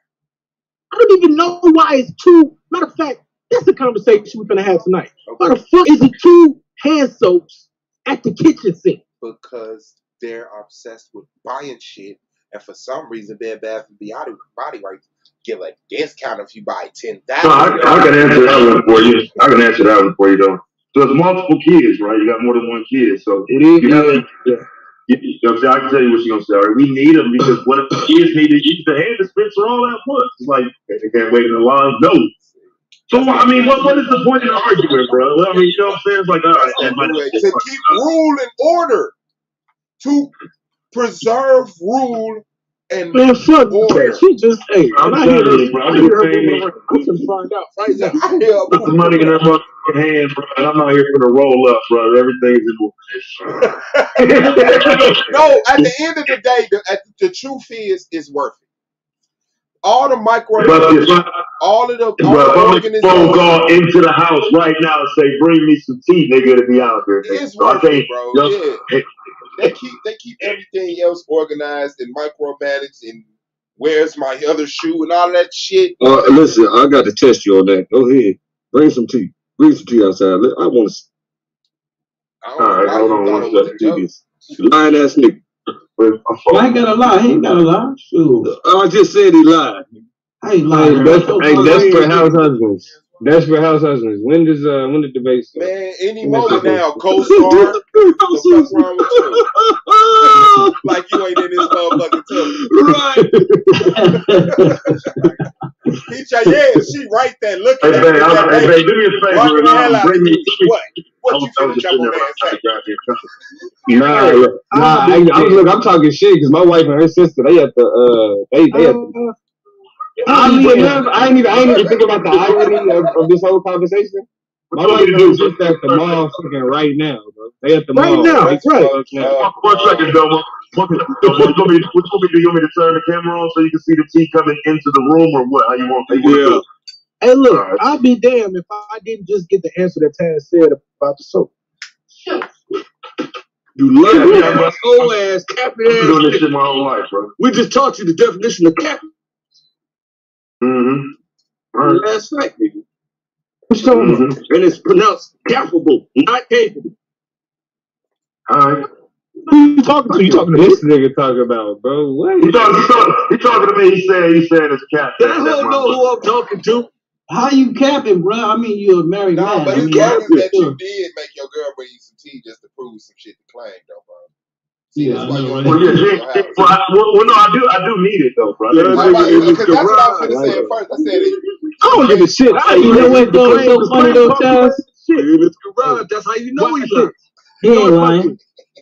I don't even know why it's 2. Matter of fact, that's the conversation we're gonna have tonight. Okay. Why the fuck is it 2 hand soaps at the kitchen sink? Because they're obsessed with buying shit, and for some reason, their Bath and Body Works give a discount if you buy 10,000. No, I can answer that one for you. I can answer that one for you, though. So it's multiple kids, right? You got more than one kid, so it is. You know what I'm saying? I can tell you what she's gonna say. All right, we need them because what if the kids need to use the hand dispenser all at once? It's like they can't wait in the line. No. So I mean, what is the point of the argument, bro? Well, I mean, you know what I'm saying? It's like, all right, to keep rule and order, to preserve rule And man, fuck, order. she just, hey, I'm when I hear telling you, this, bro. I I'm hear just her saying moving it. around. I'm gonna find out right now. Put the money in her motherfucking hand, bro. And I'm out here for the roll up, bro. Everything's in order. No, at the end of the day, the truth is, it's worth it. All the micro, all of the organizations. Phone call into the house right now and say, "Bring me some tea, nigga, to be out there." It's worth it, bro. Yeah. They keep everything else organized and micromanaged and where's my other shoe and all that shit. Listen, I got to test you on that. Go ahead. Bring some tea. Bring some tea outside. I want to. All right, hold on one second. Lying ass nigga. I ain't gotta lie. He ain't gotta lie. Shoot. I just said he lied. I ain't lying. Desperate house husbands. Desperate house husbands. When the debate start? Man, any moment now, co-star. The fuck wrong with you? Like you ain't in this motherfucking tub. Right. He try, yeah, she right there looking at me. Hey, babe, do me a favor and bring me. What you finna jump on Look, I'm talking shit because my wife and her sister, they at the Oddly enough, I ain't even think about the irony of this whole conversation. My wife and her sister at the mall fucking right now, bro. They at the mall. Right now. 1 second, Delma. What you want me to do? You want me to turn the camera on so you can see the tea coming into the room, or what? How you want to do it? Hey, look, I'll be damned if I didn't just get the answer that Taz said about the soap. You love it, old ass, capping ass. I've been doing this shit my whole life, bro. We just taught you the definition of capping. Last night, nigga. What's talking about? And it's pronounced capable, not capable. All right. Who you talking to? You talking to this nigga talking about, bro? What? He talking to me. He said it's cap. That hoe know who I'm talking to. How you capping, bro? I mean, you're a married man. But it's capping that you did make your girl bring you some tea just to prove some shit to claim, though, bro. See, that's why you don't no, I do need it though, bro. Because that's what I was gonna say at first. I said it. I don't give a shit. You know what, though? It's so funny, though, Taz. In his garage. That's how you know he's lying. He ain't lying.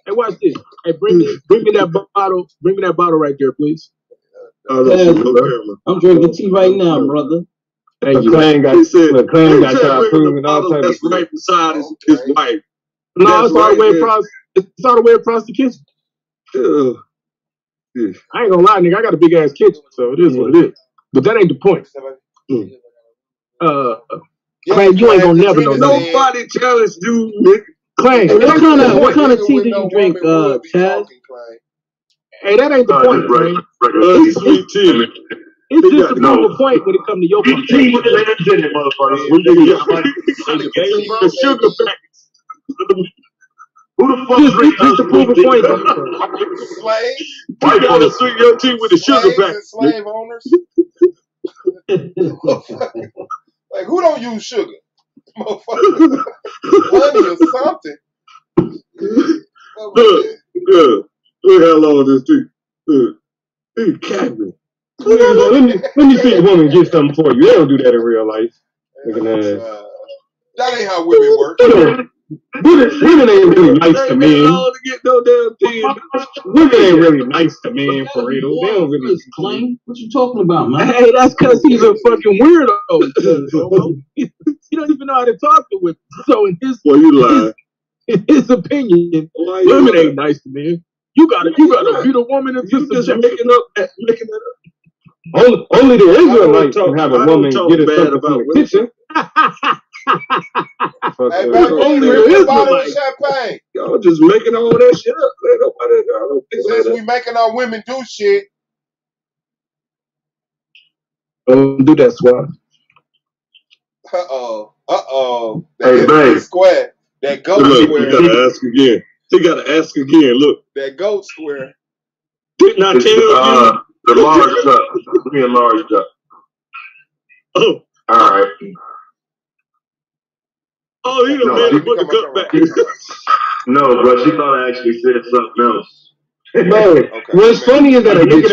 Hey, watch this. Hey, bring me that bottle. Bring me that bottle right there, please. I'm drinking tea right now, brother. Thank you. Clan got y'all proving all types of right beside his wife. No, it's all the way across. It's all the way across the kitchen. I ain't gonna lie, nigga. I got a big ass kitchen, so it is what it is. But that ain't the point. Clan, you ain't gonna never know. Nobody challenged you, nigga. Clan, what kind of tea do you drink, Taz? Hey, that ain't the point, Clan. Sweet tea. It's just to prove a point when it comes to your point. Tea with lemons in it, motherfucker. The sugar packets. Who the fuck drinks just to prove a point? Slaves? You gotta sweet your tea with the sugar packets. Slave owners? Like, who don't use sugar? Motherfucker. Honey or something. Look how long this tea. He capping. Let me see a woman get something for you. They don't do that in real life. That ain't how women work. Women ain't really nice to men. Women ain't really nice to men for real. They don't really claim. What you talking about, man? Hey, that's because he's a fucking weirdo. He don't even know how to talk to women. So in his opinion, women ain't nice to men. You gotta beat a woman into subjection. Making that up. Only the Israelites can have a woman get a something from the kitchen. Hey, baby, only the Israelites. Champagne. Y'all just making all that shit up. Since we making our women do shit. Don't do that, Swat. Uh-oh. Hey, babe. Square. That goat square. You gotta ask again. He gotta ask again. Look. That goat square. Didn't I tell you? The large cup. Give me a large cup. Oh. All right. Oh, you done made him put the cup back. No, but she thought I actually said something else. No. What's funny is that a nigga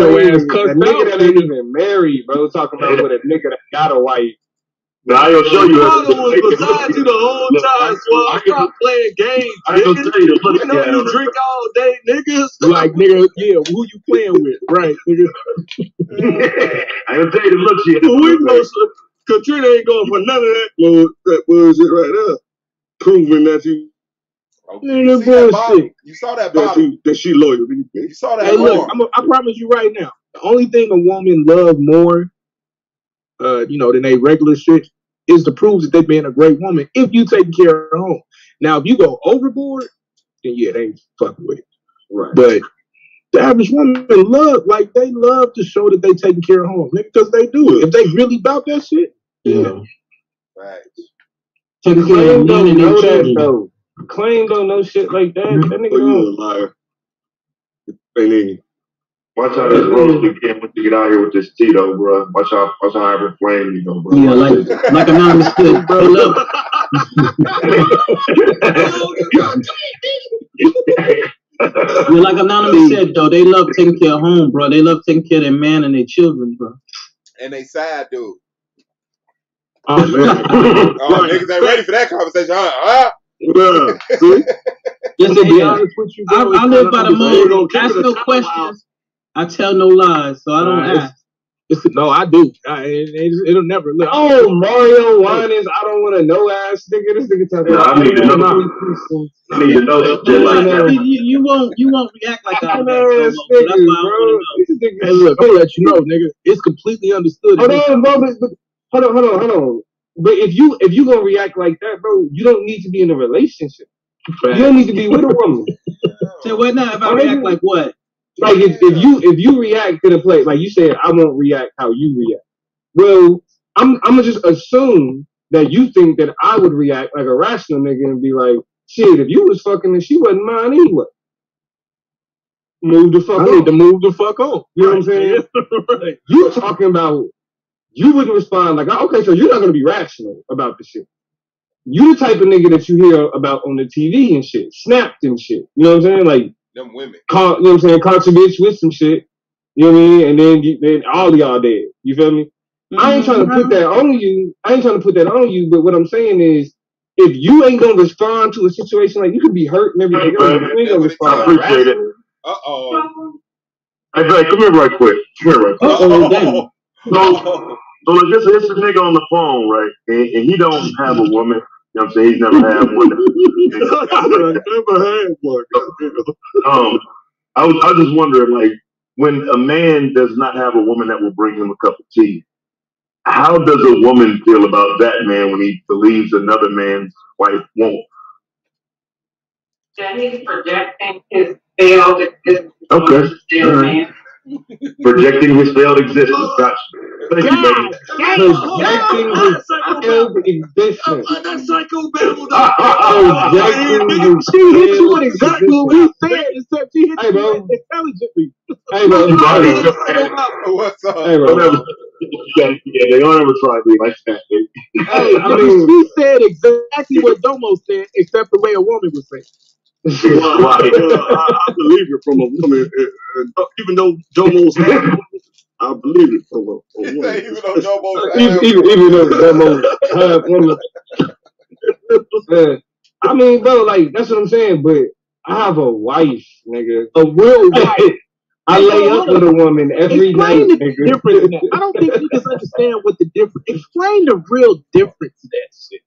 that ain't even married, bro, talking about with a nigga that got a wife Now I gonna show you. My father was beside you the whole time, so stop playing games. I ain't gonna tell you. You know you drink all day, niggas. Like, nigga, yeah, who you playing with? Right, nigga. I ain't gonna tell you the look shit. We know Katrina ain't going for none of that bullshit right there. Proving that you You see that bottom? You saw that bottom? That she loyal. You saw that. Hey, look, I promise you right now, the only thing a woman love more, than they regular shit, is to prove that they being a great woman if you take care of her home. Now, if you go overboard, then yeah, they ain't fucking with it. Right. But the average woman they love to show that they taking care of home, because they do it. If they really about that shit, yeah. Right. Taking care of men and their children, though. Claim don't know shit like that. That nigga you a liar. Watch out this roast again when you get out here with this Tito, bro. Watch out having flame, you know, bro. Yeah, like anonymous said, bro. Look. Yeah, like anonymous said, though, they love taking care of home, bro. They love taking care of their man and their children, bro. And they side dude. Oh man. Niggas ain't ready for that conversation, huh? Just to be honest with you, bro, I live by the mode. Ask no questions. I tell no lies, so I don't ask. No, I do. It'll never look. Oh, Mario Winans, I don't want to know ass nigga. This nigga talking about. I need to know. I need to know shit like that. You won't react like I know ass nigga, bro. Hey, look, I'm gonna let you know, nigga. It's completely understood. Hold on, bro. But hold on. But if you gonna react like that, bro, you don't need to be in a relationship. You don't need to be with a woman. So what now? If I react like what? Like if you react to the play, like you said, I won't react how you react. Well, I'm gonna just assume that you think that I would react like a rational nigga and be like, shit, if you was fucking and she wasn't mine anyway. Move the fuck on. I need to move the fuck on. You know what I'm saying? Right. You talking about you wouldn't respond like, okay, so you're not gonna be rational about the shit. You the type of nigga that you hear about on the TV and shit, snapped and shit. You know what I'm saying? Like them women. You know what I'm saying? Caught your bitch with some shit. You know what I mean? And then all y'all dead. You feel me? Mm-hmm. I ain't trying to put that on you. But what I'm saying is, if you ain't gonna respond to a situation, like you could be hurt and everything else, you ain't gonna respond. I appreciate it. Hey, Zay, come here right quick. So this is a nigga on the phone, right? And he don't have a woman. You know what I'm saying? He's never had one. Never had one. I was just wondering, like, when a man does not have a woman that will bring him a cup of tea, how does a woman feel about that man when he believes another man's wife won't? That he's projecting his failed existence. Okay. Projecting his failed existence. Gotcha. Thank you, baby. Projecting his failed existence. That psycho babble. She hit you with exactly what we said, except she hit you intelligently. Hey, bro. What's up? Hey, bro. Yeah, they don't ever try to be like that. Hey, I mean, she said exactly what Domo said, except the way a woman would say. I believe it from a woman, even though Domo's half. I believe it from a woman. Even though Domo's even though Domo's half woman. I mean, bro, like that's what I'm saying. But I have a wife, nigga, a real wife. I lay up with a woman every night. Difference. I don't think you can understand what the difference. Explain the real difference in that shit.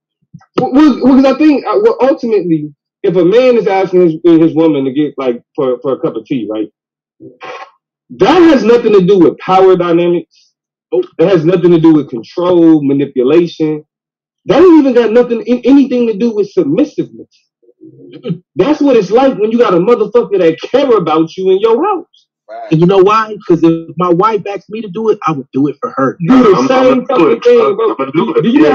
Well, because I think, ultimately, if a man is asking his woman to get like for a cup of tea, right? That has nothing to do with power dynamics. It has nothing to do with control, manipulation. That ain't even got anything to do with submissiveness. That's what it's like when you got a motherfucker that care about you in your house. Right. And you know why? Because if my wife asked me to do it, I would do it for her. Do the same fucking thing, bro. Do you know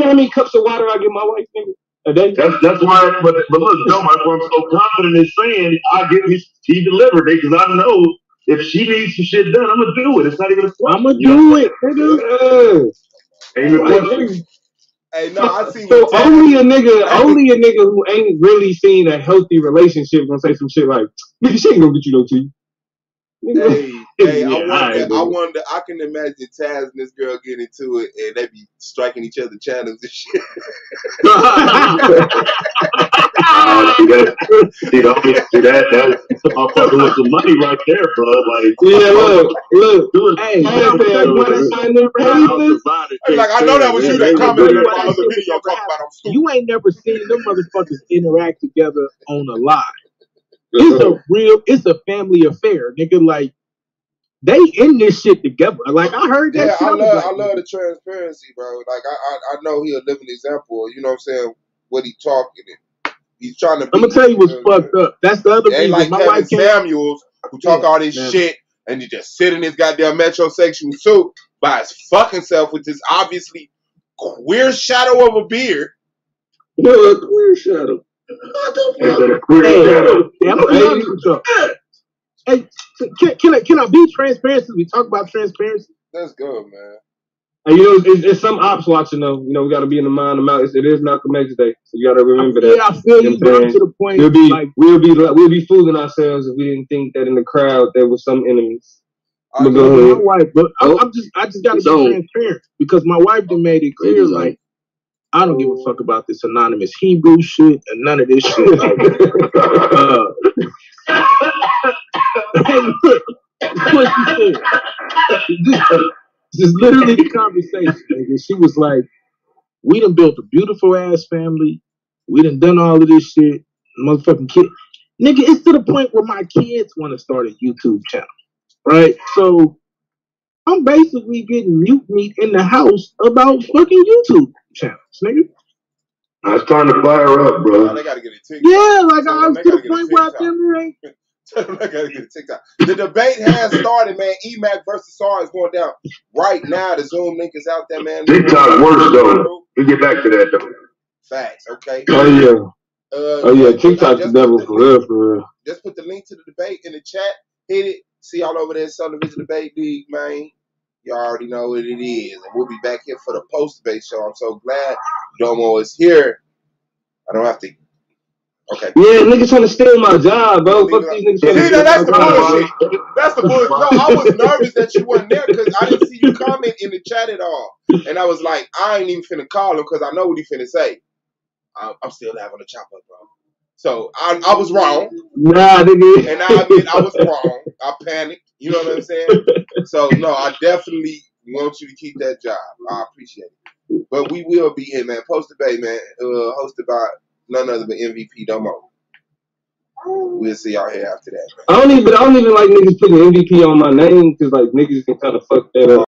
how many cups of water I give my wife, nigga? That's why. But look, Joe, I'm so confident in saying I get he delivered it because I know if she needs some shit done, I'm gonna do it. It's not even a question. I'm gonna do it, nigga. Hey, no, I see. So only a nigga who ain't really seen a healthy relationship gonna say some shit like, "Nigga, she ain't gonna get you no tea." Hey, I wonder. I can imagine Taz and this girl getting into it, and they be striking each other channels and shit. That's I'm fucking with some money right there, bro. Like, look. Hey, like I know that was you that commented on my other video talking about I'm stupid. You ain't never seen them motherfuckers interact together on a live. It's a family affair, nigga. Like, they in this shit together. Like, I heard that shit. I love the transparency, bro. Like, I know he a living example. You know what I'm saying? What he talking. He's trying to. I'm gonna tell you what's fucked up. That's the other reason. Like Kevin Samuels, who talk all this shit, and he just sit in his goddamn metrosexual suit by his fucking self with this obviously queer shadow of a beard. What a queer shadow. Hey, can I be transparent? We talk about transparency. That's good, man. And it's some ops watching though. We got to be in the mind of Malcolm. It is Malcolm X Day, so you got to remember that. Yeah, I feel you, but I'm to the point. We'll be fooling ourselves if we didn't think that in the crowd there was some enemies. My wife, but I just got to be transparent because my wife done made it clear, like, I don't give a fuck about this anonymous Hebrew shit and none of this shit. Hey, look, what she said. This is literally the conversation. Nigga. She was like, we done built a beautiful ass family. We done all of this shit. Motherfucking kid. Nigga, it's to the point where my kids want to start a YouTube channel. Right? So I'm basically getting mutiny in the house about fucking YouTube channels, nigga. It's time to fire up, bro. They gotta get a TikTok. Yeah, like I was to the point where I feel I gotta get a TikTok. The debate has started, man. Emmac versus Ausar is going down right now. The Zoom link is out there, man. TikTok worse though. We get back to that though. Facts, okay. Oh yeah, TikTok's the devil for real. Just put the link to the debate in the chat. Hit it. See y'all over there, Subdivision Debate League, man. You already know what it is. And we'll be back here for the post-debate show. I'm so glad Domo is here. I don't have to. Okay. Yeah, niggas trying to steal my job, bro. Fuck these niggas. See, that's the bullshit. That's the bullshit. No, I was nervous that you wasn't there because I didn't see you comment in the chat at all. And I was like, I ain't even finna call him because I know what he finna say. I'm still having a chopper, bro. So I was wrong. Nah, nigga. And I admit I was wrong. I panicked. You know what I'm saying? So no, I definitely want you to keep that job. I appreciate it. But we will be here, man. Post debate, man. Hosted by none other than MVP Domo. We'll see y'all here after that, man. I don't even like niggas putting MVP on my name because like niggas can kind of fuck that up.